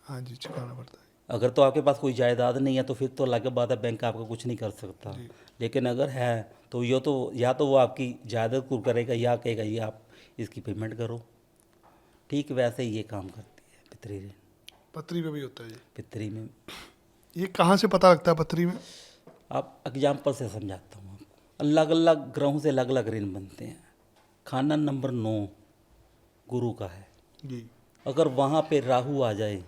हाँ जी, चुकाना पड़ता है। अगर तो आपके पास कोई जायदाद नहीं है तो फिर तो अलग बात है, बैंक आपका कुछ नहीं कर सकता। जी। लेकिन अगर है तो ये तो या तो वो आपकी जायदाद को करेगा या कहेगा ये आप इसकी पेमेंट करो। ठीक वैसे ही ये काम करती है पितृ ऋण। पत्री में भी होता है जी। पितरी में ये कहाँ से पता लगता है पत्री में? आप एग्जाम्पल से समझाता हूँ आपको। अलग अलग ग्रहों से अलग अलग ऋण बनते हैं। खाना नंबर 9 गुरु का है, जी। अगर वहाँ पे राहु आ जाए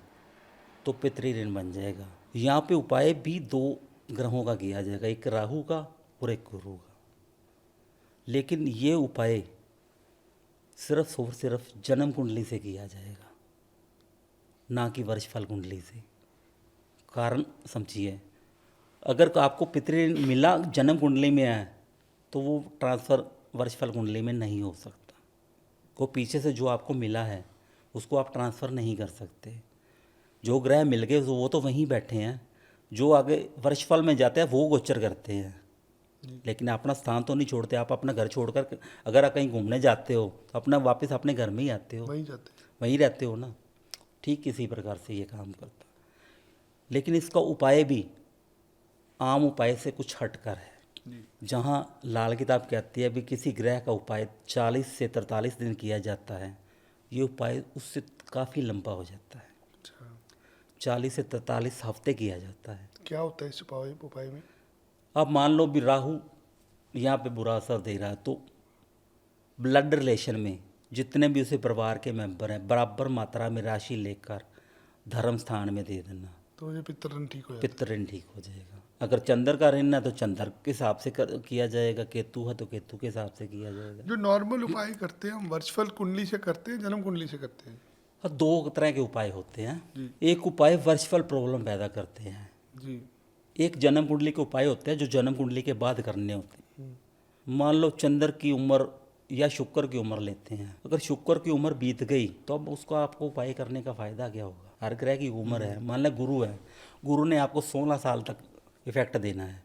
तो पितृ ऋण बन जाएगा। यहाँ पे उपाय भी 2 ग्रहों का किया जाएगा, एक राहु का और एक गुरु का। लेकिन ये उपाय सिर्फ और सिर्फ जन्म कुंडली से किया जाएगा, ना कि वर्षफल कुंडली से। कारण समझिए, अगर आपको पितृ ऋण मिला जन्म कुंडली में है तो वो ट्रांसफ़र वर्षफल कुंडली में नहीं हो सकता। वो पीछे से जो आपको मिला है उसको आप ट्रांसफ़र नहीं कर सकते। जो ग्रह मिल गए वो तो वहीं बैठे हैं, जो आगे वर्षफल में जाते हैं वो गोचर करते हैं, लेकिन अपना स्थान तो नहीं छोड़ते। आप अपना घर छोड़कर अगर आप कहीं घूमने जाते हो तो अपना वापस अपने घर में ही आते हो, वहीं जाते हैं। वहीं रहते हो ना। ठीक इसी प्रकार से ये काम करता। लेकिन इसका उपाय भी आम उपाय से कुछ हटकर है। जी। जहाँ लाल किताब कहती है भी किसी ग्रह का उपाय 40 से 43 दिन किया जाता है, ये उपाय उससे काफ़ी लंबा हो जाता है। अच्छा, 40 से 43 हफ्ते किया जाता है। क्या होता है इस उपाय में? अब मान लो भी राहु यहाँ पे बुरा असर दे रहा है, तो ब्लड रिलेशन में जितने भी उसे परिवार के मेंबर हैं बराबर मात्रा में राशि लेकर धर्म स्थान में दे देना, तो ये पितृ ऋण ठीक हो जाता पितृ ऋण ठीक हो जाएगा। अगर चंद्र का ऋण है तो चंद्र के हिसाब से किया जाएगा, केतु है तो केतु के हिसाब से किया जाएगा। है। जो नॉर्मल उपाय करते हैं हम वर्षफल कुंडली से करते हैं, जन्म कुंडली से करते हैं? और 2 तरह के उपाय होते हैं। जी। एक उपाय वर्षफल प्रॉब्लम पैदा करते हैं, जी। एक जन्म कुंडली के उपाय होते हैं जो जन्म कुंडली के बाद करने होते हैं। मान लो चंद्र की उम्र या शुक्र की उम्र लेते हैं, अगर शुक्र की उम्र बीत गई तो अब उसको आपको उपाय करने का फ़ायदा क्या होगा? हर ग्रह की उम्र है। मान लें गुरु है, गुरु ने आपको 16 साल तक इफेक्ट देना है।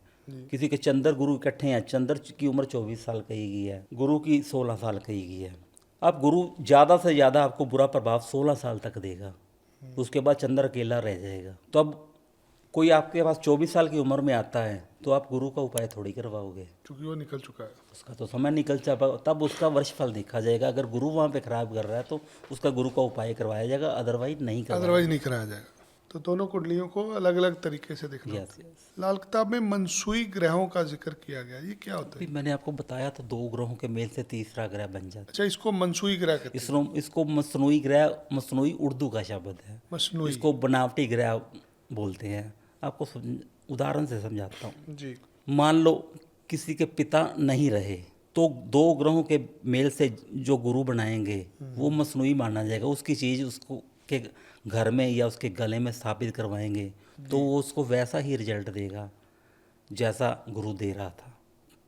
किसी के चंद्र गुरु इकट्ठे हैं, चंद्र की उम्र 24 साल कही गई है, गुरु की 16 साल कही गई है। अब गुरु ज़्यादा से ज़्यादा आपको बुरा प्रभाव 16 साल तक देगा, उसके बाद चंद्र अकेला रह जाएगा। तो अब कोई आपके पास 24 साल की उम्र में आता है तो आप गुरु का उपाय थोड़ी करवाओगे, क्योंकि वो निकल चुका है। उसका तो समय निकल चुका, तब उसका वर्षफल देखा जाएगा। अगर गुरु वहाँ पे खराब कर रहा है तो उसका गुरु का उपाय करवाया जाएगा, अदरवाइज नहीं करवाया। अदरवाइज नहीं कराया जाएगा। तो दोनों कुंडलियों को अलग अलग तरीके से देखना यस होता है। यस। लाल किताब में मनसूई ग्रहों का जिक्र किया गया, ये क्या होता है? अभी मैंने आपको बताया तो 2 ग्रहों के मेल से तीसरा ग्रह बन जाता है। अच्छा, इसको मनसूई ग्रह कहते हैं। इसको मसनूई ग्रह, मसनूई उर्दू का शब्द है, मसनूई। इसको बनावटी ग्रह बोलते हैं। आपको उदाहरण से समझाता हूँ। जी। मान लो किसी के पिता नहीं रहे तो 2 ग्रहों के मेल से जो गुरु बनाएंगे वो मसनूई माना जाएगा। उसकी चीज़ उसको के घर में या उसके गले में स्थापित करवाएंगे तो वो उसको वैसा ही रिजल्ट देगा जैसा गुरु दे रहा था,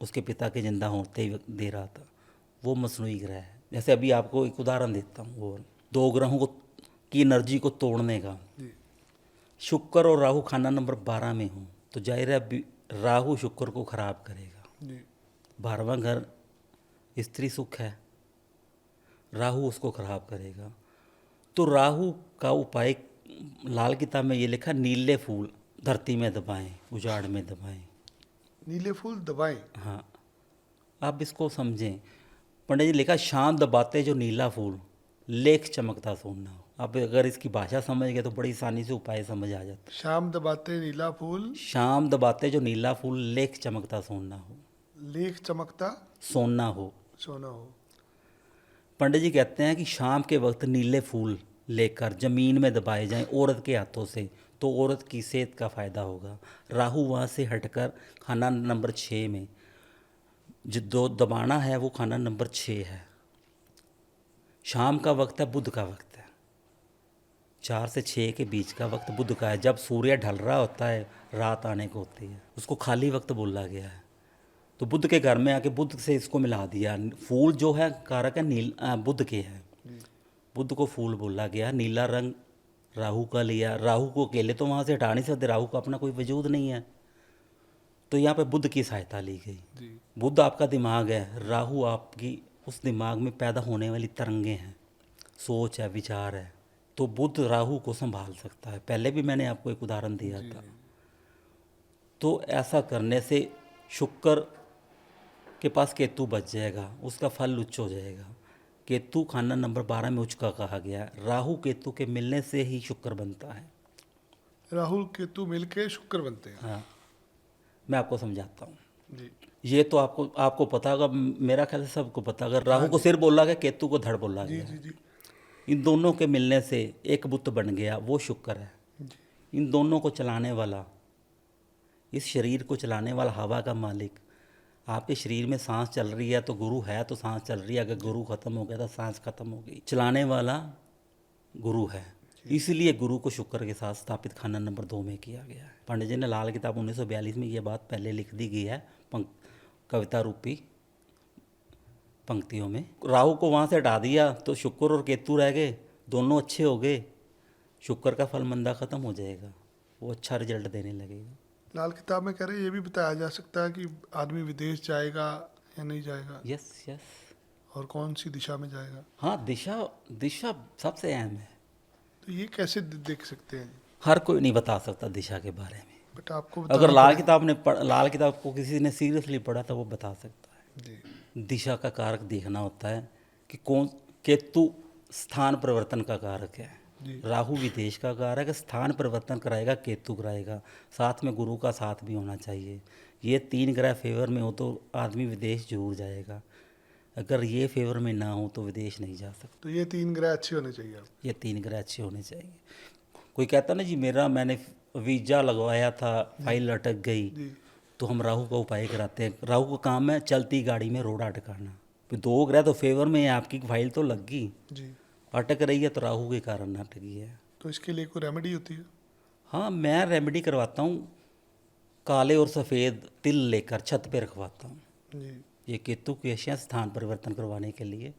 उसके पिता के जिंदा होते ही दे रहा था। वो मसनूई ग्रह है। जैसे अभी आपको एक उदाहरण देता हूँ, और 2 ग्रहों को की एनर्जी को तोड़ने का। जी। शुक्र और राहु खाना नंबर 12 में हो तो जाहिर है राहु शुक्र को खराब करेगा। जी। 12वां घर स्त्री सुख है, राहु उसको खराब करेगा। तो राहु का उपाय लाल किताब में ये लिखा, नीले फूल धरती में दबाएं, उजाड़ में दबाएं। नीले फूल दबाएं? हाँ, आप इसको समझें। पंडित जी लिखा, शांत दबाते जो नीला फूल, लेख चमकता सोना हो। अब अगर इसकी भाषा समझ गए तो बड़ी आसानी से उपाय समझ आ जाता शाम दबाते नीला फूल, है। शाम दबाते जो नीला फूल, लेख चमकता सोना हो। लेख चमकता सोना हो। सोना हो। पंडित जी कहते हैं कि शाम के वक्त नीले फूल लेकर ज़मीन में दबाए जाएं औरत के हाथों से तो औरत की सेहत का फ़ायदा होगा। राहु वहाँ से हटकर खाना नंबर 6 में जो दबाना है वो खाना नंबर 6 है। शाम का वक्त है, बुध का वक्त है। 4 से 6 के बीच का वक्त बुध का है, जब सूर्य ढल रहा होता है, रात आने को होती है। उसको खाली वक्त बोला गया है। तो बुध के घर में आके बुध से इसको मिला दिया। फूल जो है कारक है बुध के है। बुध को फूल बोला गया। नीला रंग राहु का लिया। राहु को अकेले तो वहाँ से हटा नहीं सकते, राहु का अपना कोई वजूद नहीं है, तो यहाँ पे बुध की सहायता ली गई। जी। बुध आपका दिमाग है, राहु आपकी उस दिमाग में पैदा होने वाली तरंगें हैं, सोच है, विचार है। तो बुध राहु को संभाल सकता है। पहले भी मैंने आपको एक उदाहरण दिया था। तो ऐसा करने से शुक्र के पास केतु बच जाएगा, उसका फल उच्च हो जाएगा। केतु खाना नंबर 12 में उच्च का कहा गया है। राहु केतु के मिलने से ही शुक्र बनता है। राहुल केतु मिलके शुक्र बनते हैं। हाँ, मैं आपको समझाता हूँ। जी। ये तो आपको पता होगा, मेरा ख्याल से सबको पता। अगर राहु को सिर बोला गया, केतु को धड़ बोला जी गया, जी जी इन दोनों के मिलने से एक बुत बन गया, वो शुक्र है। जी। इन दोनों को चलाने वाला, इस शरीर को चलाने वाला हवा का मालिक। आपके शरीर में सांस चल रही है तो गुरु है, तो सांस चल रही है। अगर गुरु खत्म हो गया तो सांस खत्म हो गई। चलाने वाला गुरु है, इसलिए गुरु को शुक्र के साथ स्थापित खाना नंबर 2 में किया गया है। पंडित जी ने लाल किताब 1942 में ये बात पहले लिख दी गई है, कविता रूपी पंक्तियों में। राहु को वहाँ से हटा दिया तो शुक्र और केतु रह गए, दोनों अच्छे हो गए। शुक्र का फल मंदा खत्म हो जाएगा, वो अच्छा रिजल्ट देने लगेगा। लाल किताब में कह रहे हैं ये भी बताया जा सकता है कि आदमी विदेश जाएगा या नहीं जाएगा, यस यस। और कौन सी दिशा में जाएगा। हाँ, दिशा सबसे अहम है। तो ये कैसे देख सकते हैं। हर कोई नहीं बता सकता दिशा के बारे में। बट आपको अगर बताना लाल किताब को किसी ने सीरियसली पढ़ा तो वो बता सकता है। जी। दिशा का कारक देखना होता है कि कौन। केतु स्थान परिवर्तन का कारक है, जी। राहु विदेश का कारक है। स्थान परिवर्तन कराएगा, केतु कराएगा। साथ में गुरु का साथ भी होना चाहिए। ये 3 ग्रह फेवर में हो तो आदमी विदेश जरूर जाएगा। अगर ये फेवर में ना हो तो विदेश नहीं जा सकता। तो ये 3 ग्रह अच्छे होने चाहिए आप। ये 3 ग्रह अच्छे होने चाहिए। कोई कहता ना जी मैंने वीज़ा लगवाया था, फाइल अटक गई, जी। तो हम राहु का उपाय कराते हैं। राहु का काम है चलती गाड़ी में रोड़ा अटकाना। तो 2 ग्रह तो फेवर में है, आपकी फाइल तो लग गई, जी। अटक रही है तो राहु के कारण अटकी है। तो इसके लिए कोई रेमेडी होती है। हाँ, मैं रेमेडी करवाता हूँ। काले और सफ़ेद तिल लेकर छत पे रखवाता हूँ। जी। ये केतु की अशिया स्थान परिवर्तन करवाने के लिए,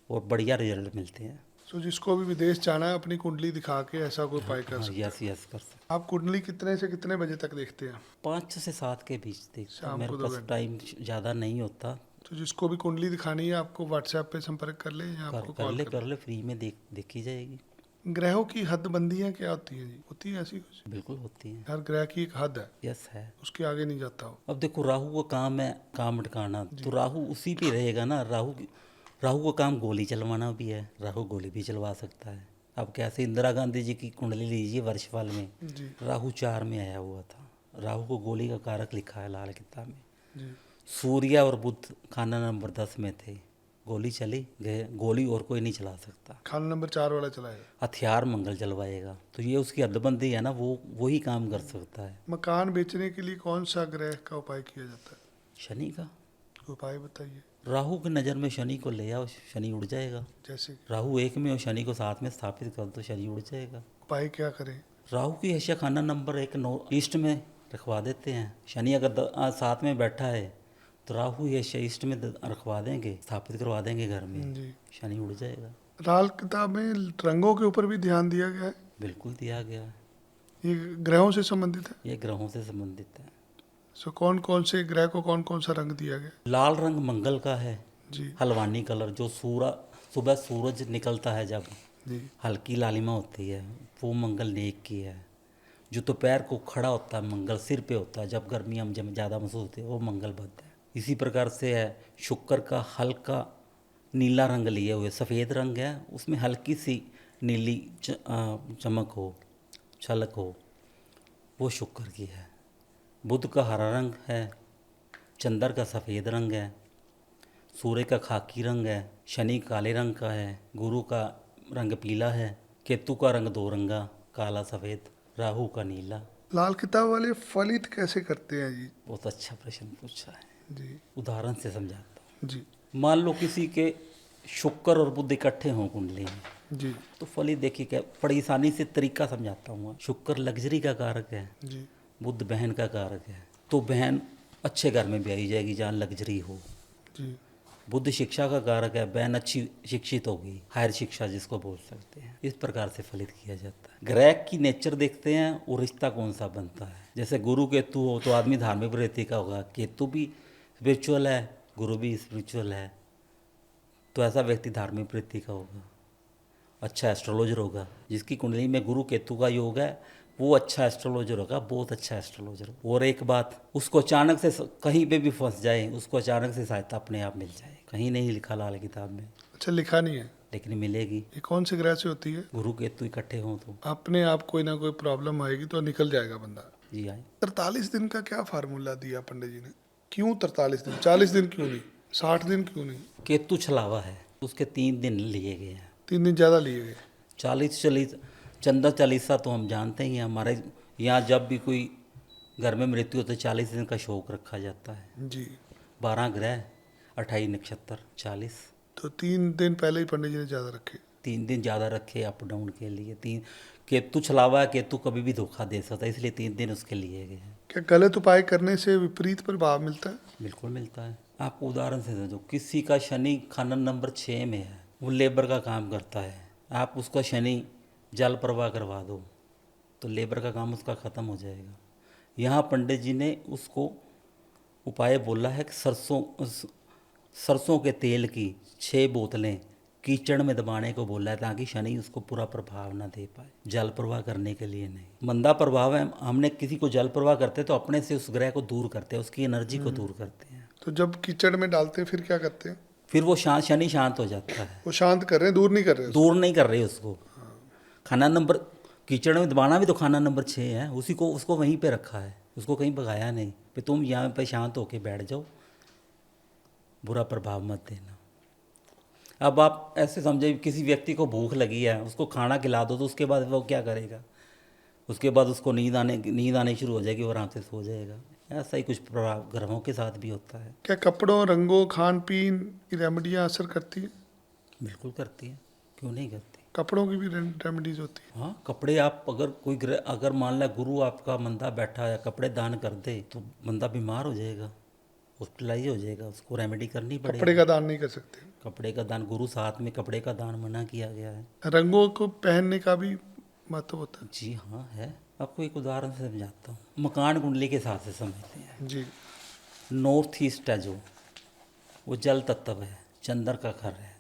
और बढ़िया रिजल्ट मिलते हैं। सो जिसको भी विदेश जाना है अपनी कुंडली दिखा के ऐसा कोई उपाय कर हाँ, सकते हैं। यस कर सकते। आप कुंडली कितने से कितने बजे तक देखते हैं। 5 से 7 के बीच देखता शाम हूँ। मेरे को 2 पास घंटे। टाइम ज़्यादा नहीं होता। तो जिसको भी कुंडली दिखानी है आपको व्हाट्सएप पे संपर्क कर ले या आपको कॉल कर ले फ्री में देखी जाएगी। ग्रहों की हदबंदियां क्या होती हैं जी, होती है ऐसी कुछ। बिल्कुल होती हैं। हर ग्रह की एक हद है, यस है। उसके आगे नहीं जाता हो। अब देखो, राहु का काम है काम अटकाना, तो राहु उसी पे रहेगा ना। राहु का काम गोली चलवाना भी है, राहु गोली भी चलवा सकता है। अब कैसे इंदिरा गांधी जी की कुंडली लीजिए, वर्षफल में जी। राहु 4 में आया हुआ था। राहु को गोली का कारक लिखा है लाल किताब में। जी। सूर्य और बुध खाना नंबर 10 में थे, गोली चली गए। गोली और कोई नहीं चला सकता, खाना नंबर 4 वाला चलाएगा। हथियार मंगल चलवाएगा। तो ये उसकी हदबंदी है ना, वो ही काम कर सकता है। मकान बेचने के लिए कौन सा ग्रह का उपाय किया जाता है। शनि का उपाय बताइए। राहु की नज़र में शनि को ले आओ, शनि उड़ जाएगा। जैसे राहु 1 में और शनि को 7 में स्थापित कर दो, शनि उड़ जाएगा। उपाय क्या करें। राहु की हशिया खाना नंबर 1 ईस्ट में रखवा देते हैं। शनि अगर 7 में बैठा है तो राहु ये ईस्ट में रखवा देंगे, स्थापित करवा देंगे घर में, जी। शनि उड़ जाएगा। लाल किताब में रंगों के ऊपर भी ध्यान दिया गया है। बिल्कुल दिया गया है। ये ग्रहों से संबंधित है। ये ग्रहों से संबंधित है। सो कौन कौन से ग्रह को कौन कौन सा रंग दिया गया। लाल रंग मंगल का है, जी। हल्वानी कलर, जो सुबह सूरज निकलता है जब जी। हल्की लालिमा होती है, वो मंगल नेक की है। जो दोपहर को खड़ा होता है मंगल सिर पे होता है, जब गर्मियाँ जब ज़्यादा महसूस होती है, वो मंगल बुध है। इसी प्रकार से है शुक्र का हल्का नीला रंग लिए हुए, सफ़ेद रंग है, उसमें हल्की सी नीली चमक हो, छलक हो, वो शुक्र की है। बुध का हरा रंग है, चंद्र का सफ़ेद रंग है, सूर्य का खाकी रंग है, शनि काले रंग का है, गुरु का रंग पीला है, केतु का रंग दो रंगा काला सफ़ेद, राहु का नीला। लाल किताब वाले फलित कैसे करते हैं जी? बहुत अच्छा प्रश्न पूछा है। जी उदाहरण से समझाता हूँ। जी मान लो किसी के शुक्र और बुध इकट्ठे हों कुंडली में, जी तो फलित देखिए क्या, बड़ी आसानी से तरीका समझाता हूँ। शुक्र लग्जरी का कारक है, जी बुध बहन का कारक है, तो बहन अच्छे घर में ब्याही जाएगी जहाँ लग्जरी हो। जी बुद्ध शिक्षा का कारक है, बहन अच्छी शिक्षित होगी, हायर शिक्षा जिसको बोल सकते हैं। इस प्रकार से फलित किया जाता है। ग्रह की नेचर देखते हैं और रिश्ता कौन सा बनता है। जैसे गुरु केतु हो तो आदमी धार्मिक वृत्ति का होगा, केतु भी स्पिरिचुअल है, गुरु भी स्पिरिचुअल है, तो ऐसा व्यक्ति धार्मिक वृत्ति का होगा, अच्छा एस्ट्रोलॉजर होगा। जिसकी कुंडली में गुरु केतु का योग है वो अच्छा एस्ट्रोलॉजर होगा, बहुत अच्छा एस्ट्रोलॉजर होगा। और एक बात, उसको अचानक से कहीं पे भी फंस जाए, उसको अचानक से सहायता अपने आप मिल जाए। कहीं नहीं लिखा लाल किताब में, अच्छा, लिखा नहीं है। लेकिन मिलेगी। ये कौन से ग्रह से होती है? गुरु केतु इकट्ठे हों तो अपने आप कोई ना कोई प्रॉब्लम आएगी तो निकल जाएगा बंदा। जी आए। 43 दिन का क्या फार्मूला दिया पंडित जी ने? क्यों 43 दिन? 40 दिन क्यों नहीं? 60 दिन क्यों नहीं? केतु छलावा है, उसके 3 दिन लिए गए हैं। 3 दिन ज़्यादा लिए गए। 40 चंद्र चालीसा तो हम जानते ही हैं, हमारे यहाँ जब भी कोई घर में मृत्यु होती है 40 दिन का शोक रखा जाता है। जी, 12 ग्रह, 28 नक्षत्र, 40। तो 3 दिन पहले ही पंडित जी ने ज़्यादा रखे। 3 दिन ज़्यादा रखे अप डाउन के लिए। तीन केतु छलावा है, केतु कभी भी धोखा दे सकता है, इसलिए 3 दिन उसके लिए गए हैं। क्या गलत उपाय करने से विपरीत प्रभाव मिलता है? बिल्कुल मिलता है। आपको उदाहरण से समझो, किसी का शनि खानन नंबर 6 में है, वो लेबर का काम करता है, आप उसका शनि जल प्रवाह करवा दो तो लेबर का काम उसका ख़त्म हो जाएगा। यहाँ पंडित जी ने उसको उपाय बोला है कि सरसों के तेल की 6 बोतलें कीचड़ में दबाने को बोला है, ताकि शनि उसको पूरा प्रभाव ना दे पाए। जल प्रवाह करने के लिए नहीं। मंदा प्रभाव है, हमने किसी को जल प्रवाह करते तो अपने से उस ग्रह को दूर करते हैं, उसकी एनर्जी को दूर करते हैं। तो जब कीचड़ में डालते हैं फिर क्या करते हैं? फिर वो शनि शांत हो जाता है। वो शांत कर रहे हैं, दूर नहीं कर रहे? दूर नहीं कर रहे उसको। खाना नंबर, कीचड़ में दबाना भी तो खाना नंबर 6 है, उसी को उसको वहीं पे रखा है, उसको कहीं भगाया नहीं कि तुम यहाँ पे शांत होके बैठ जाओ, बुरा प्रभाव मत देना। अब आप ऐसे समझे, किसी व्यक्ति को भूख लगी है, उसको खाना खिला दो तो उसके बाद वो क्या करेगा? उसके बाद उसको नींद आने शुरू हो जाएगी, वो आराम से सो जाएगा। ऐसा ही कुछ प्रभाव ग्रहों के साथ भी होता है। क्या कपड़ों, रंगों, खान पीन की रेमेडियाँ असर करती हैं? बिल्कुल करती है, क्यों नहीं करती। कपड़ों की भी रेमेडीज होती है? हाँ, कपड़े आप अगर कोई अगर मान ला गुरु आपका मंदा बैठा है, कपड़े दान कर दे तो बंदा बीमार हो जाएगा, हॉस्पिटलाइज हो जाएगा, उसको रेमेडी करनी पड़ेगी। कपड़े का दान नहीं कर सकते? कपड़े का दान, गुरु साथ में कपड़े का दान मना किया गया है। रंगों को पहनने का भी महत्व होता है? जी हाँ है। आपको एक उदाहरण से समझाता हूँ, मकान कुंडली के हिसाब से समझते हैं। जी नॉर्थ ईस्ट है जो, वो जल तत्व है, चंद्र का घर है।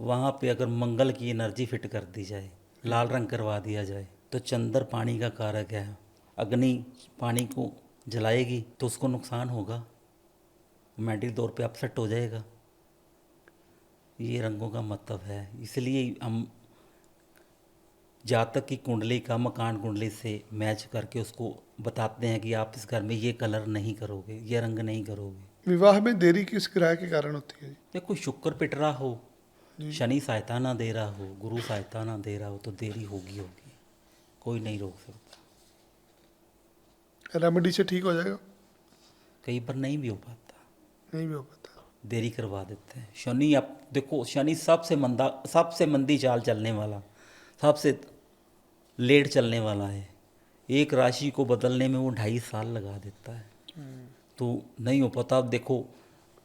वहाँ पे अगर मंगल की एनर्जी फिट कर दी जाए, लाल रंग करवा दिया जाए, तो चंद्र पानी का कारक है, अग्नि पानी को जलाएगी तो उसको नुकसान होगा, मेंटली तौर पे अपसेट हो जाएगा। ये रंगों का मतलब है। इसलिए हम जातक की कुंडली का मकान कुंडली से मैच करके उसको बताते हैं कि आप इस घर में ये कलर नहीं करोगे, ये रंग नहीं करोगे। विवाह में देरी किस ग्रह के कारण होती है? देखो, शुक्र पिट रहा हो, जी शनि सहायता ना दे रहा हो, गुरु सहायता ना दे रहा हो, तो देरी होगी, कोई नहीं रोक सकता। रेमेडी से ठीक हो जाएगा? कई बार नहीं भी हो पाता, नहीं भी हो पाता। देरी करवा देते हैं। शनि, आप देखो, शनि सबसे मंदी चाल चलने वाला, सबसे लेट चलने वाला है। एक राशि को बदलने में वो 2.5 साल लगा देता है, तो नहीं हो पाता। अब देखो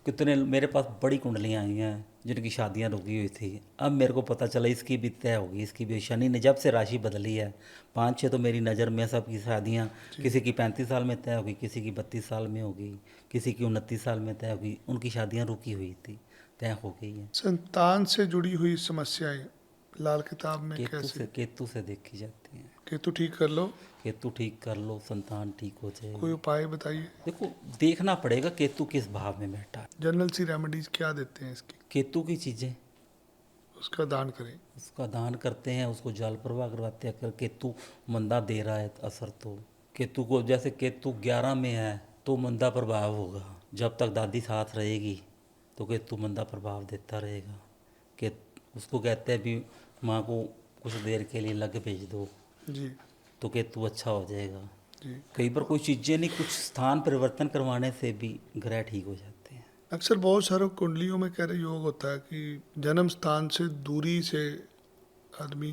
कितने मेरे पास बड़ी कुंडलियाँ आई हैं जिनकी शादियाँ रुकी हुई थी, अब मेरे को पता चला इसकी भी तय होगी, इसकी भी। शनि ने जब से राशि बदली है, 5-6 तो मेरी नज़र में सबकी शादियाँ, किसी की 35 साल में तय होगी, किसी की 32 साल में होगी, किसी की 29 साल में तय होगी। उनकी शादियाँ रुकी हुई थी, तय हो गई हैं। संतान से जुड़ी हुई समस्याएं लाल किताब में कैसे? केतु से देखी जाती हैं। केतु ठीक कर लो, केतु ठीक कर लो, संतान ठीक हो कोई जाएगी। उपाय बताइए। देखो, देखना पड़ेगा केतु किस भाव में बैठा है। जनरल सी रेमेडीज क्या देते हैं इसकी? केतु की चीज़ें उसका दान करें। उसका दान करते हैं, उसको जल प्रवाह करवाते हैं। अगर केतु मंदा दे रहा है असर, तो केतु को, जैसे केतु 11 में है तो मंदा प्रभाव होगा। जब तक दादी साथ रहेगी तो केतु मंदा प्रभाव देता रहेगा। कि उसको कहते हैं भी माँ को कुछ देर के लिए लग भेज दो जी तो केतु अच्छा हो जाएगा। जी। कई बार कोई चीज़ें नहीं, कुछ स्थान परिवर्तन करवाने से भी ग्रह ठीक हो जाते हैं। अक्सर बहुत सारे कुंडलियों में कह रहे योग होता है कि जन्म स्थान से दूरी से आदमी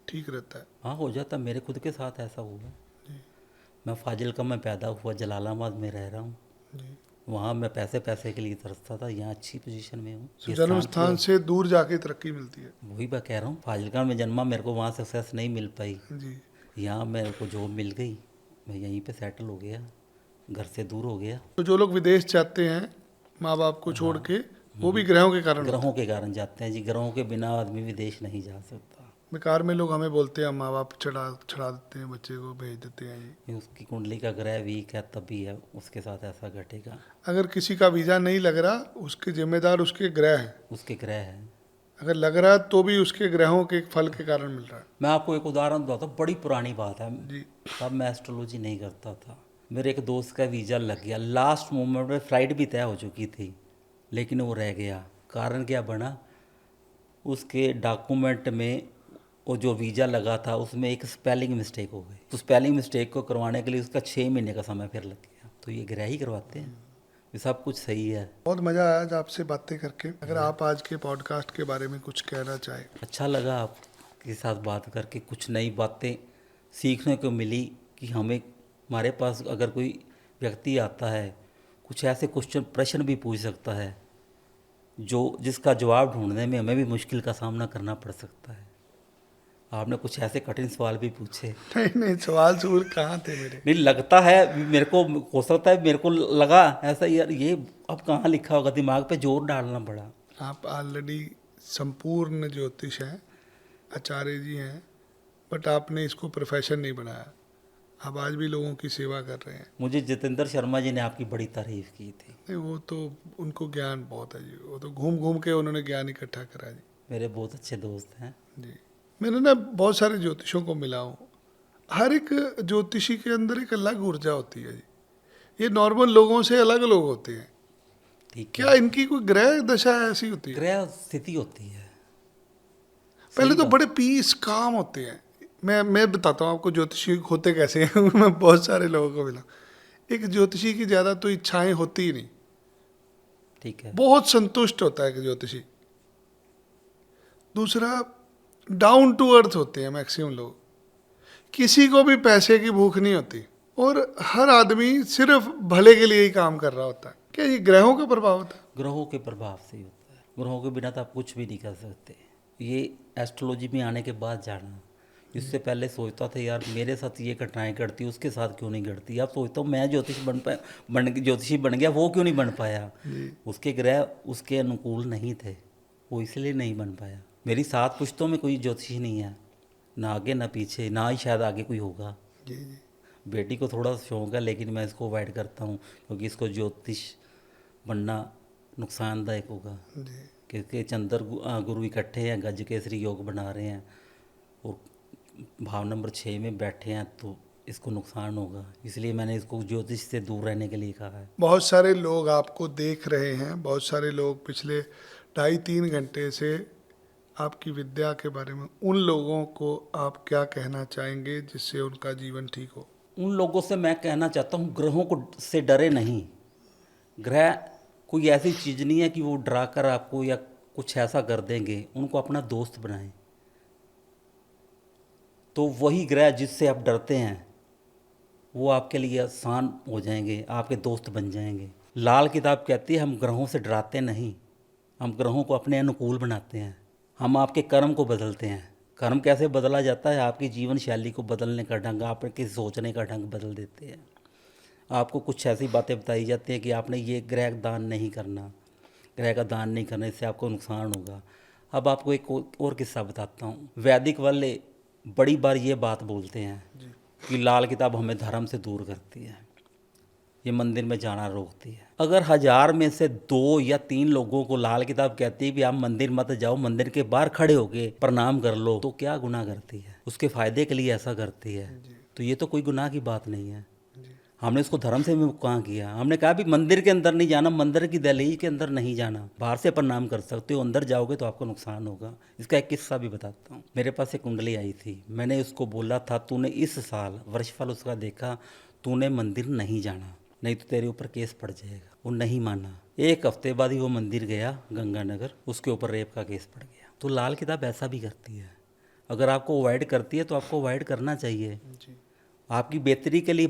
ठीक रहता है। हाँ, हो जाता। मेरे खुद के साथ ऐसा हुआ। जी मैं फाजिलका में पैदा हुआ, जलालाबाद में रह रहा हूँ। जी। वहाँ मैं पैसे के लिए तरसता था, यहाँ अच्छी पोजीशन में हूँ। तो ये जन्म स्थान स्थान से दूर जाके तरक्की मिलती है। वही मैं कह रहा हूँ, फाजिलका में जन्मा, मेरे को वहाँ सक्सेस नहीं मिल पाई। जी। यहाँ मेरे को जॉब मिल गई, मैं यहीं पे सेटल हो गया, घर से दूर हो गया। तो जो लोग विदेश जाते हैं माँ बाप को छोड़ के, वो भी ग्रहों के कारण होता ग्रहों के कारण जाते हैं जी। ग्रहों के बिना आदमी विदेश नहीं जा सकता। है। बेकार में लोग हमें बोलते हैं माँ बाप चढ़ा देते हैं, बच्चे को भेज देते हैं जी। ये उसकी कुंडली का ग्रह वीक है तभी है उसके साथ ऐसा घटेगा। अगर किसी का वीज़ा नहीं लग रहा, उसके जिम्मेदार उसके ग्रह हैं। उसके ग्रह है। अगर लग रहा है तो भी उसके ग्रहों के फल के कारण मिल रहा है। मैं आपको एक उदाहरण बताता हूँ, बड़ी पुरानी बात है। जी तब मैं एस्ट्रोलॉजी नहीं करता था। मेरे एक दोस्त का वीज़ा लग गया, लास्ट मोमेंट में फ़्लाइट भी तय हो चुकी थी, लेकिन वो रह गया। कारण क्या बना, उसके डॉक्यूमेंट में वो जो वीज़ा लगा था उसमें एक स्पेलिंग मिस्टेक हो गई। तो स्पेलिंग मिस्टेक को करवाने के लिए उसका 6 महीने का समय फिर लग गया। तो ये ग्रह ही करवाते हैं, ये सब कुछ सही है। बहुत मज़ा आया आज आपसे बातें करके। अगर आप आज के पॉडकास्ट के बारे में कुछ कहना चाहें। अच्छा लगा आपके साथ बात करके, कुछ नई बातें सीखने को मिली कि हमारे पास अगर कोई व्यक्ति आता है, कुछ ऐसे प्रश्न भी पूछ सकता है जिसका जवाब ढूंढने में हमें भी मुश्किल का सामना करना पड़ सकता है। आपने कुछ ऐसे कठिन सवाल भी पूछे। नहीं नहीं, सवाल सूल कहाँ थे मेरे। नहीं, लगता है मेरे को, हो सकता है मेरे को लगा ऐसा, यार ये अब कहाँ लिखा होगा, दिमाग पे जोर डालना पड़ा। आप ऑलरेडी संपूर्ण ज्योतिष हैं, आचार्य जी हैं, बट आपने इसको प्रोफेशन नहीं बनाया। आप आज भी लोगों की सेवा कर रहे हैं। मुझे जितेंद्र शर्मा जी ने आपकी बड़ी तारीफ की थी। नहीं, वो तो उनको ज्ञान बहुत है जी। वो तो घूम घूम के उन्होंने ज्ञान इकट्ठा करा जी। मेरे बहुत अच्छे दोस्त हैं। जी, मैंने ना बहुत सारे ज्योतिषों को मिला हूँ। हर एक ज्योतिषी के अंदर एक अलग ऊर्जा होती है जी। ये नॉर्मल लोगों से अलग लोग होते हैं। ठीक क्या है, इनकी कोई ग्रह दशा ऐसी होती है? ग्रह स्थिति होती है। पहले सही तो बात। बड़े पीस काम होते हैं। मैं बताता हूँ आपको ज्योतिषी होते कैसे हैं। मैं बहुत सारे लोगों को मिला। एक ज्योतिषी की ज़्यादा तो इच्छाएं होती ही नहीं, ठीक है। बहुत संतुष्ट होता है कि ज्योतिषी। दूसरा, डाउन टू अर्थ होते हैं मैक्सिमम लोग। किसी को भी पैसे की भूख नहीं होती और हर आदमी सिर्फ भले के लिए ही काम कर रहा होता है। क्या ये ग्रहों का प्रभाव होता है? ग्रहों के प्रभाव से ही होता है। ग्रहों के बिना तो आप कुछ भी नहीं कर सकते। ये एस्ट्रोलॉजी में आने के बाद जाना। इससे पहले सोचता था यार मेरे साथ ये घटनाएं घटती, उसके साथ क्यों नहीं घटती। अब सोचता हूँ मैं ज्योतिषी बन गया, वो क्यों नहीं बन पाया। जी उसके ग्रह उसके अनुकूल नहीं थे, वो इसलिए नहीं बन पाया। मेरी 7 पुश्तों में कोई ज्योतिषी नहीं है, ना आगे ना पीछे, ना ही शायद आगे कोई होगा। जी जी। बेटी को थोड़ा शौक है लेकिन मैं इसको अवॉइड करता हूँ, क्योंकि इसको ज्योतिष बनना नुकसानदायक होगा। जी क्योंकि चंद्र गुरु इकट्ठे हैं, गज केसरी योग बना रहे हैं और भाव नंबर 6 में बैठे हैं, तो इसको नुकसान होगा। इसलिए मैंने इसको ज्योतिष से दूर रहने के लिए कहा है। बहुत सारे लोग आपको देख रहे हैं। बहुत सारे लोग पिछले 2.5-3 घंटे से आपकी विद्या के बारे में, उन लोगों को आप क्या कहना चाहेंगे जिससे उनका जीवन ठीक हो? उन लोगों से मैं कहना चाहता हूँ, ग्रहों को से डरे नहीं। ग्रह कोई ऐसी चीज़ नहीं है कि वो डरा कर आपको या कुछ ऐसा कर देंगे। उनको अपना दोस्त बनाएं, तो वही ग्रह जिससे आप डरते हैं वो आपके लिए आसान हो जाएंगे, आपके दोस्त बन जाएंगे। लाल किताब कहती है हम ग्रहों से डराते नहीं, हम ग्रहों को अपने अनुकूल बनाते हैं। हम आपके कर्म को बदलते हैं। कर्म कैसे बदला जाता है, आपकी जीवन शैली को बदलने का ढंग, आपके सोचने का ढंग बदल देते हैं। आपको कुछ ऐसी बातें बताई जाती हैं कि आपने ये ग्रह दान नहीं करना, ग्रह का दान नहीं करने से आपको नुकसान होगा। अब आपको एक और किस्सा बताता हूँ। वैदिक वाले बड़ी बार ये बात बोलते हैं कि लाल किताब हमें धर्म से दूर करती है। ये मंदिर में जाना रोकती है। अगर 1000 में से 2 या 3 लोगों को लाल किताब कहती है भी आप मंदिर मत जाओ, मंदिर के बाहर खड़े होके प्रणाम कर लो, तो क्या गुनाह करती है? उसके फायदे के लिए ऐसा करती है, तो ये तो कोई गुनाह की बात नहीं है। हमने उसको धर्म से भी कहाँ किया, हमने कहा भी मंदिर के अंदर नहीं जाना, मंदिर की दहलीज के अंदर नहीं जाना, बाहर से प्रणाम कर सकते हो, अंदर जाओगे तो आपको नुकसान होगा। इसका एक किस्सा भी बताता हूँ। मेरे पास एक कुंडली आई थी, मैंने उसको बोला था तूने इस साल वर्षफल उसका देखा, तूने मंदिर नहीं जाना, नहीं तो तेरे ऊपर केस पड़ जाएगा। वो नहीं माना। 1 हफ्ते बाद ही वो मंदिर गया गंगानगर, उसके ऊपर रेप का केस पड़ गया। तो लाल किताब ऐसा भी करती है, अगर आपको अवॉइड करती है तो आपको अवॉइड करना चाहिए, जी। आपकी बेहतरी के लिए